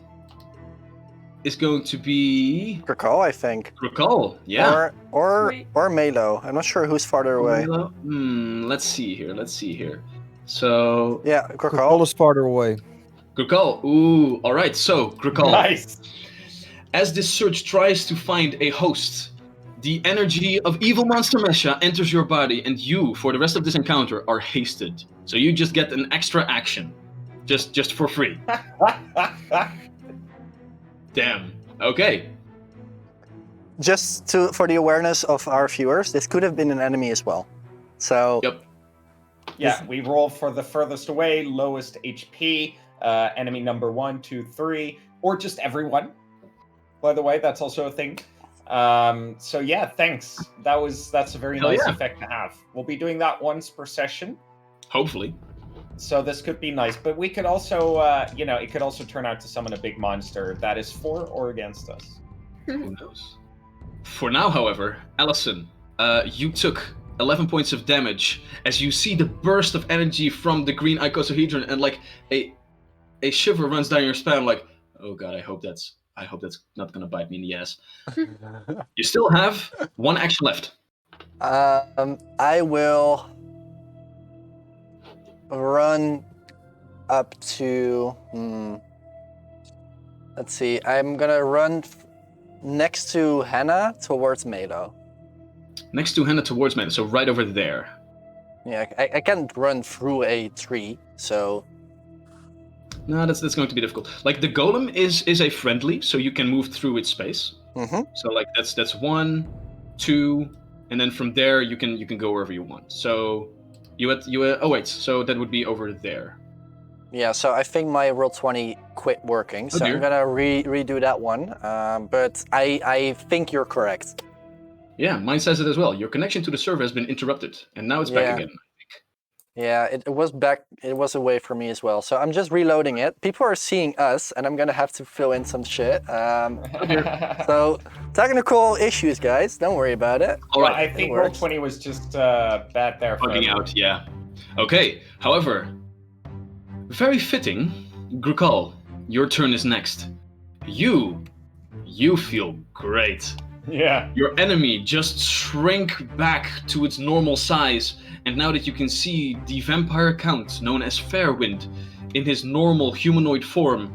is going to be Grakal, I think. Grakal. Yeah. Or Melo. I'm not sure who's farther away. Let's see here. So Yeah, Grakal Grakal. is farther away. Grakal. Ooh, all right. So Grakal. Nice. As this search tries to find a host, the energy of evil monster Mesha enters your body, and you, for the rest of this encounter, are hasted. So you just get an extra action, just for free. Damn. Okay. Just for the awareness of our viewers, this could have been an enemy as well. So. Yep. Yeah, we roll for the furthest away, lowest HP, enemy number 1, 2, 3, or just everyone. By the way, that's also a thing. So yeah, thanks. That's a very nice effect to have. We'll be doing that once per session. Hopefully. So this could be nice, but we could also, it could also turn out to summon a big monster that is for or against us. Who knows? For now, however, Allison, you took 11 points of damage as you see the burst of energy from the green icosahedron, and like a shiver runs down your spine. Like, oh god, I hope that's not gonna bite me in the ass. You still have 1 action left. I will run up to. Let's see. I'm gonna run next to Hannah towards Melo. Next to Hannah towards Melo, so right over there. Yeah, I can't run through a tree, so. No, that's going to be difficult. Like the golem is a friendly, so you can move through its space. Mm-hmm. So like that's 1, 2, and then from there you can go wherever you want. So so that would be over there. Yeah, so I think my Roll20 quit working, so dear. I'm gonna redo that one. But I think you're correct. Yeah, mine says it as well. Your connection to the server has been interrupted, and now it's back again. Yeah, it was back. It was away from me as well. So I'm just reloading it. People are seeing us, and I'm gonna have to fill in some shit. So technical issues, guys. Don't worry about it. All right. Well, I think Roll20 was just bad there. Bugging out, yeah. Okay. However, very fitting, Grakal. Your turn is next. You feel great. Yeah. Your enemy just shrank back to its normal size, and now that you can see the vampire count, known as Fairwind, in his normal humanoid form,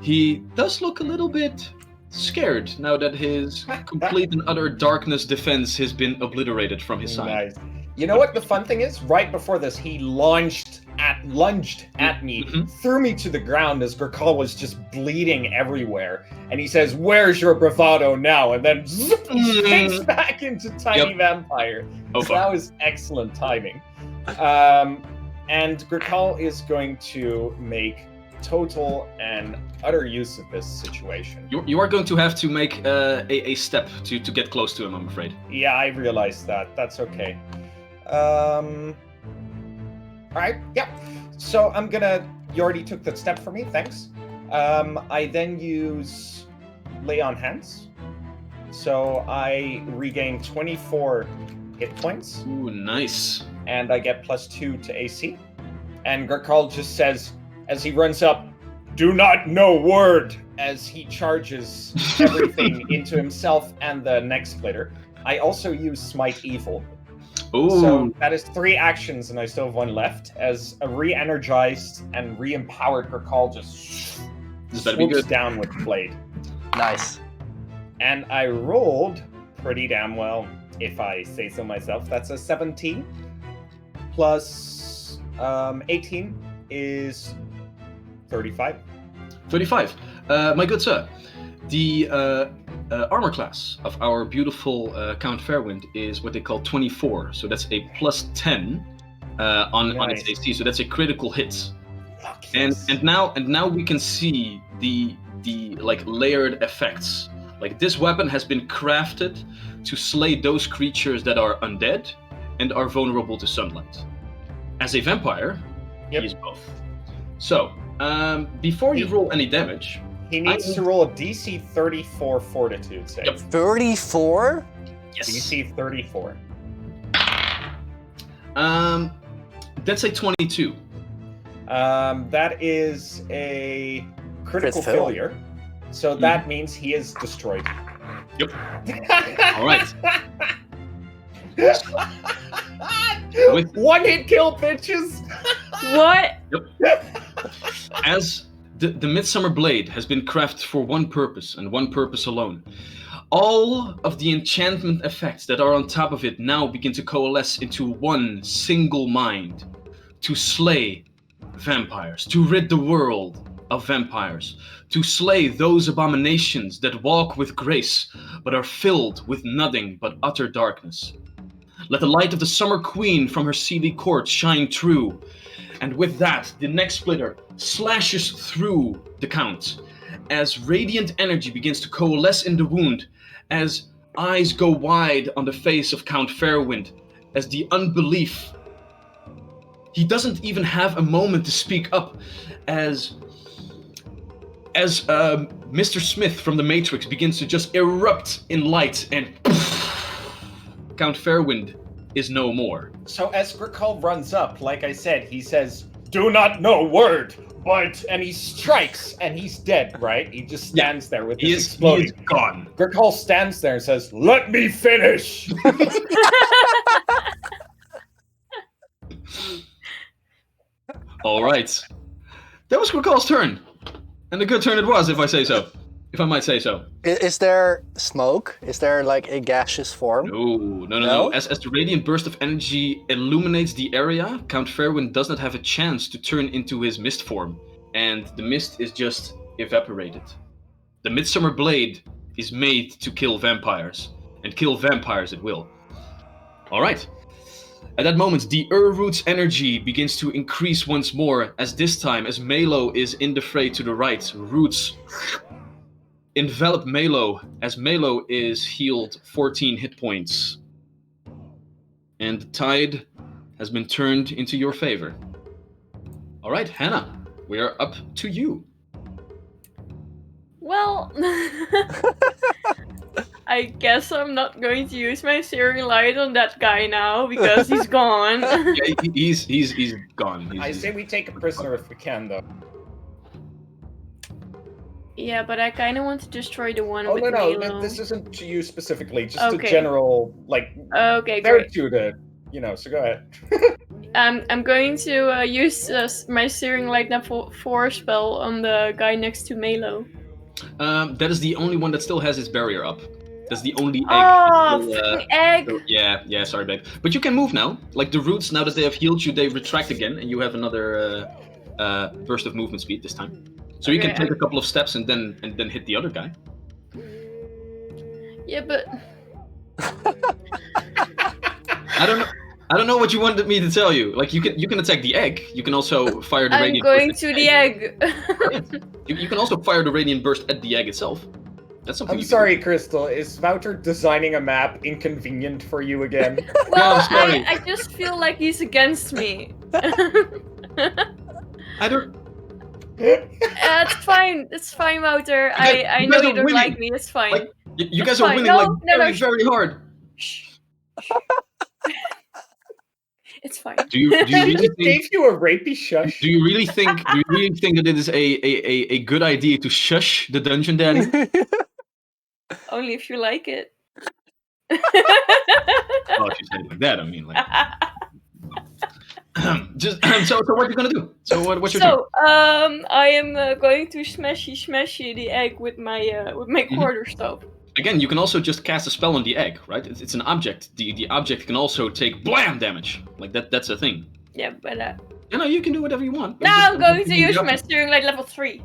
he does look a little bit scared now that his complete and utter darkness defense has been obliterated from his side. Nice. You know what the fun thing is? Right before this, he lunged at me, threw me to the ground as Grakal was just bleeding everywhere. And he says, "Where's your bravado now?" And then sinks back into tiny vampire. So that was excellent timing. And Grakal is going to make total and utter use of this situation. You are going to have to make a step to get close to him, I'm afraid. Yeah, I realized that. That's okay. All right, yeah. So I'm gonna. You already took that step for me. Thanks. I then use Lay on Hands. So I regain 24 hit points. Ooh, nice. And I get +2 to AC. And Grakal just says, as he runs up, "Do not know word," as he charges everything into himself and the neck splitter. I also use Smite Evil. Ooh. So that is 3 actions, and I still have 1 left, as a re-energized and re-empowered Grakal just swoops down with the blade. Nice. And I rolled pretty damn well. if I say so myself. That's a 17 plus 18 is 35. 35. My good sir, the armor class of our beautiful Count Fairwind is what they call 24. So that's a plus 10 on its AC. So that's a critical hit. And now we can see the like layered effects. Like this weapon has been crafted to slay those creatures that are undead and are vulnerable to sunlight. As a vampire, he is both. So, before you roll any damage, he needs to roll a DC 34 Fortitude save. Yep. 34? Yes. DC 34. That's a 22. That is a critical failure. So that means he is destroyed. Yep. All right. With one hit kill, bitches. What? Yep. As the Midsummer Blade has been crafted for one purpose and one purpose alone, all of the enchantment effects that are on top of it now begin to coalesce into one single mind: to slay vampires, to rid the world of vampires, to slay those abominations that walk with grace but are filled with nothing but utter darkness. Let the light of the Summer Queen from her seely court shine true. And with that, the neck splitter slashes through the Count as radiant energy begins to coalesce in the wound, as eyes go wide on the face of Count Fairwind, as the unbelief. He doesn't even have a moment to speak up, as Mr. Smith from the Matrix begins to just erupt in light, and Count Fairwind is no more. So as Gricol runs up, like I said, he says, "Do not know word, but..." And he strikes, and he's dead, right? He just stands there with his exploding. He is gone. Gricol stands there and says, "Let me finish!" All right. That was Gricol's turn. And a good turn it was, if I say so. If I might say so. Is there smoke? Is there like a gaseous form? No. As the radiant burst of energy illuminates the area, Count Fairwind does not have a chance to turn into his mist form, and the mist is just evaporated. The Midsummer Blade is made to kill vampires, and kill vampires it will. Alright. At that moment, the Root's energy begins to increase once more, as this time, as Melo is in the fray to the right, Roots envelop Melo, as Melo is healed 14 hit points. And the tide has been turned into your favor. Alright, Hannah, we are up to you. Well, I guess I'm not going to use my searing light on that guy now because he's gone. Yeah, he's gone. I say we take a prisoner if we can, though. Yeah, but I kind of want to destroy the one with no, Milo. this isn't to you specifically, just a general, like, okay, there great. to the, so go ahead. I'm going to use my searing light level 4 spell on the guy next to Milo. That is the only one that still has its barrier up. That's the only egg. Oh, egg! Yeah, sorry, babe. But you can move now. Like the Roots, now that they have healed you, they retract again, and you have another burst of movement speed this time. So you can take a couple of steps and then hit the other guy. Yeah, but I don't know what you wanted me to tell you. Like you can attack the egg. You can also fire the radiant burst. I'm going to the egg. You can also fire the radiant burst at the egg itself. That's something. I'm sorry, Crystal. Is Wouter designing a map inconvenient for you again? Well, I'm sorry. I just feel like he's against me. I don't. It's fine. It's fine, Wouter. I know you don't like me. It's fine. Like, you guys It's are fine. winning No, very hard. Shh. It's fine. Do you really think? Gave you a rapey shush. Do you really think that it is a good idea to shush the dungeon daddy? Only if you like it. Oh, if you say it like that, I mean, like. So what are you gonna do? So what's your turn? I am going to smashy the egg with my quarterstaff. Again, you can also just cast a spell on the egg, right? It's an object. The object can also take blam damage. Like that's a thing. Yeah, but You can do whatever you want. now I'm going to use my steering light level 3.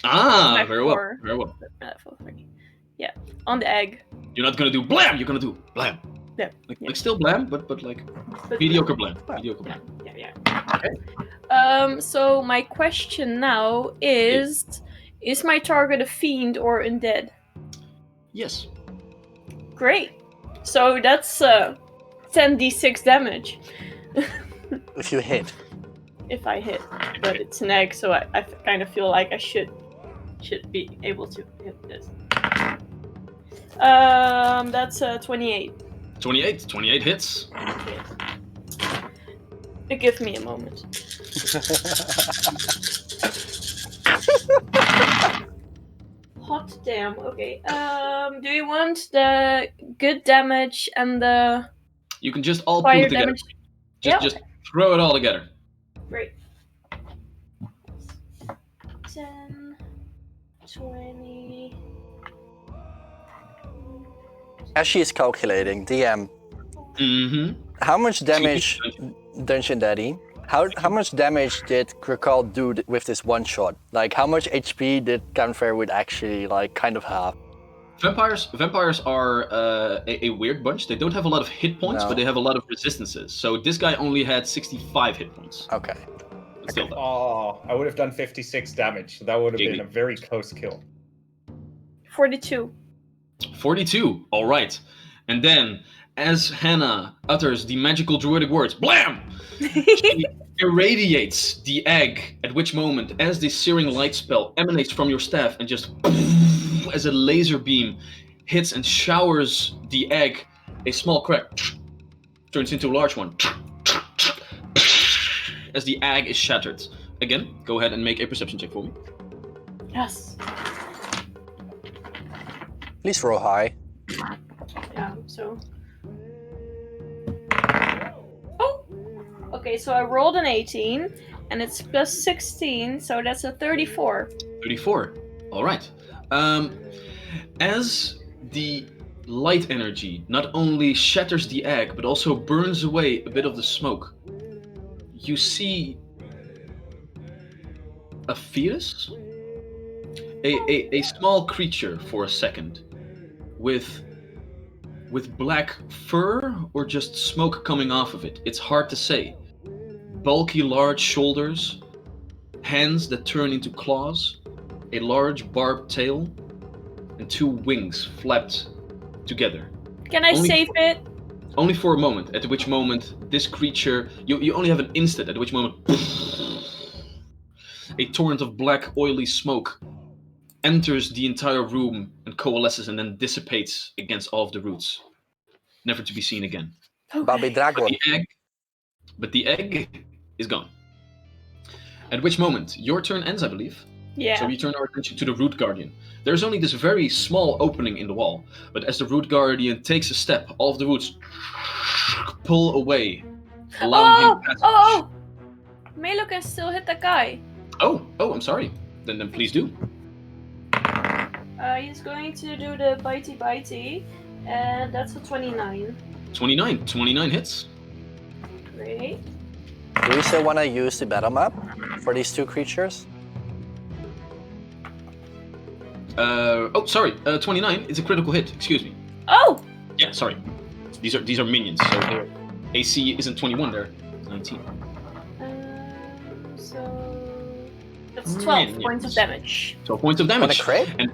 Ah, very well. Four. Very well. Level 3. Yeah, on the egg. You're not gonna do blam. You're gonna do blam. Yeah. Like still blam, but like mediocre blam. Mediocre blam. Yeah. Okay. So my question now is my target a fiend or undead? Yes. Great. So that's 10d6 damage. If you hit. If I hit. But it's an egg, so I kind of feel like I should be able to hit this. That's 28. 28 hits. Give me a moment. Hot damn. Okay. Do you want the good damage and the You can just all pull fire it together. damage? Just throw it all together. Great. 10, 20. As she is calculating, DM, Mm-hmm. how much damage, Dungeon Daddy, how much damage did Krakal do with this one shot? Like, how much HP did Canfair would actually, like, kind of have? Vampires are a weird bunch. They don't have a lot of hit points, but they have a lot of resistances. So this guy only had 65 hit points. Okay. Still though. Oh, I would have done 56 damage. So that would have been a very close kill. 42. 42. All right. And then, as Hannah utters the magical druidic words, blam! She irradiates the egg, at which moment, as the searing light spell emanates from your staff and just as a laser beam hits and showers the egg, a small crack turns into a large one as the egg is shattered. Again, go ahead and make a perception check for me. Yes. Please roll high. Yeah, so. Oh! Okay, so I rolled an 18, and it's plus 16, so that's a 34. 34. All right. As the light energy not only shatters the egg, but also burns away a bit of the smoke, you see a fetus? A small creature for a second, with black fur or just smoke coming off of it. It's hard to say. Bulky, large shoulders, hands that turn into claws, a large barbed tail, and two wings flapped together. Can I save it? Only for a moment, at which moment this creature, you only have an instant, at which moment a torrent of black, oily smoke enters the entire room and coalesces and then dissipates against all of the roots, never to be seen again. Baby Dragon. But the egg is gone. At which moment, your turn ends, I believe. Yeah. So we turn our attention to the Root Guardian. There's only this very small opening in the wall, but as the Root Guardian takes a step, all of the roots pull away, allowing him passage. Oh! Melo can still hit that guy. Oh, I'm sorry. Then please do. He's going to do the bitey, and that's a 29. 29 hits. Great. Do you still want to use the battle map for these two creatures? Sorry. 29 is a critical hit. Excuse me. Oh! Yeah, sorry. These are minions, so their AC isn't 21. They're 19. So that's 12 points of damage. 12 points of damage. Want a crit? And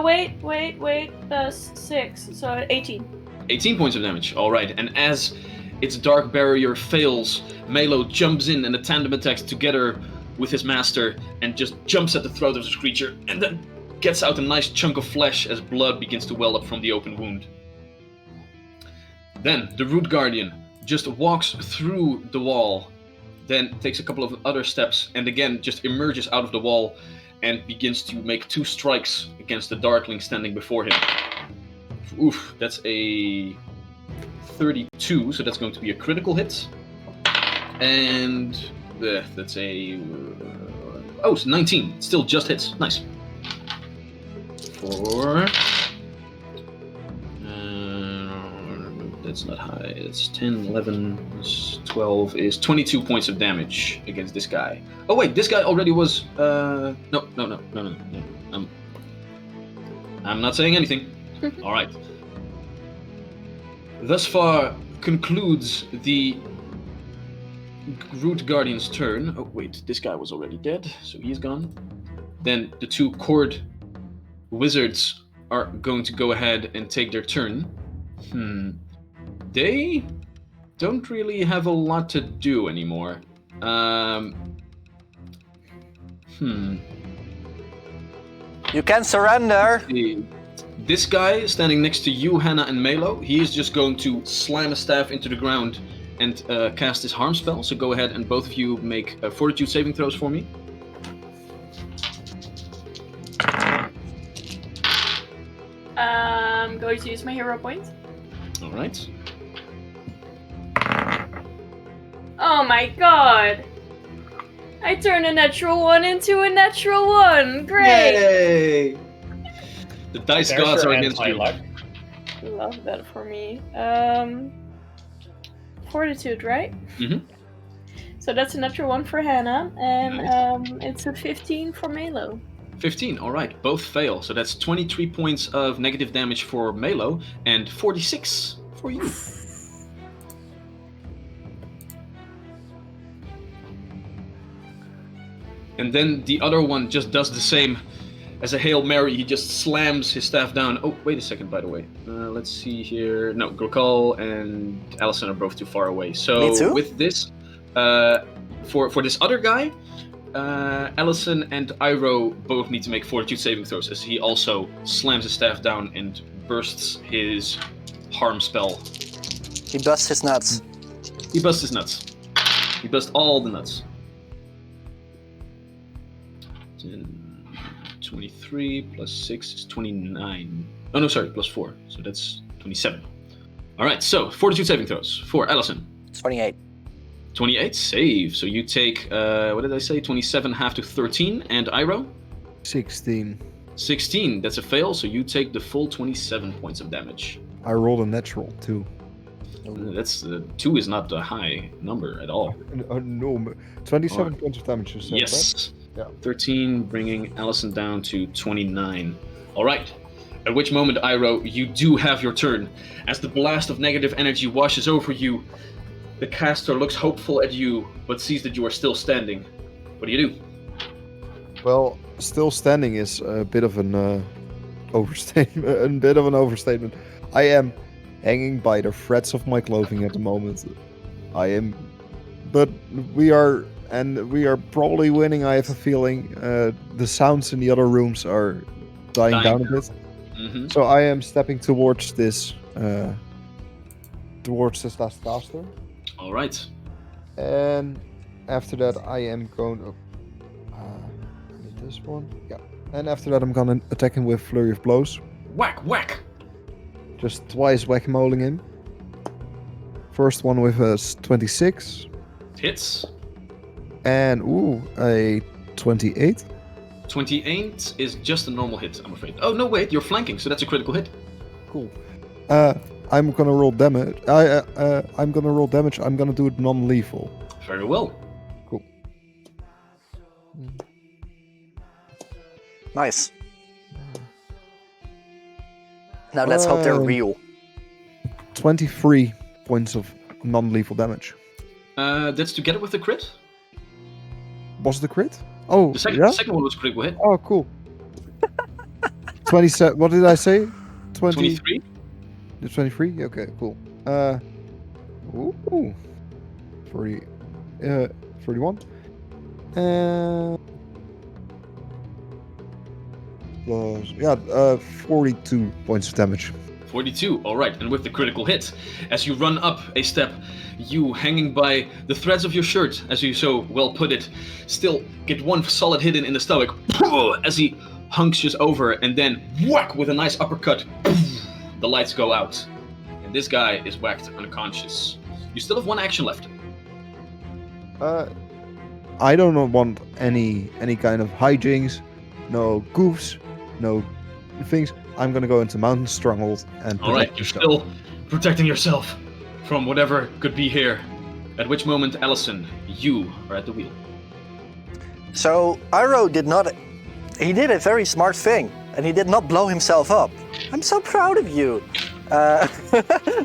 Wait. Plus 6, so 18. 18 points of damage. All right. And as its dark barrier fails, Melo jumps in and a tandem attacks together with his master and just jumps at the throat of this creature and then gets out a nice chunk of flesh as blood begins to well up from the open wound. Then the Root Guardian just walks through the wall, then takes a couple of other steps and again just emerges out of the wall and begins to make 2 strikes against the Darkling standing before him. Oof, that's a 32, so that's going to be a critical hit. And that's a... it's 19. Still just hits. Nice. For that's not high. It's 10, 11, 12 is 22 points of damage against this guy. Oh wait, this guy already was. No. I'm not saying anything. All right. Thus far concludes the Root Guardian's turn. Oh wait, this guy was already dead, so he's gone. Then the two Cord Wizards are going to go ahead and take their turn. They don't really have a lot to do anymore. You can surrender. This guy standing next to you, Hannah and Melo, he is just going to slam a staff into the ground and cast his harm spell. So go ahead and both of you make fortitude saving throws for me. I'm going to use my hero point. All right. Oh my god! I turned a natural 1 into a natural 1! Great! Yay! The dice There's gods your are against you. anti-luck. Love that for me. Fortitude, right? Mhm. So that's a natural 1 for Hannah, and Nice. it's a 15 for Melo. 15, all right. Both fail. So that's 23 points of negative damage for Melo and 46 for you. And then the other one just does the same. As a Hail Mary, he just slams his staff down. Oh, wait a second, by the way. Let's see here. No, Grokal and Allison are both too far away. So Me too? with this, for this other guy, Allison and Iroh both need to make fortitude saving throws as he also slams his staff down and bursts his harm spell. He busts his nuts. He busts his nuts. He busts all the nuts. 23 plus 6 is 29. Oh no, sorry, plus 4. So that's 27. Alright, so fortitude saving throws for Allison. 28. 28, save. So you take, what did I say? 27 half to 13. And Iroh? 16. 16, that's a fail. So you take the full 27 points of damage. I rolled a natural too. That's 2 is not a high number at all. No, 27 points of damage. You said, right? Yes. Yeah. 13, bringing Allison down to 29. All right. At which moment, Iroh, you do have your turn. As the blast of negative energy washes over you, the caster looks hopeful at you, but sees that you are still standing. What do you do? Well, still standing is a bit of an overstatement. I am hanging by the threads of my clothing at the moment. But we are probably winning. I have a feeling. The sounds in the other rooms are dying down a bit. Mm-hmm. So I am stepping towards this last caster. All right. And after that, I am going to this one. Yeah. And after that, I'm gonna attack him with flurry of blows. Whack, whack. Just twice whack-a-moling him. First one with a 26. Hits. And a 28. 28 is just a normal hit, I'm afraid. Oh, no, wait, you're flanking, so that's a critical hit. Cool. I'm gonna roll damage. I'm gonna roll damage. I'm gonna do it non-lethal. Very well. Cool. Nice. Now let's hope they're real. 23 points of non-lethal damage. That's together with the crit? Was it a crit? Oh, The second, yeah? the second one was a critical hit. Oh, cool. 27. What did I say? 23? The 23? Okay, cool. 40, 41. Plus, 42 points of damage. 42, alright, and with the critical hit, as you run up a step, you hanging by the threads of your shirt, as you so well put it, still get one solid hit in the stomach, as he hunches over, and then whack with a nice uppercut, the lights go out, and this guy is whacked unconscious. You still have one action left. I don't want any kind of hijinks, no goofs, no things. I'm gonna go into Mountain Stronghold and protect Alright, you're myself. still protecting yourself. from whatever could be here. At which moment, Allison, you are at the wheel. So Iro did not. He did a very smart thing, and he did not blow himself up. I'm so proud of you.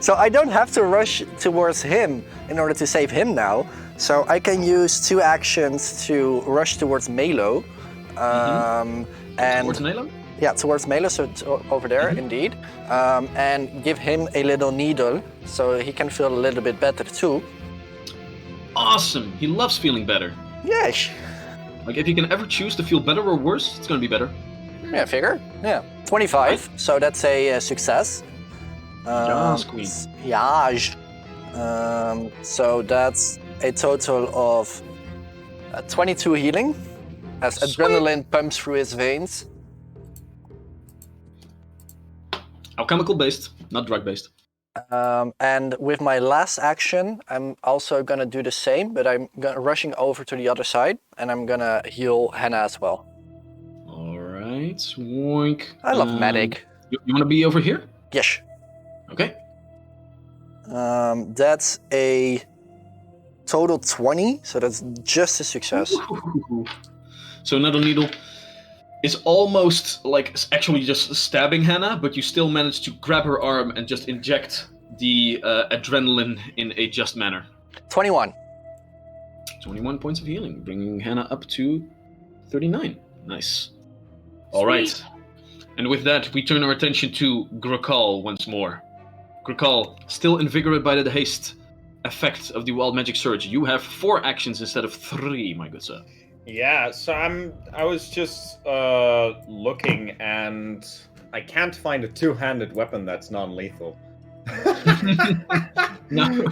So I don't have to rush towards him in order to save him now. So I can use 2 actions to rush towards Melo. And Towards Nalo? yeah, towards Melo, so it's over there, indeed. And give him a little needle, so he can feel a little bit better too. Awesome! He loves feeling better. Yes. Like, if you can ever choose to feel better or worse, it's gonna be better. Yeah, figure. Yeah. 25, so that's a success. Yes, queen. Yaj. So that's a total of 22 healing, as adrenaline pumps through his veins. Alchemical based, not drug based. And with my last action, I'm also gonna do the same, but I'm rushing over to the other side, and I'm gonna heal Hannah as well. Alright, swoink. I love medic. You wanna be over here? Yes. Okay. That's a total 20, so that's just a success. So another needle is almost like actually just stabbing Hannah, but you still manage to grab her arm and just inject the adrenaline in a just manner. 21. 21 points of healing, bringing Hannah up to 39. Nice. All right. And with that, we turn our attention to Grakal once more. Grakal, still invigorated by the haste effect of the wild magic surge. You have 4 actions instead of 3, my good sir. Yeah, so I was just looking, and I can't find a 2-handed weapon that's non-lethal. No.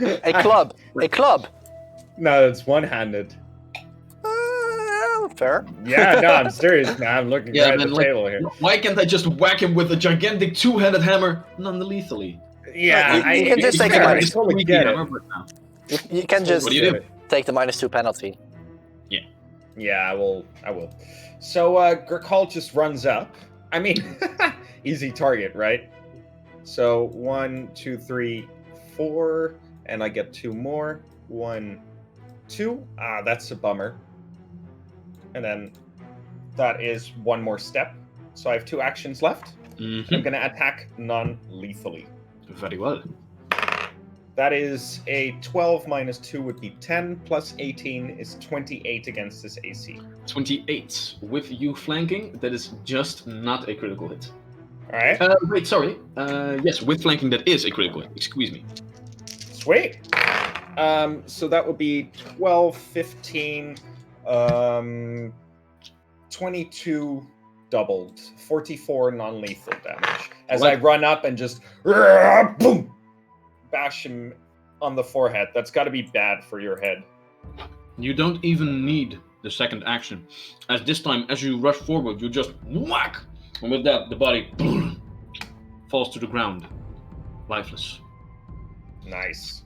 A club. A club. No, it's one-handed. Fair. Yeah, no, I'm serious, man. I'm looking right at the like, table here. Why can't I just whack him with a gigantic 2-handed hammer non-lethally? Yeah, You can just take I the totally get it. You can just What do you do? take the -2 penalty. Yeah, I will. So Grakal just runs up. I mean, easy target, right? So 1, 2, 3, 4, and I get 2 more. 1, 2. Ah, that's a bummer. And then that is 1 more step. So I have 2 actions left. I'm going to attack non-lethally. Very well. That is a 12 minus 2 would be 10, plus 18 is 28 against this AC. 28. With you flanking, that is just not a critical hit. All right. Wait, sorry. Yes, with flanking, that is a critical hit. Excuse me. Sweet. So that would be 12, 15, 22 doubled, 44 non-lethal damage. As I run up and just boom, bash him on the forehead. That's got to be bad for your head. You don't even need the second action. As this time, as you rush forward, you just whack! And with that, the body boom, falls to the ground, lifeless. Nice.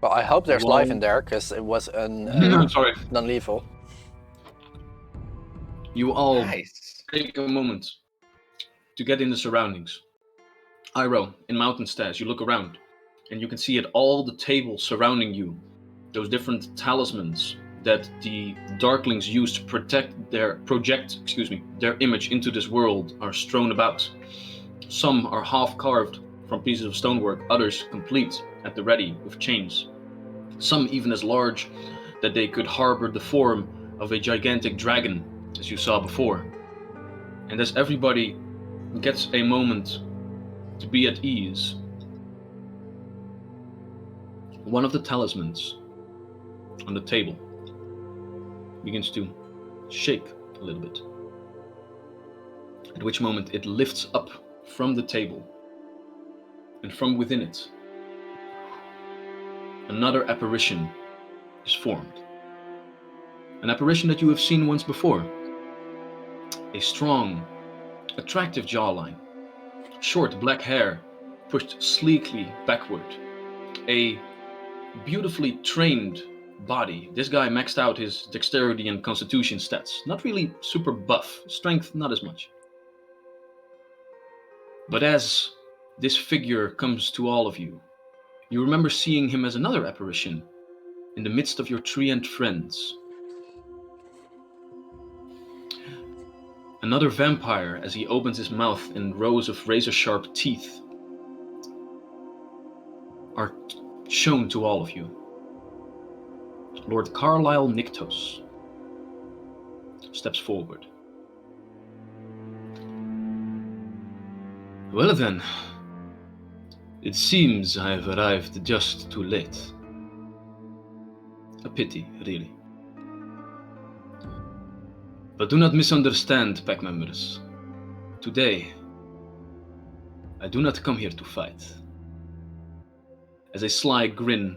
Well, I hope there's life in there, because it was I'm sorry. non-lethal. You all Nice. take a moment to get in the surroundings. Iro, in Mountain Stash, you look around, and you can see at all the tables surrounding you, those different talismans that the Darklings use to project their image into this world are strewn about. Some are half carved from pieces of stonework, others complete at the ready with chains. Some even as large that they could harbor the form of a gigantic dragon, as you saw before. And as everybody gets a moment to be at ease, one of the talismans on the table begins to shake a little bit. At which moment it lifts up from the table, and from within it, another apparition is formed. An apparition that you have seen once before. A strong, attractive jawline, short black hair pushed sleekly backward, a beautifully trained body. This guy maxed out his dexterity and constitution stats. Not really super buff, strength not as much. But as this figure comes to all of you, You remember seeing him as another apparition in the midst of your treant friends. Another vampire as he opens his mouth and rows of razor-sharp teeth are shown to all of you. Lord Carlisle Nyctos steps forward. Well then, it seems I have arrived just too late. A pity, really. But do not misunderstand, pack members. Today, I do not come here to fight. As a sly grin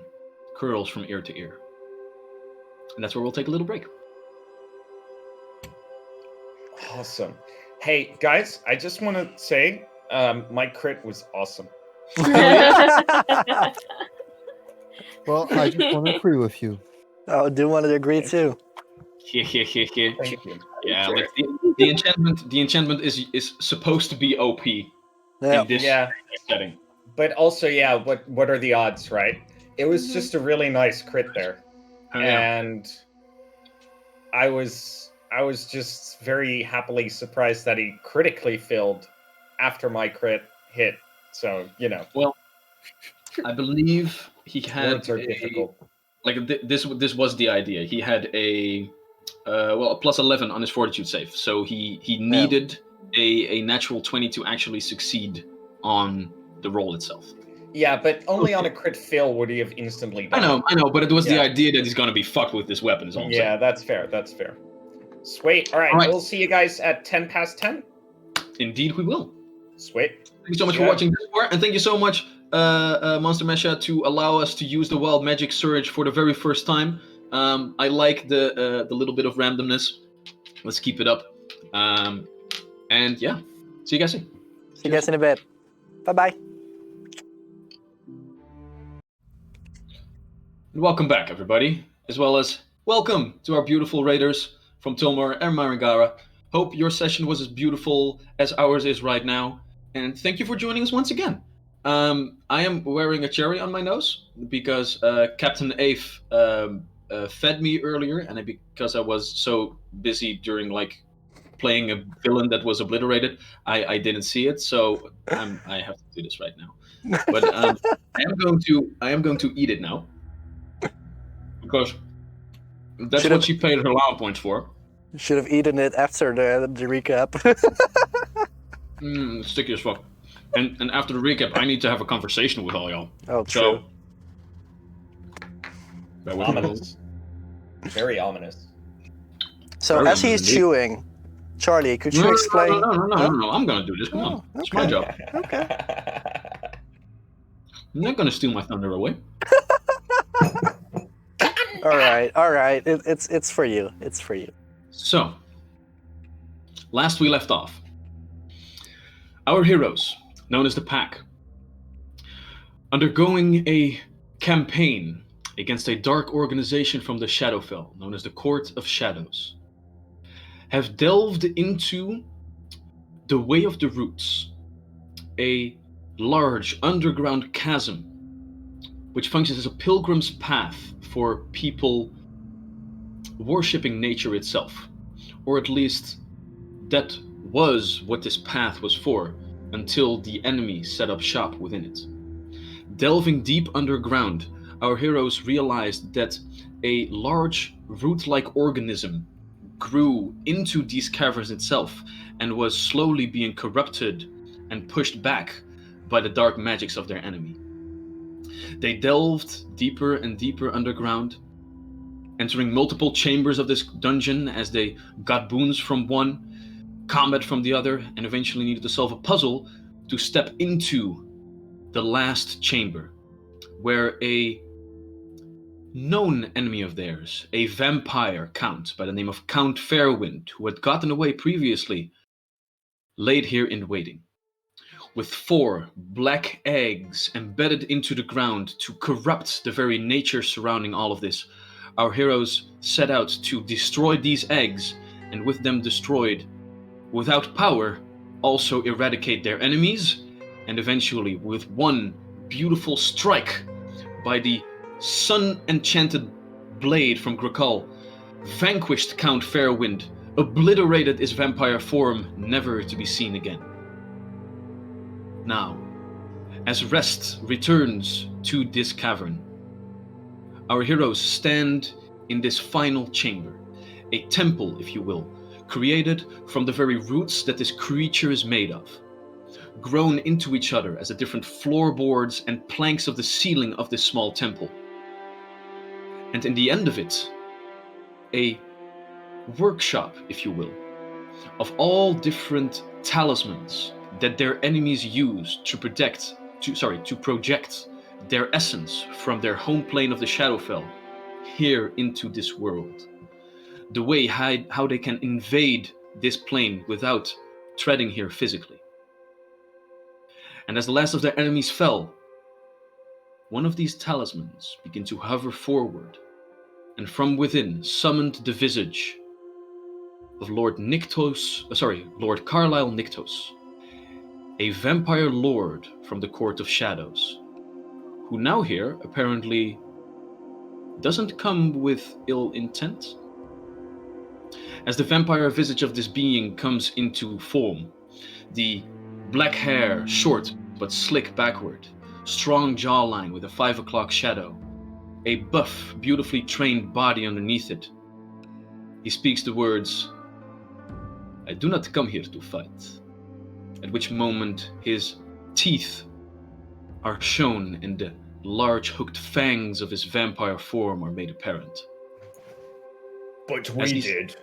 curls from ear to ear. And that's where we'll take a little break. Awesome. Hey, guys, I just want to say my crit was awesome. Well, I just want to agree with you. I do want to agree too. Thank you. Yeah, like the enchantment is supposed to be OP in this setting. But also, yeah, what are the odds, right? It was just a really nice crit there. Oh, yeah. And I was just very happily surprised that he critically failed after my crit hit. So, you know. Well, I believe he had words are difficult. Like this was the idea. He had a plus 11 on his fortitude save, so he needed a natural 20 to actually succeed on the roll itself. Yeah, but only on a crit fail would he have instantly done. I know, but it was the idea that he's gonna be fucked with this weapon. Is all I'm saying. That's fair. Sweet. All right, we'll see you guys at 10 past 10. Indeed, we will. Sweet. Thank you so much for watching this part, and thank you so much, Monster Mesha, to allow us to use the Wild Magic Surge for the very first time. I like the little bit of randomness. Let's keep it up. And yeah, see you guys soon. See you guys in a bit. Bye-bye. Welcome back, everybody, as well as welcome to our beautiful raiders from Tilmar and Marangara. Hope your session was as beautiful as ours is right now, and thank you for joining us once again. I am wearing a cherry on my nose because Captain Afe fed me earlier, and because I was so busy during playing a villain that was obliterated, I didn't see it, so I have to do this right now. But I am going to eat it now because that's what she paid her LAW points for. You should have eaten it after the recap. Sticky as fuck. And after the recap, I need to have a conversation with all y'all. Oh, true. So, ominous. Very ominous. So Very as he's ominous, chewing, Charlie, could you explain? No, I'm gonna do this. Come on. It's my job. Okay. I'm not gonna steal my thunder away. All right. It's for you. It's for you. So, last we left off, our heroes, known as the Pack, undergoing a campaign against a dark organization from the Shadowfell, known as the Court of Shadows, have delved into the Way of the Roots, a large underground chasm which functions as a pilgrim's path for people worshipping nature itself, or at least that was what this path was for until the enemy set up shop within it. Delving deep underground, our heroes realized that a large root-like organism grew into these caverns itself and was slowly being corrupted and pushed back by the dark magics of their enemy. They delved deeper and deeper underground, entering multiple chambers of this dungeon as they got boons from one, combat from the other, and eventually needed to solve a puzzle to step into the last chamber, where a known enemy of theirs, a vampire count by the name of Count Fairwind, who had gotten away previously, laid here in waiting, with 4 black eggs embedded into the ground to corrupt the very nature surrounding all of this. Our heroes set out to destroy these eggs, and with them destroyed, without power, also eradicate their enemies, and eventually, with one beautiful strike by the sun-enchanted blade from Grakal, vanquished Count Fairwind, obliterated his vampire form, never to be seen again. Now, as rest returns to this cavern, our heroes stand in this final chamber, a temple, if you will, created from the very roots that this creature is made of, grown into each other as the different floorboards and planks of the ceiling of this small temple. And in the end of it, a workshop, if you will, of all different talismans that their enemies use to project their essence from their home plane of the Shadowfell here into this world. The way how they can invade this plane without treading here physically. And as the last of their enemies fell, one of these talismans began to hover forward, and from within summoned the visage of Lord Carlisle Nyctos, a vampire lord from the Court of Shadows, who now here apparently doesn't come with ill intent. As the vampire visage of this being comes into form, the black hair, short but slick backward, strong jawline with a 5 o'clock shadow, a buff, beautifully trained body underneath it. He speaks the words, "I do not come here to fight," at which moment his teeth are shown and the large hooked fangs of his vampire form are made apparent. But we did.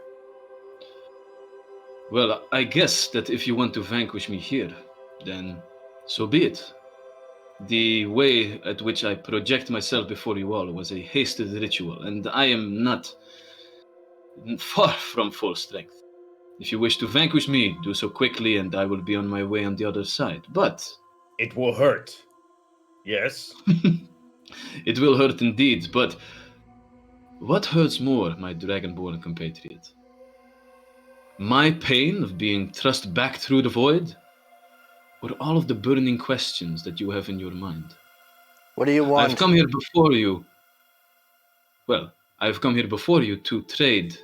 Well, I guess that if you want to vanquish me here, then so be it. The way at which I project myself before you all was a hasted ritual, and I am not far from full strength. If you wish to vanquish me, do so quickly, and I will be on my way on the other side. But it will hurt. Yes? It will hurt indeed, but what hurts more, my dragonborn compatriot? My pain of being thrust back through the void, or all of the burning questions that you have in your mind? What do you want? I've come here before you. Well, I've come here before you to trade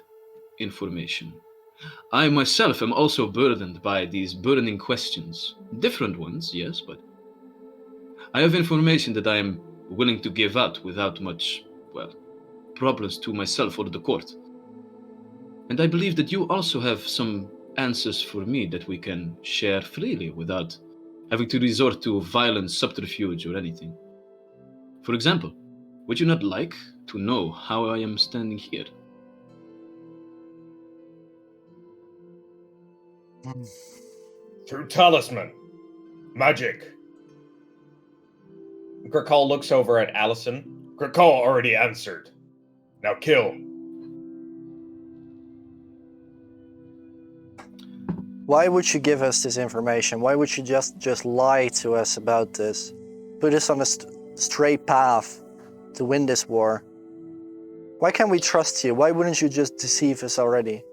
information. I myself am also burdened by these burning questions. Different ones, yes, but I have information that I am willing to give out without much, problems to myself or the court. And I believe that you also have some answers for me that we can share freely without having to resort to violence, subterfuge, or anything. For example, would you not like to know how I am standing here? Through talisman. Magic. Grakal looks over at Allison. Grakal already answered. Now kill. Why would you give us this information? Why would you just lie to us about this? Put us on a straight path to win this war. Why can't we trust you? Why wouldn't you just deceive us already?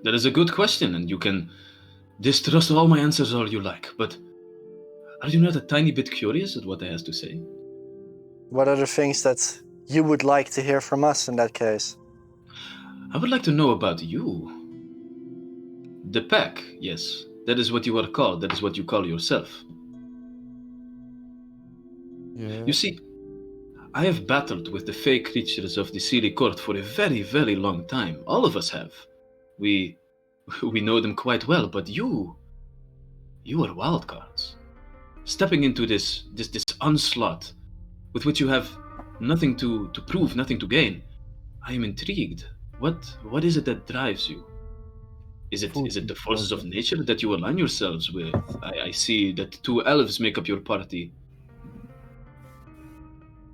That is a good question, and you can distrust all my answers all you like, but are you not a tiny bit curious at what I have to say? What are the things that you would like to hear from us in that case? I would like to know about you. The pack, yes. That is what you are called. That is what you call yourself. Yeah. You see, I have battled with the fake creatures of the Siri court for a very, very long time. All of us have. We know them quite well, but you are wildcards. Stepping into this onslaught with which you have nothing to prove, nothing to gain. I am intrigued. What is it that drives you? Is it the forces of nature that you align yourselves with? I see that 2 elves make up your party.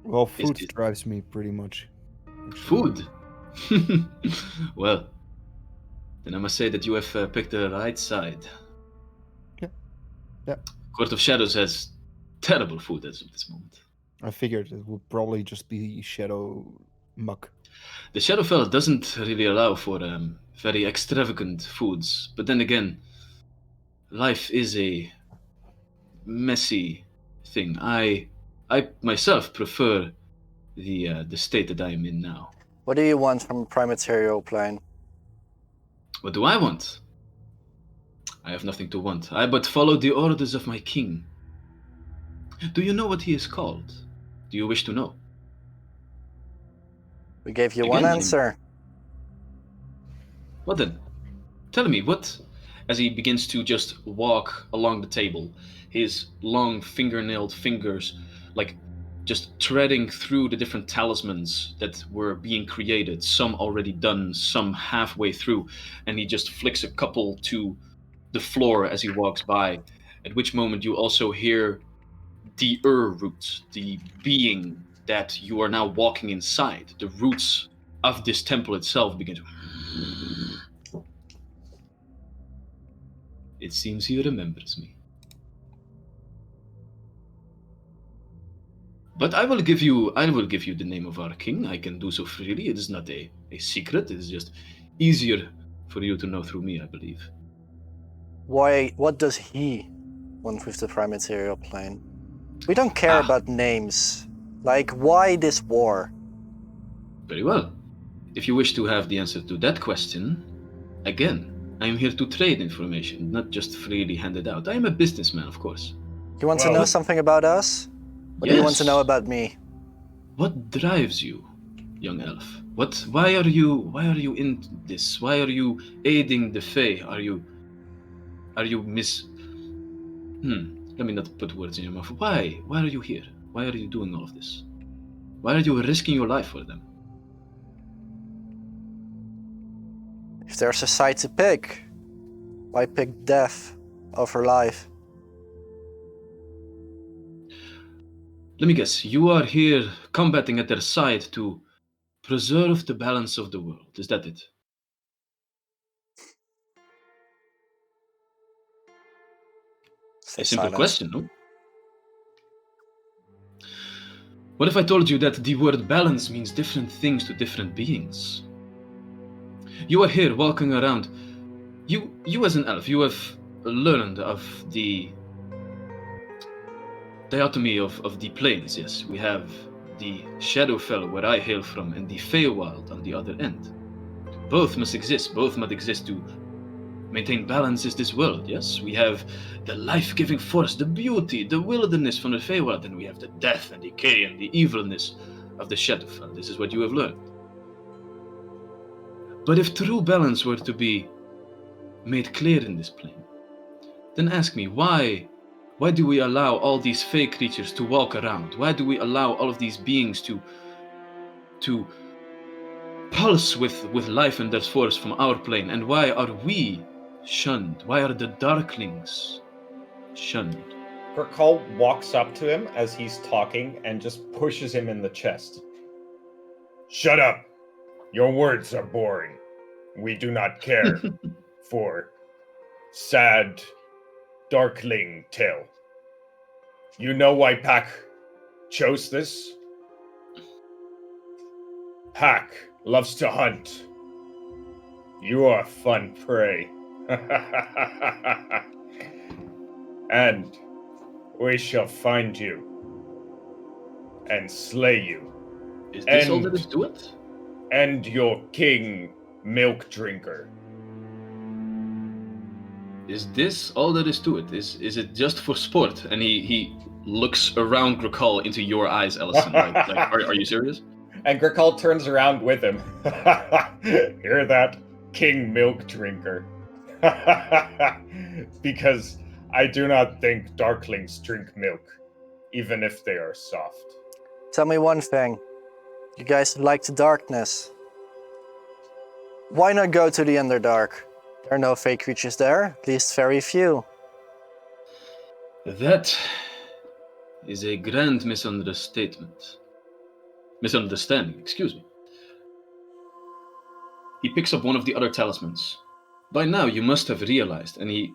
Well, food drives me pretty much. Food? Well, then I must say that you have picked the right side. Yeah. Court of Shadows has terrible food as of this moment. I figured it would probably just be shadow muck. The Shadowfell doesn't really allow for very extravagant foods, but then again, life is a messy thing. I I myself prefer the state that I am in now. What do you want from a Primaterial plane? What do I want? I have nothing to want. I but follow the orders of my king. Do you know what he is called? Do you wish to know? We gave you Again, one answer. What then? Tell me, what? As he begins to just walk along the table, his long fingernailed fingers, like just treading through the different talismans that were being created, some already done, some halfway through, and he just flicks a couple to the floor as he walks by, at which moment you also hear the roots, the being that you are now walking inside, the roots of this temple itself begin to... It seems he remembers me. But I will give you the name of our king. I can do so freely. It is not a secret. It is just easier for you to know through me, I believe. Why? What does he want with the Primaterial plane? We don't care about names. Like, why this war? Very well. If you wish to have the answer to that question, again, I am here to trade information, not just freely hand it out. I am a businessman, of course. You want to know something about us? What do you want to know about me? What drives you, young elf? Why are you in this? Why are you aiding the Fae? Are you let me not put words in your mouth. Why are you here? Why are you doing all of this? Why are you risking your life for them? If there's a side to pick, why pick death over life? Let me guess, you are here combating at their side to preserve the balance of the world. Is that it? A simple question, no? What if I told you that the word balance means different things to different beings? You are here walking around. You as an elf, you have learned of the dichotomy of the planes, yes. We have the Shadowfell, where I hail from, and the Feywild on the other end. Both must exist. Both must exist to maintain balance in this world, yes? We have the life-giving force, the beauty, the wilderness from the Feywild, and we have the death and decay and the evilness of the Shadowfell. This is what you have learned. But if true balance were to be made clear in this plane, then ask me, why do we allow all these Fey creatures to walk around? Why do we allow all of these beings to pulse with life and their force from our plane? And why are we shunned? Why are the Darklings shunned? Gurkal walks up to him as he's talking and just pushes him in the chest. Shut up! Your words are boring. We do not care for sad Darkling tale. You know why Pack chose this? Pack loves to hunt. You are fun prey. And we shall find you and slay you. Is this all there is to it? And your king, Milk Drinker. Is this all there is to it? Is it just for sport? And he looks around Gurkal into your eyes, Ellison. Like are you serious? And Gurkal turns around with him. Hear that, King Milk Drinker? Because I do not think Darklings drink milk, even if they are soft. Tell me one thing. You guys like the darkness. Why not go to the Underdark? There are no fake creatures there, at least very few. That is a grand misunderstanding, excuse me. He picks up one of the other talismans. By now you must have realized, and he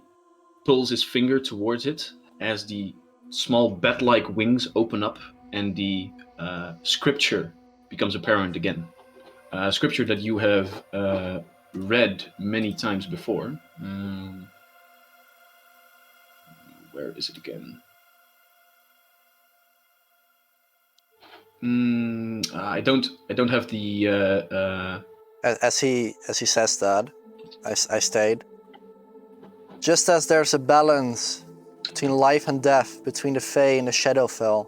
pulls his finger towards it as the small bat-like wings open up and the scripture becomes apparent again. Scripture that you have read many times before. Where is it again? I don't have the. As he says that, I stayed. Just as there's a balance between life and death, between the Fae and the Shadowfell,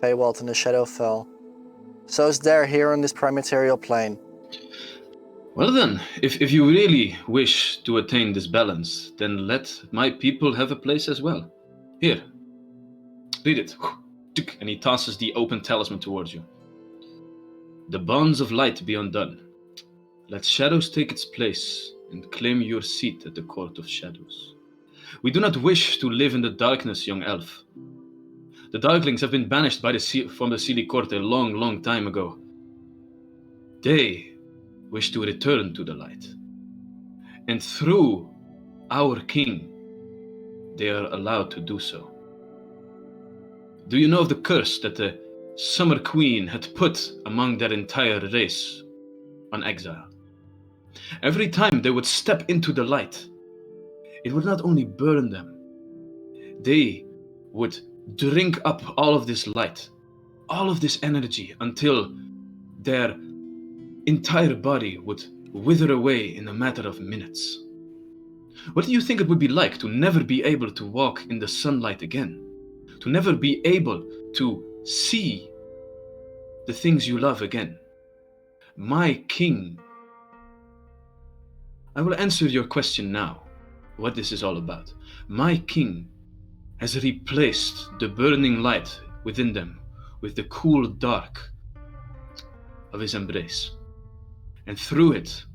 Feywild and the Shadowfell, so is there here on this primaterial plane. Well then, if you really wish to attain this balance, then let my people have a place as well. Here, read it. And he tosses the open talisman towards you. The bonds of light be undone. Let shadows take its place and claim your seat at the court of shadows. We do not wish to live in the darkness, young elf. The darklings have been banished from the Seelie Court a long, long time ago. They wish to return to the light. And through our king, they are allowed to do so. Do you know of the curse that the Summer Queen had put among their entire race on exile? Every time they would step into the light, it would not only burn them, they would drink up all of this light, all of this energy, until their entire body would wither away in a matter of minutes. What do you think it would be like to never be able to walk in the sunlight again? To never be able to see the things you love again? My king. I will answer your question now, what this is all about. My king has replaced the burning light within them with the cool dark of his embrace. And through it,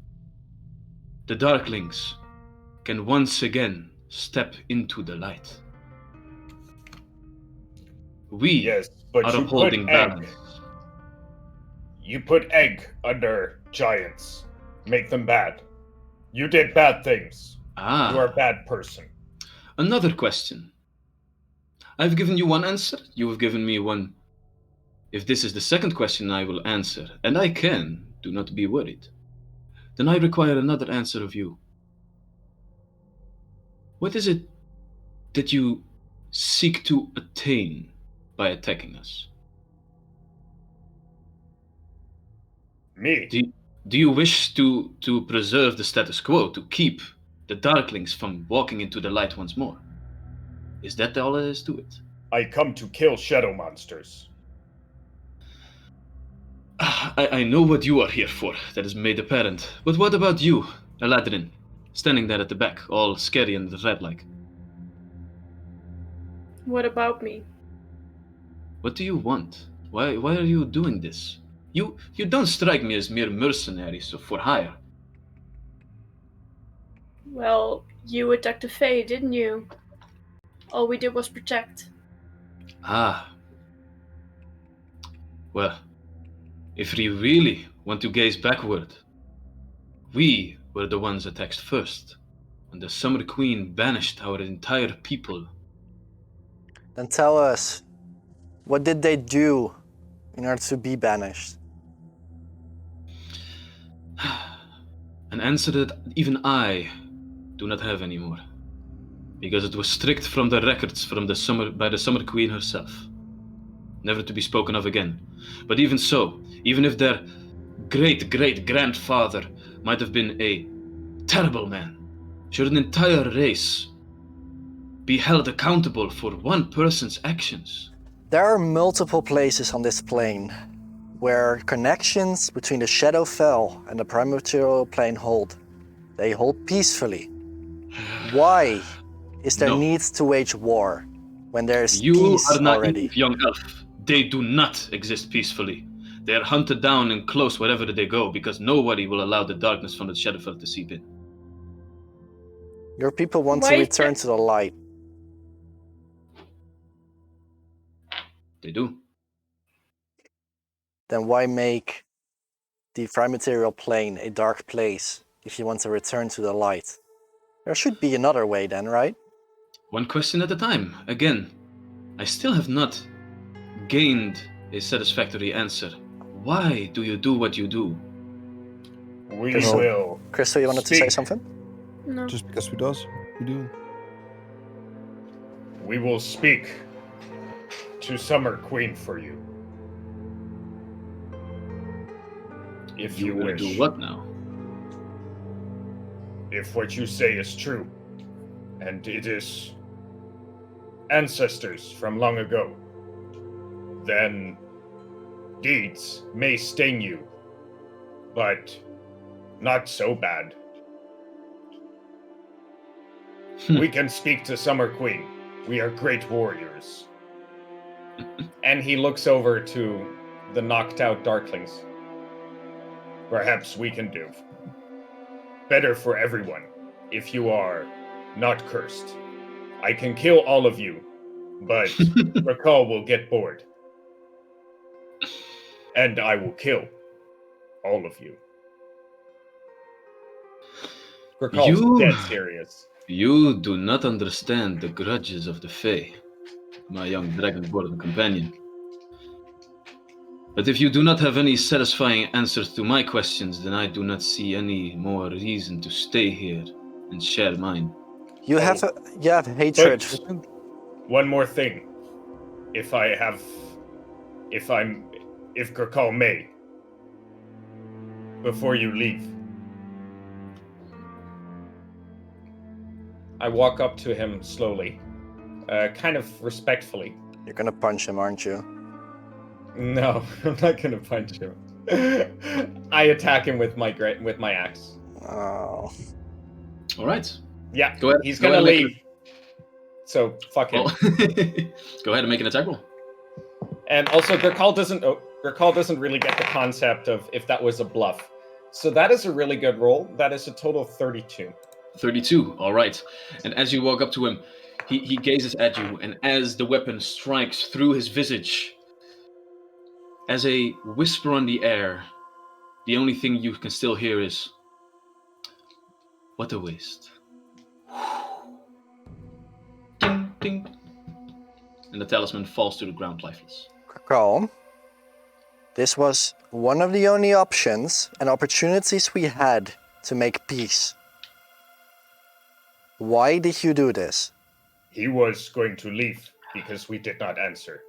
the darklings can once again step into the light. We are upholding balance. You put egg under giants. Make them bad. You did bad things. You are a bad person. Another question. I've given you one answer. You have given me one. If this is the second question, I will answer. And I can. Do not be worried. Then I require another answer of you. What is it that you seek to attain by attacking us? Me? Do you wish to preserve the status quo, to keep the darklings from walking into the light once more? Is that all there is to it? I come to kill shadow monsters. I know what you are here for, that is made apparent. But what about you, Eladrin, standing there at the back, all scary and red-like? What about me? What do you want? Why are you doing this? You don't strike me as mere mercenaries for hire. Well, you attacked the Fae, didn't you? All we did was protect. Well, if we really want to gaze backward, we were the ones attacked first, when the Summer Queen banished our entire people. Then tell us, what did they do in order to be banished? An answer that even I do not have anymore, because it was stripped from the records by the Summer Queen herself, never to be spoken of again. But even so, even if their great-great-grandfather might have been a terrible man, should an entire race be held accountable for one person's actions? There are multiple places on this plane where connections between the Shadowfell and the primaterial plane hold. They hold peacefully. Why is there need to wage war when there is peace are not already? Young elf. They do not exist peacefully. They are hunted down and close wherever they go, because nobody will allow the darkness from the Shadowfell to seep in. Your people want to return to the light. They do. Then why make the primaterial plane a dark place if you want to return to the light? There should be another way then, right? One question at a time. Again, I still have not gained a satisfactory answer. Why do you do what you do? We will. Crystal, you wanted to say something? No. Just because we do. We will speak to Summer Queen for you. If You you will wish. do what now? If what you say is true, and it is ancestors from long ago, then deeds may sting you, but not so bad. We can speak to Summer Queen. We are great warriors. And he looks over to the knocked out Darklings. Perhaps we can do better for everyone if you are not cursed. I can kill all of you, but Rakal will get bored. And I will kill all of you. Rakal's dead serious. You do not understand the grudges of the Fae, my young dragonborn companion. But if you do not have any satisfying answers to my questions, then I do not see any more reason to stay here and share mine. You have hatred. One more thing. If Gurkal may, before you leave. I walk up to him slowly, kind of respectfully. You're gonna punch him, aren't you? No, I'm not gonna punch him. I attack him with my axe. Oh. All right. Yeah, Go ahead. He's gonna leave. So fuck him. Well, go ahead and make an attack roll. And also, Gurkal doesn't really get the concept of if that was a bluff. So that is a really good roll. That is a total of 32. 32. All right. And as you walk up to him, he gazes at you, and as the weapon strikes through his visage, as a whisper on the air, the only thing you can still hear is, "What a waste." Ding, ding. And the talisman falls to the ground lifeless. Carl, this was one of the only options and opportunities we had to make peace. Why did you do this? He was going to leave because we did not answer.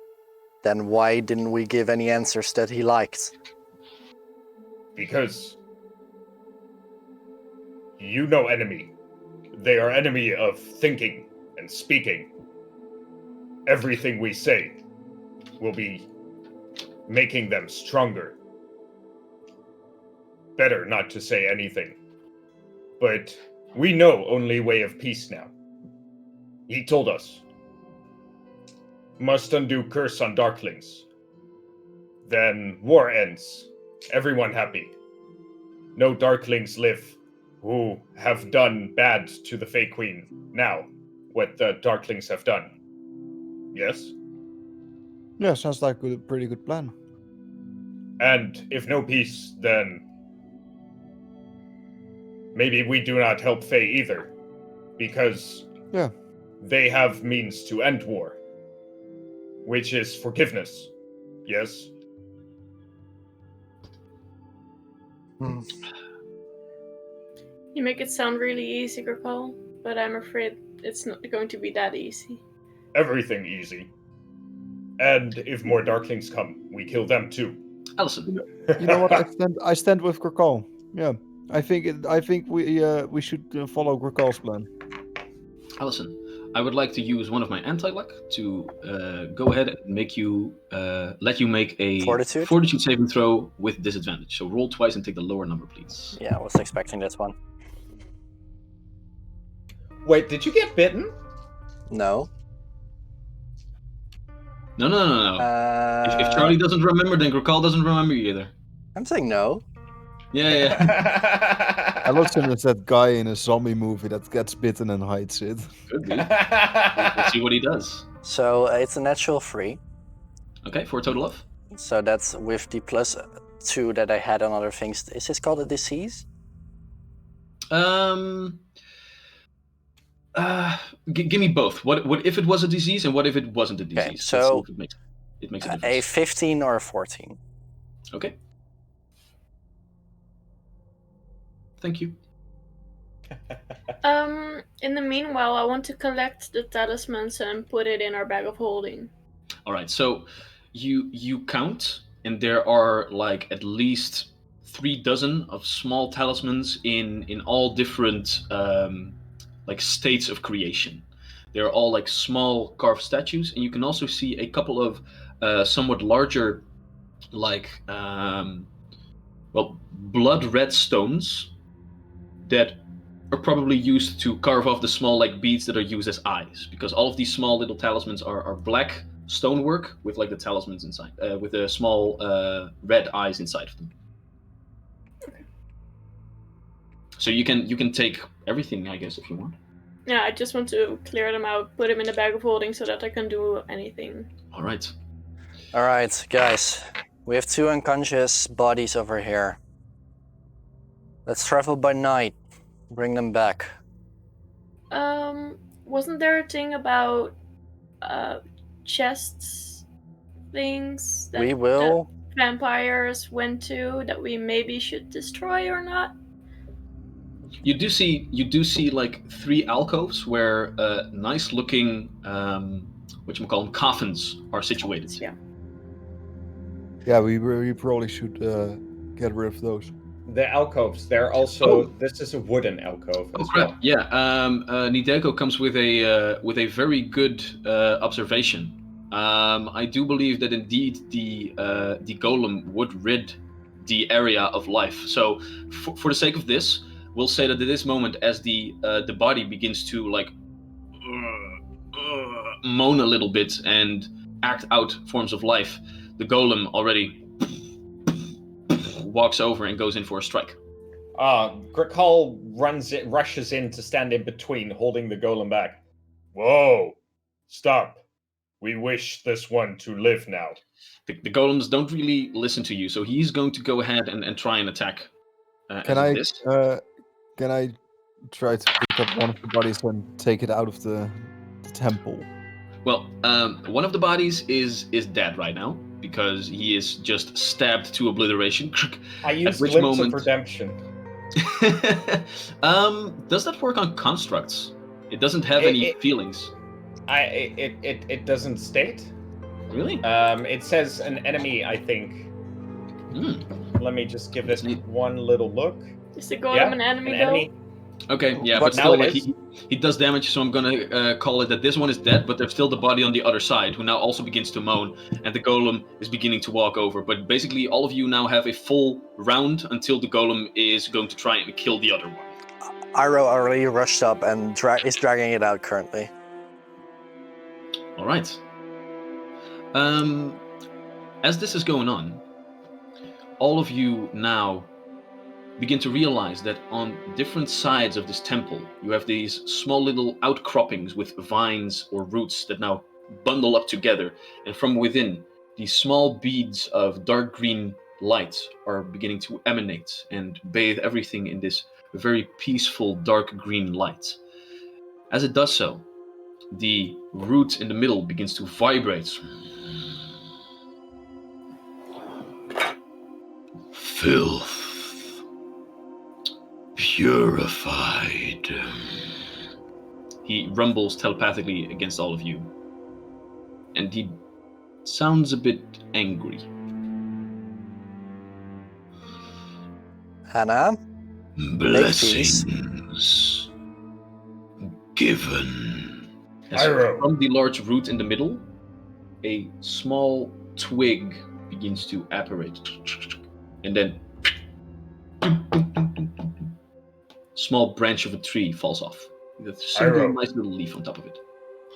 Then why didn't we give any answers that he liked? Because you know enemy. They are enemy of thinking and speaking. Everything we say will be making them stronger. Better not to say anything. But we know only way of peace now. He told us. Must undo curse on Darklings. Then war ends. Everyone happy. No Darklings live who have done bad to the Fae Queen now, what the Darklings have done. Yes? Yeah, sounds like a pretty good plan. And if no peace, then maybe we do not help Fae either, because they have means to end war, which is forgiveness. Yes? You make it sound really easy, Gurkal, but I'm afraid it's not going to be that easy. Everything easy. And if more Darklings come, we kill them too. Allison. You know what? I stand with Gurkal. Yeah, I think we should follow Gurkal's plan. Allison, I would like to use one of my anti-luck to go ahead and let you make a fortitude saving throw with disadvantage. So roll twice and take the lower number, please. Yeah, I was expecting this one. Wait, did you get bitten? No. No. If Charlie doesn't remember, then Gurkal doesn't remember either. I'm saying no. Yeah. Allison is that guy in a zombie movie that gets bitten and hides it. Could be. We'll see what he does. So it's a natural 3. Okay, for a total of? So that's with the +2 that I had on other things. Is this called a disease? Give me both. What if it was a disease, and what if it wasn't a disease? Okay, so let's see if it makes a difference. A 15 or a 14. Okay. Thank you. In the meanwhile, I want to collect the talismans and put it in our bag of holding. All right. So you count, and there are like at least 3 dozen of small talismans in all different like states of creation. They're all like small carved statues, and you can also see a couple of somewhat larger, like blood red stones that are probably used to carve off the small like beads that are used as eyes, because all of these small little talismans are black stonework with like the talismans inside, with the small red eyes inside of them. So you can take everything, I guess, if you want. Yeah, I just want to clear them out, put them in a bag of holding so that I can do anything. All right. All right, guys. We have 2 unconscious bodies over here. Let's travel by night. Bring them back. Wasn't there a thing about chests things that We will. the vampires went to that we maybe should destroy or not? You do see like 3 alcoves where nice looking whatchamacallit coffins are situated. Yeah. Yeah, we probably should get rid of those. The alcoves, they're also. This is a wooden alcove as crap! well. Yeah, Nideko comes with a very good observation. I do believe that indeed the golem would rid the area of life. So, for the sake of this, we'll say that at this moment, as the body begins to like moan a little bit and act out forms of life, the golem already walks over and goes in for a strike. Gricol rushes in to stand in between, holding the golem back. Whoa! Stop. We wish this one to live now. The golems don't really listen to you, so he's going to go ahead and try and attack. Can I try to pick up one of the bodies and take it out of the temple? Well, one of the bodies is dead right now because he is just stabbed to obliteration. I use which Glimpse moment- of Redemption. Does that work on constructs? It doesn't have any feelings. It doesn't state. Really? It says an enemy, I think. Let me just give this one little look. Is the golem an enemy though? Okay, yeah, But but still, now like, he does damage, so I'm gonna call it that this one is dead, but there's still the body on the other side, who now also begins to moan, and the golem is beginning to walk over. But basically, all of you now have a full round until the golem is going to try and kill the other one. Iro already rushed up and is dragging it out currently. All right. As this is going on, all of you now begin to realize that on different sides of this temple, you have these small little outcroppings with vines or roots that now bundle up together. And from within, these small beads of dark green light are beginning to emanate and bathe everything in this very peaceful dark green light. As it does so, the root in the middle begins to vibrate. Filth. Purified. He rumbles telepathically against all of you. And he sounds a bit angry. Hannah? Blessings. Given. As from the large root in the middle, a small twig begins to apparate. And then small branch of a tree falls off with a single nice little leaf on top of it.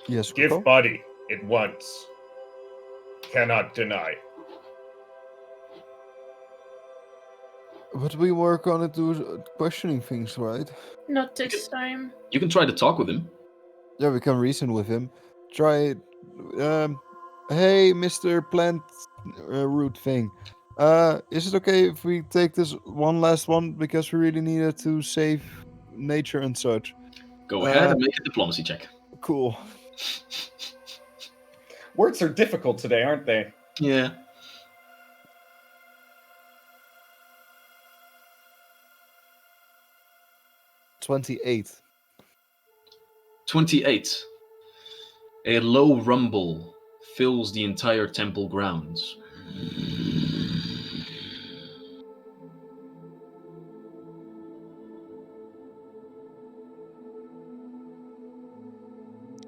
Yes, Give body it once. Cannot deny. But we work on it to questioning things, right? Not this time. You can try to talk with him. Yeah, we can reason with him. Try, hey, Mr. Plant Root thing. Is it okay if we take this one last one because we really needed to save nature and such? Go ahead and make a diplomacy check. Cool. Words are difficult today, aren't they? Yeah. $28. 28. A low rumble fills the entire temple grounds.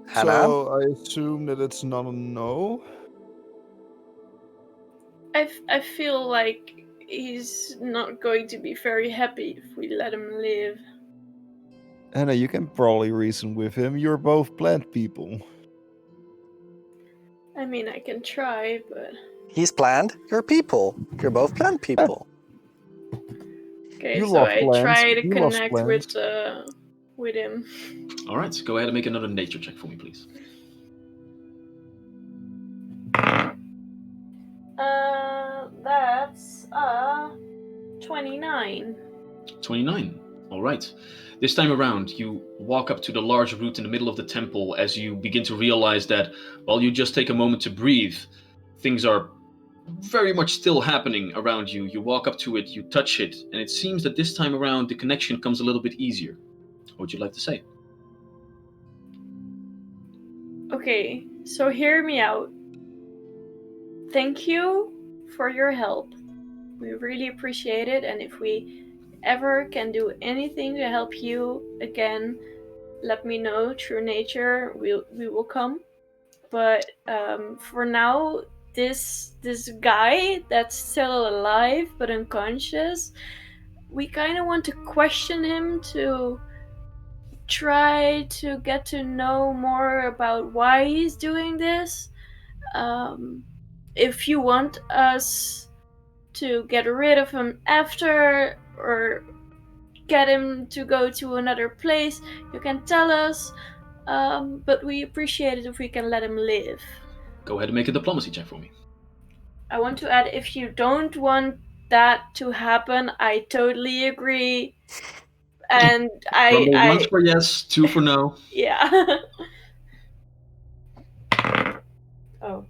Hannah? So I assume that it's not a no. I feel like he's not going to be very happy if we let him live. Hannah, you can probably reason with him. You're both plant people. I mean, I can try, but He's plant, you're people. You're both plant people. okay. You So love I plants. try to You love connect plants. with him. All right, go ahead and make another nature check for me, please. That's 29. 29. All right. This time around, you walk up to the large root in the middle of the temple as you begin to realize that while you just take a moment to breathe, things are very much still happening around you. You walk up to it, you touch it, and it seems that this time around the connection comes a little bit easier. What would you like to say? Okay, so hear me out. Thank you for your help. We really appreciate it, and if we ever can do anything to help you again, let me know. Through nature, we will come. But for now, this guy that's still alive but unconscious, we kind of want to question him to try to get to know more about why he's doing this. If you want us to get rid of him after or get him to go to another place, you can tell us. But we appreciate it if we can let him live. Go ahead and make a diplomacy check for me. I want to add, if you don't want that to happen, I totally agree. And One for yes, 2 for no. Yeah. Oh.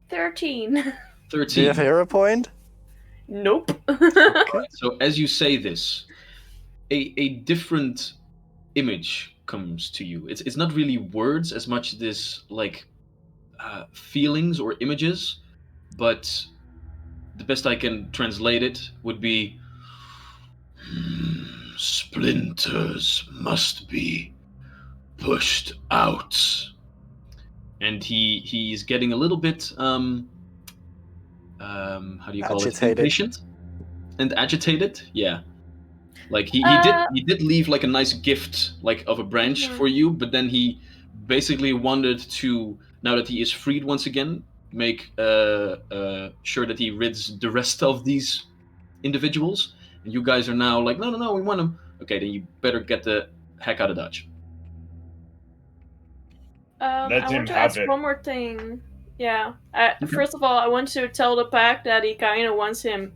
13. 13. Do you have a hero point? Nope. Right, so as you say this, a different image comes to you. It's not really words as much as this like feelings or images, but the best I can translate it would be splinters must be pushed out. And he's getting a little bit how do you call Agitated. it? Impatient and agitated. Yeah. Like he did leave like a nice gift like of a branch for you, but then he basically wanted to, now that he is freed once again, make sure that he rids the rest of these individuals. And you guys are now like, no, we want him. Okay, then you better get the heck out of Dodge. I want to ask one more thing. Yeah. First of all, I want to tell the pack that he kind of wants him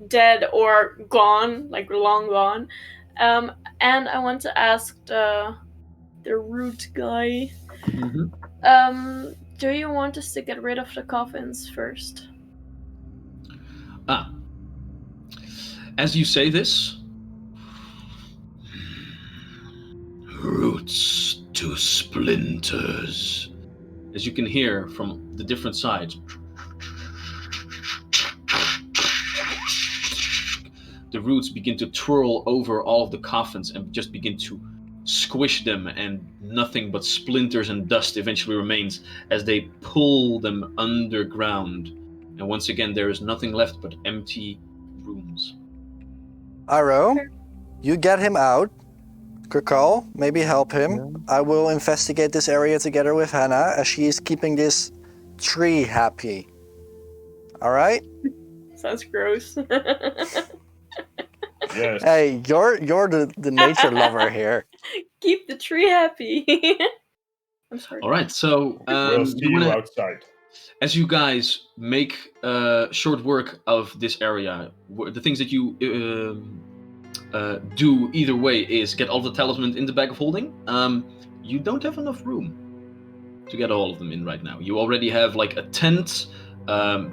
dead or gone, like long gone. And I want to ask the root guy. Mm-hmm. Do you want us to get rid of the coffins first? As you say this, roots to splinters. As you can hear from the different sides, the roots begin to twirl over all of the coffins and just begin to squish them, and nothing but splinters and dust eventually remains as they pull them underground. And once again, there is nothing left but empty rooms. Aro, you get him out. Kirkal, maybe help him. Yeah. I will investigate this area together with Hannah as she is keeping this tree happy. Alright? Sounds gross. Yes. Hey, you're the nature lover here. Keep the tree happy. I'm sorry. All right, so We'll see you outside. as you guys make short work of this area, the things that you do either way is get all the talismans in the bag of holding. You don't have enough room to get all of them in right now. You already have like a tent.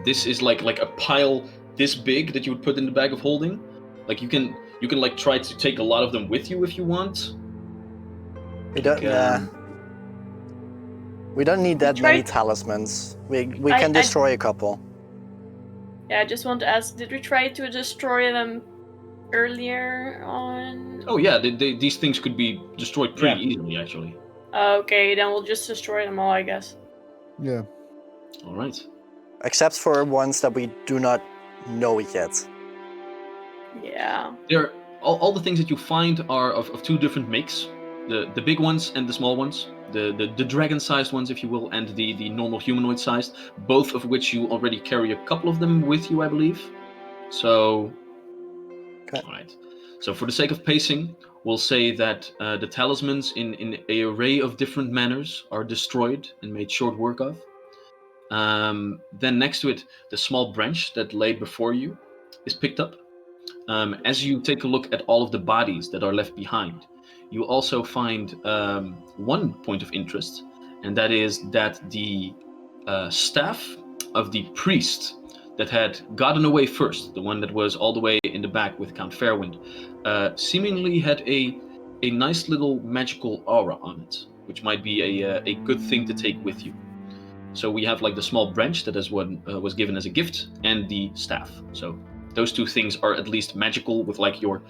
This is like a pile this big that you would put in the bag of holding. Like you can like try to take a lot of them with you if you want. We don't. We don't need that many talismans. We can destroy a couple. Yeah, I just want to ask, did we try to destroy them earlier on? Oh yeah, these things could be destroyed pretty easily, actually. Okay, then we'll just destroy them all, I guess. Yeah. All right. Except for ones that we do not know yet. Yeah. All the things that you find are of two different makes. The big ones and the small ones. The dragon-sized ones, if you will, and the normal humanoid-sized. Both of which you already carry a couple of them with you, I believe. So, okay. All right. So for the sake of pacing, we'll say that the talismans in an array of different manners are destroyed and made short work of. Then next to it, the small branch that lay before you is picked up. As you take a look at all of the bodies that are left behind, you also find one point of interest, and that is that the staff of the priest that had gotten away first, the one that was all the way in the back with Count Fairwind, seemingly had a nice little magical aura on it, which might be a good thing to take with you. So we have like the small branch that is what was given as a gift, and the staff. So those two things are at least magical with like your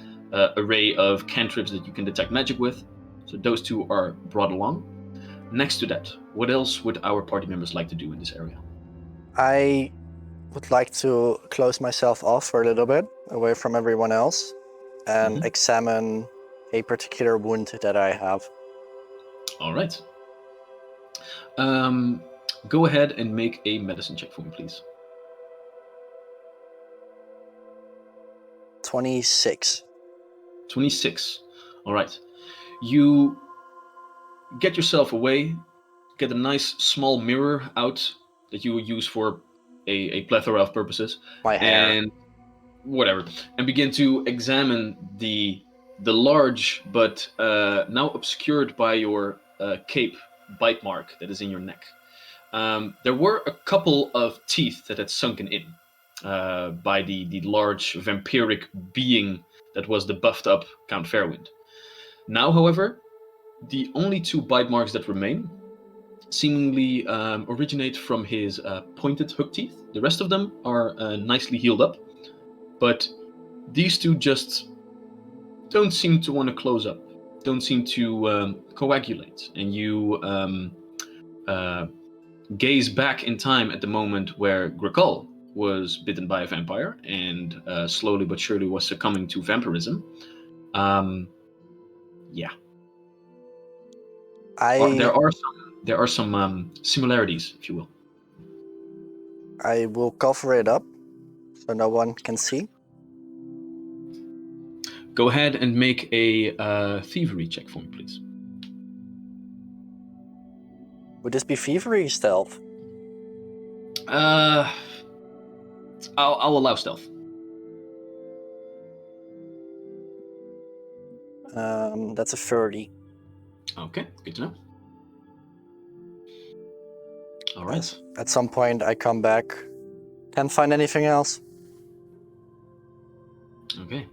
array of cantrips that you can detect magic with. So those two are brought along. Next to that, what else would our party members like to do in this area? I would like to close myself off for a little bit, away from everyone else, and examine a particular wound that I have. All right. Go ahead and make a medicine check for me, please. 26. 26. All right. You get yourself away, get a nice small mirror out that you will use for a plethora of purposes. My hair. And whatever. And begin to examine the large but now obscured by your cape bite mark that is in your neck. There were a couple of teeth that had sunken in by the large vampiric being that was the buffed up Count Fairwind. Now, however, the only two bite marks that remain seemingly originate from his pointed hook teeth. The rest of them are nicely healed up, but these two just don't seem to want to close up, don't seem to coagulate, and you gaze back in time at the moment where Grakul was bitten by a vampire and slowly but surely was succumbing to vampirism. Yeah. There are some similarities, if you will. I will cover it up so no one can see. Go ahead and make a thievery check for me, please. Would this be thievery stealth? I'll allow stealth. That's a 30. Okay, good to know. All right. At some point I come back. Can't find anything else. Okay.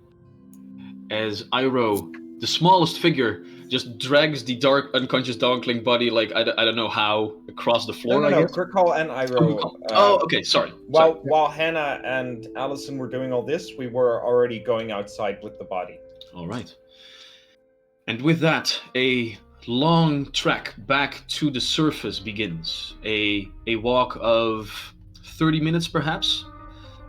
As Iroh, the smallest figure, just drags the dark, unconscious Darkling body, like, I don't know how, across the floor, No, I guess? Grakul and Iroh. Okay, sorry. While Hannah and Allison were doing all this, we were already going outside with the body. All right. And with that, a long trek back to the surface begins. A walk of 30 minutes, perhaps.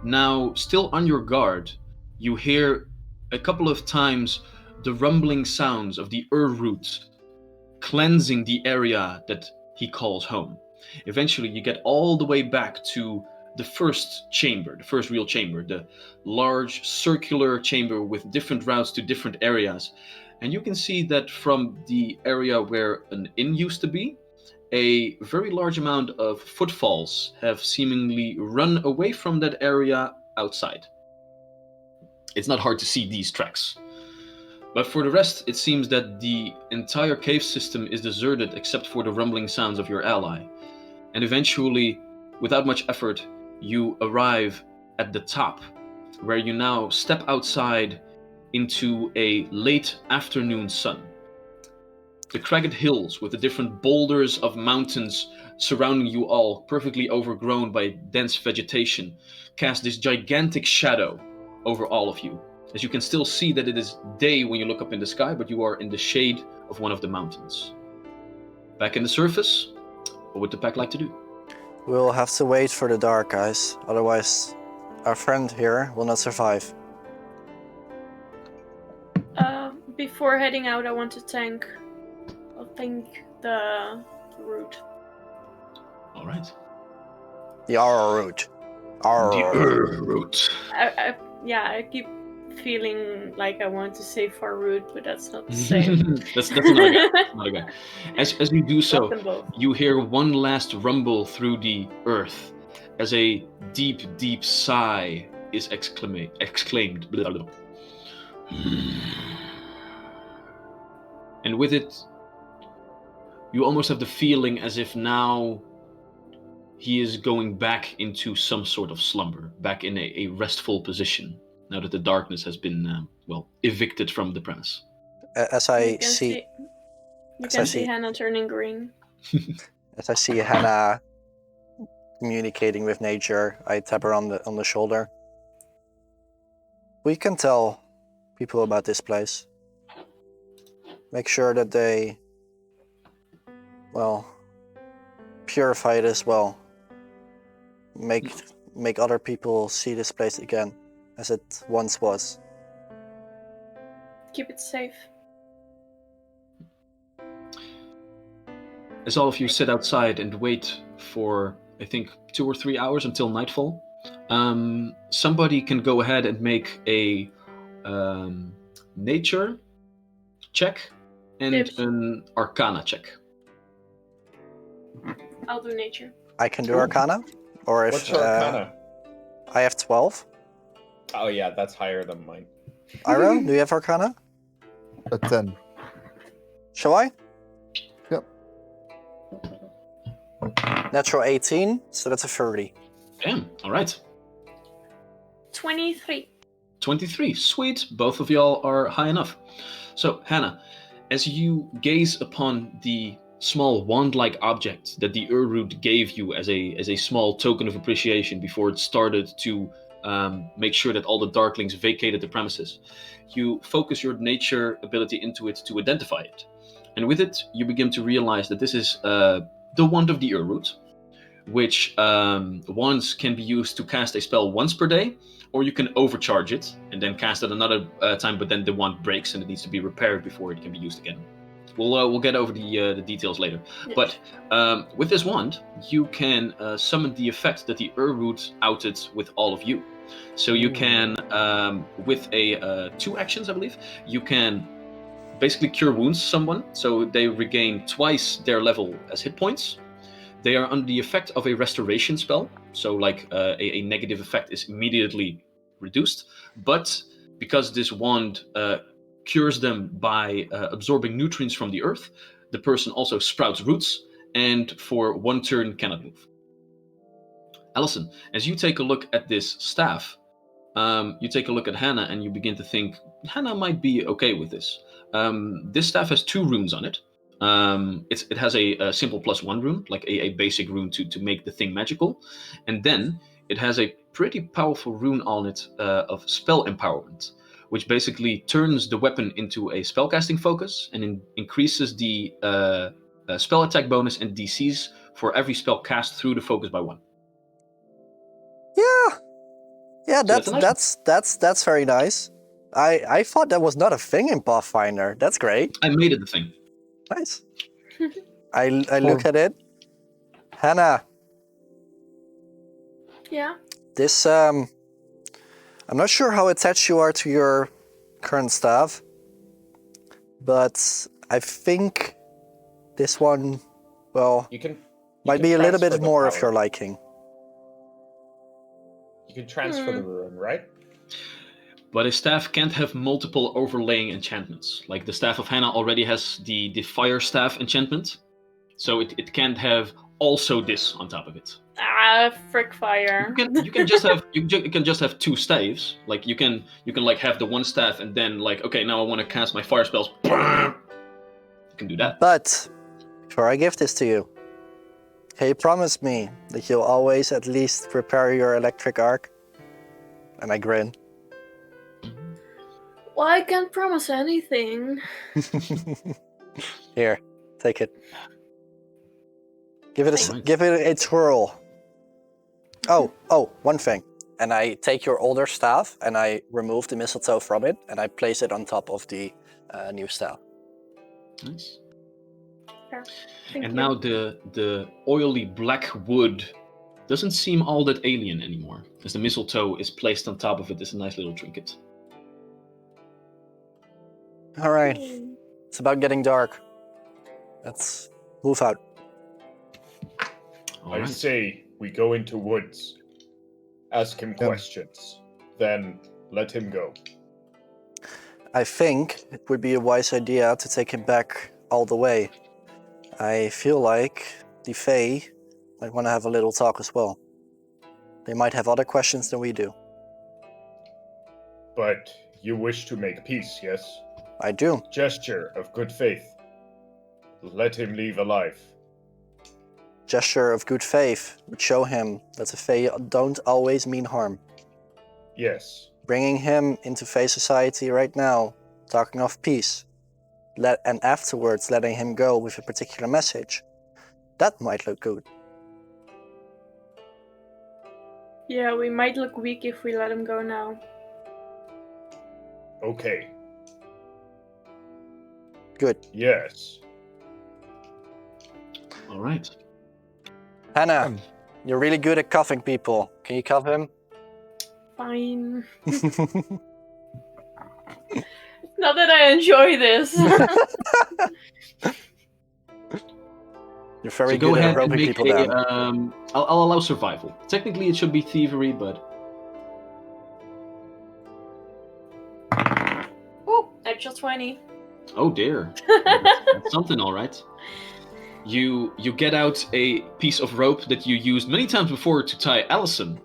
Now, still on your guard, you hear a couple of times the rumbling sounds of the root cleansing the area that he calls home. Eventually, you get all the way back to the first chamber, the first real chamber, the large circular chamber with different routes to different areas. And you can see that from the area where an inn used to be, a very large amount of footfalls have seemingly run away from that area outside. It's not hard to see these tracks. But for the rest, it seems that the entire cave system is deserted except for the rumbling sounds of your ally. And eventually, without much effort, you arrive at the top, where you now step outside into a late afternoon sun. The cragged hills with the different boulders of mountains surrounding you all, perfectly overgrown by dense vegetation, cast this gigantic shadow over all of you. as you can still see that it is day when you look up in the sky, but you are in the shade of one of the mountains. Back in the surface, what would the pack like to do? We'll have to wait for the dark, guys. Otherwise, our friend here will not survive. Before heading out, I want to thank the route. All right. The Aura route. The route. I keep feeling like I want to say far route, but that's not the same. that's another guy. Another guy. As you do so, Love them both. you hear one last rumble through the earth as a deep, deep sigh is exclaimed. Blah, blah, blah. And with it, you almost have the feeling as if now he is going back into some sort of slumber, back in a restful position, now that the darkness has been, evicted from the premise. As I see Hannah turning green. As I see Hannah communicating with nature, I tap her on the shoulder. We can tell people about this place. Make sure that they, purify it as well. Make other people see this place again, as it once was. Keep it safe. As all of you sit outside and wait for, I think, 2 or 3 hours until nightfall, somebody can go ahead and make a nature check and an arcana check. I'll do nature. I can do Arcana, or if What's your Arcana? I have 12. Oh yeah, that's higher than mine. Iro, do you have Arcana? A 10. Shall I? Yep. Natural 18, so that's a 30. Damn, all right. 23. 23, sweet. Both of y'all are high enough. So, Hannah, as you gaze upon the small wand-like object that the Ur-root gave you as a small token of appreciation before it started to make sure that all the Darklings vacated the premises, you focus your nature ability into it to identify it. And with it, you begin to realize that this is the wand of the Ur-root, which wands can be used to cast a spell once per day, or you can overcharge it and then cast it another time, but then the wand breaks and it needs to be repaired before it can be used again. We'll get over the details later. Yes. But with this wand, you can summon the effect that the Ur-root outed with all of you. So you can, with a 2 actions, I believe, you can basically cure wounds someone, so they regain twice their level as hit points. They are under the effect of a restoration spell, so like a negative effect is immediately reduced. But because this wand cures them by absorbing nutrients from the earth, the person also sprouts roots, and for 1 turn cannot move. Allison, as you take a look at this staff, you take a look at Hannah and you begin to think, Hannah might be okay with this. This staff has 2 runes on it. It has a simple +1 rune, like a basic rune to make the thing magical. And then it has a pretty powerful rune on it of spell empowerment, which basically turns the weapon into a spellcasting focus and increases the spell attack bonus and DCs for every spell cast through the focus by 1. Yeah, So that's very nice. I thought that was not a thing in Pathfinder. That's great. I made it the thing. Nice. I look at it. Hannah. Yeah. This I'm not sure how attached you are to your current staff, but I think this one, might be a little bit more of your liking. You can transfer the rune, right? But a staff can't have multiple overlaying enchantments. Like the Staff of Hannah already has the Fire Staff enchantment, so it can't have also this on top of it. Frick fire. You can just have 2 staves. Like you can like have the 1 staff and then like, okay, now I want to cast my fire spells. You can do that. But before I give this to you, can you promise me that you'll always at least prepare your electric arc? And I grin. Well, I can't promise anything. Here, take it. Give it Alright. give it a twirl. Oh, one thing. And I take your older staff and I remove the mistletoe from it and I place it on top of the new staff. Nice. Fair. Thank And you. now the oily black wood doesn't seem all that alien anymore, as the mistletoe is placed on top of it as a nice little trinket. All right, it's about getting dark. Let's move out. All I right. say we go into woods, ask him questions, then let him go. I think it would be a wise idea to take him back all the way. I feel like the Fae might want to have a little talk as well. They might have other questions than we do. But you wish to make peace, yes? I do. Gesture of good faith. Let him leave alive. Gesture of good faith would show him that the Fae don't always mean harm. Yes. Bringing him into Fae society right now, talking of peace, and afterwards letting him go with a particular message, that might look good. Yeah, we might look weak if we let him go now. Okay. Good. Yes. All right. Hannah, you're really good at cuffing people. Can you cuff him? Fine. Not that I enjoy this. You're very So go good ahead at and roping make people a. down. I'll allow survival. Technically, it should be thievery, but Oh, extra 20. oh dear, that's something. All right. You get out a piece of rope that you used many times before to tie Allison,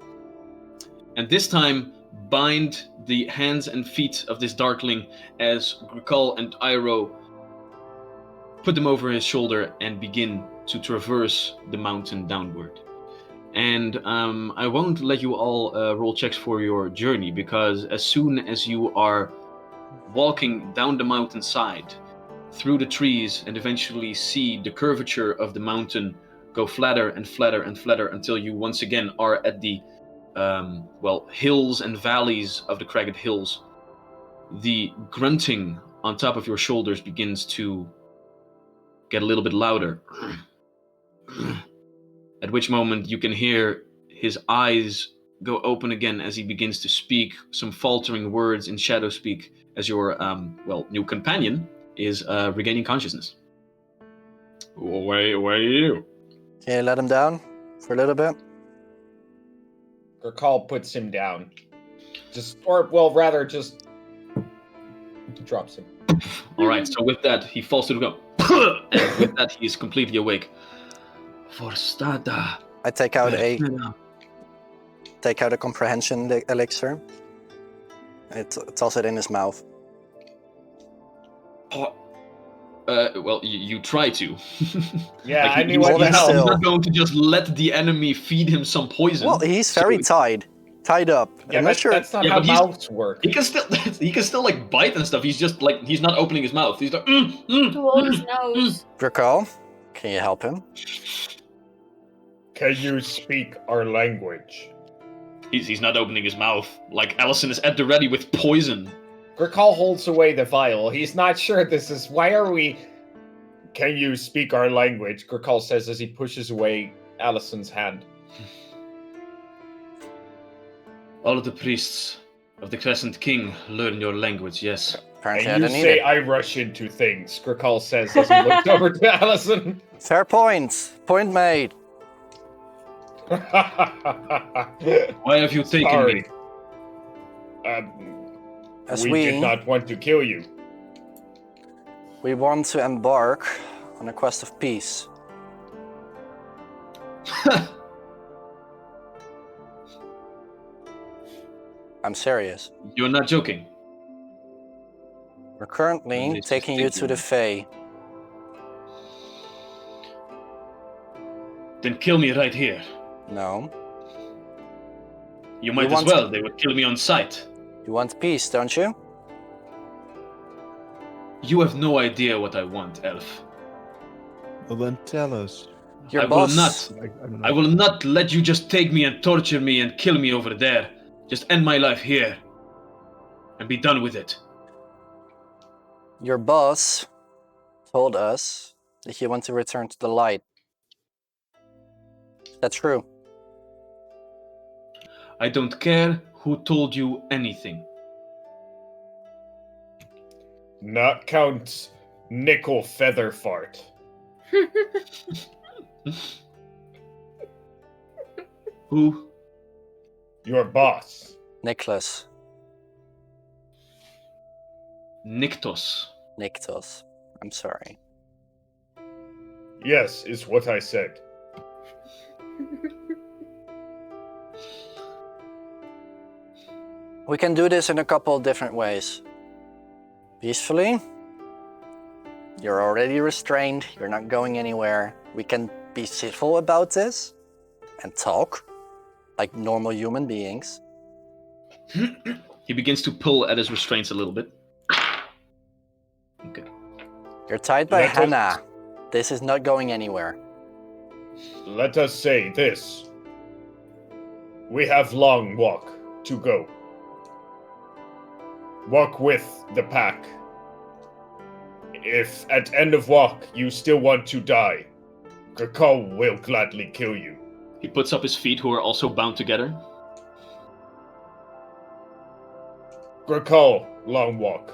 and this time bind the hands and feet of this darkling as Grikal and Iroh put them over his shoulder and begin to traverse the mountain downward. And I won't let you all roll checks for your journey, because as soon as you are walking down the mountainside, through the trees, and eventually see the curvature of the mountain go flatter and flatter and flatter until you once again are at the hills and valleys of the cragged hills, the grunting on top of your shoulders begins to get a little bit louder. At which moment you can hear his eyes go open again as he begins to speak some faltering words in shadow speak as your new companion is regaining consciousnness. What do you do? Can you let him down for a little bit? Grikal puts him down. Just drops him. All right, so with that, he falls to the ground. And with that, he is completely awake. Forstada. I take out a comprehension elixir. I toss it in his mouth. You try to. Yeah, Like, I mean, he's what the not- hell? he's not going to just let the enemy feed him some poison. Well, he's very tied up. Yeah, I'm not sure. that's not Yeah, how but he's- mouths work. He can still like bite and stuff. He's just like he's not opening his mouth. He's like To hold his nose. Grikal, can you help him? Can you speak our language? He's not opening his mouth. Like Allison is at the ready with poison. Grikal holds away the vial. He's not sure this is... Why are we... Can you speak our language? Grikal says as he pushes away Allison's hand. All of the priests of the Crescent King learn your language, yes. Apparently, I And you didn't need say it. I rush into things, Grikal says as he looks over to Allison. Fair point. Point made. Why have you taken Sorry. me? As we did not want to kill you. we want to embark on a quest of peace. I'm serious. You're not joking. We're currently This is taking you to the Fae. Then kill me right here. No. You might as want well. They would kill me on sight. You want peace, don't you? You have no idea what I want, elf. Well, then tell us. Your I boss. I will not let you just take me and torture me and kill me over there. Just end my life here. And be done with it. Your boss told us that he wants to return to the light. Is that true? I don't care who told you anything. Not Count Nickel Featherfart. Who? Your boss. Nicholas. Niktos. Niktos. I'm sorry. Yes, is what I said. We can do this in a couple of different ways. Peacefully. You're already restrained. You're not going anywhere. We can be civil about this and talk like normal human beings. He begins to pull at his restraints a little bit. Okay. You're tied by Let us- Hannah. This is not going anywhere. Let us say this. We have long walk to go. Walk with the pack. If at end of walk you still want to die, Grakal will gladly kill you. He puts up his feet, who are also bound together. Grakal, long walk.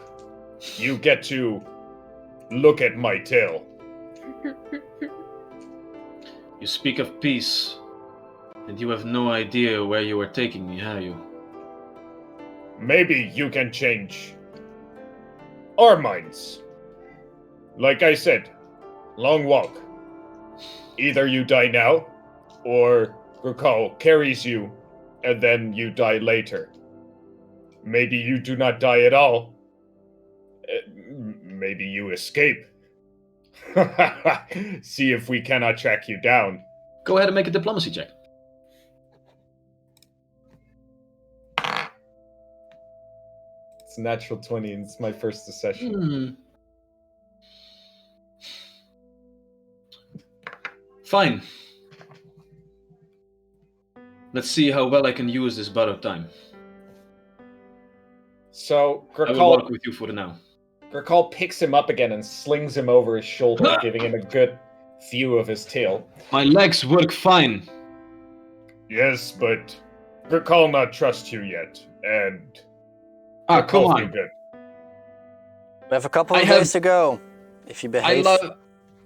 You get to look at my tail. You speak of peace, and you have no idea where you are taking me, have you? Maybe you can change our minds. Like I said, long walk. Either you die now, or Grakal carries you, and then you die later. Maybe you do not die at all. Maybe you escape. See if we cannot track you down. Go ahead and make a diplomacy check. It's a natural 20 and it's my first session. Fine. Let's see how well I can use this borrowed time. So I will walk Grakal with you for now. picks him up again and slings him over his shoulder, giving him a good view of his tail. My legs work fine. Yes, but Grakal not trust you yet, and Ah, come Grakal's on. good. We have a couple I of have- days to go. If you behave.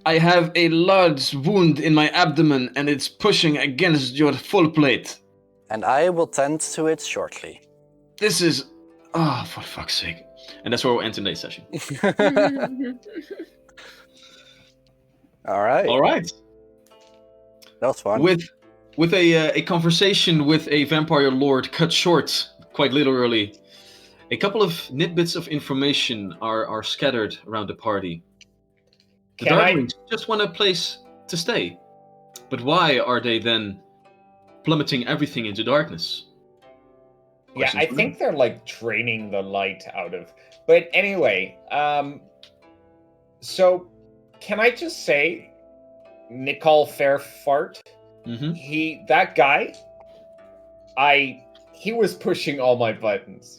I have a large wound in my abdomen, and it's pushing against your full plate. And I will tend to it shortly. This is... Oh, for fuck's sake. And that's where we'll end today's session. All right. All right. That was fun. With a conversation with a vampire lord cut short, quite literally, a couple of nitbits of information are scattered around the party. The Can I- Darklings just want a place to stay. But why are they then plummeting everything into darkness? Yeah, Questions I for think they're like draining the light out of. But anyway, so can I just say, Nicole Fairfart, Mm-hmm. that guy, he was pushing all my buttons.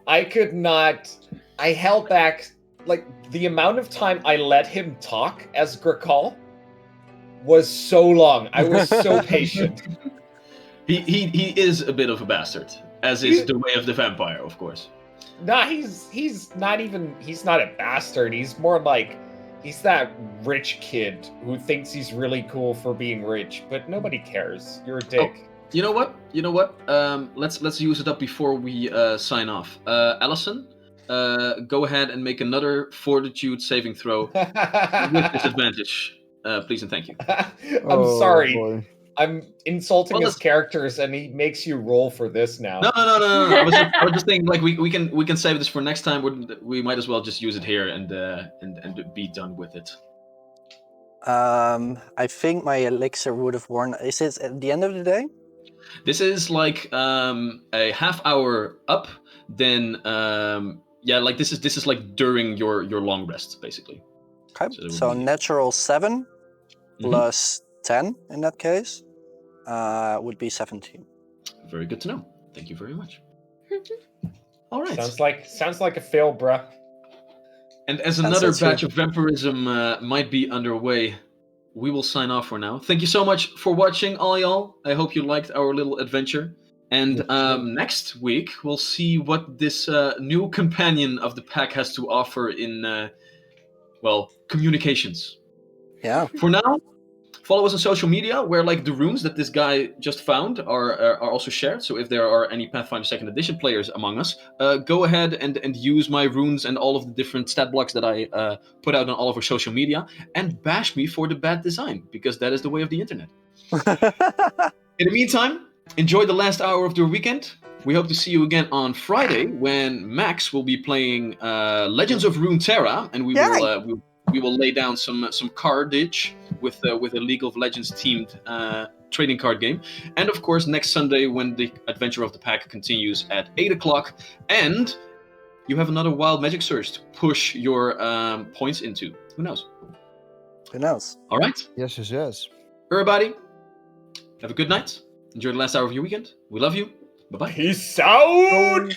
I could not. I held back. Like, the amount of time I let him talk as Grakal was so long. I was so patient. He is a bit of a bastard, as is the way of the vampire, of course. Nah, he's not a bastard. He's more like he's that rich kid who thinks he's really cool for being rich, but nobody cares. You're a dick. You know what? Let's use it up before we sign off. Allison, go ahead and make another fortitude saving throw with disadvantage, please and thank you. I'm sorry. Boy. I'm insulting Well, his characters, and he makes you roll for this now. No. I was just thinking, like, we can save this for next time. We might as well just use it here and be done with it. I think my elixir would have worn. Is it at the end of the day? This is like a half hour up, then Yeah, like this is like during your long rest, basically. Okay. So it would So be- natural 7 Mhm. plus 10 in that case would be 17. Very good to know. Thank you very much. All right. Sounds like a fail, bruh. And as Sounds another so batch of vampirism might be underway, we will sign off for now. Thank you so much for watching, all y'all. I hope you liked our little adventure. And next week, we'll see what this new companion of the pack has to offer in, communications. Yeah. For now, follow us on social media, where like the runes that this guy just found are also shared. So if there are any Pathfinder 2nd Edition players among us, go ahead and use my runes and all of the different stat blocks that I put out on all of our social media, and bash me for the bad design, because that is the way of the internet. In the meantime, enjoy the last hour of your weekend. We hope to see you again on Friday, when Max will be playing Legends of Runeterra, and we will lay down some cardage with a League of Legends themed trading card game. And of course, next Sunday, when the Adventure of the Pack continues at 8 o'clock, and you have another Wild Magic Search to push your points into. Who knows? Who knows? All right. Yes. Everybody, have a good night. Enjoy the last hour of your weekend. We love you. Bye-bye. Peace out!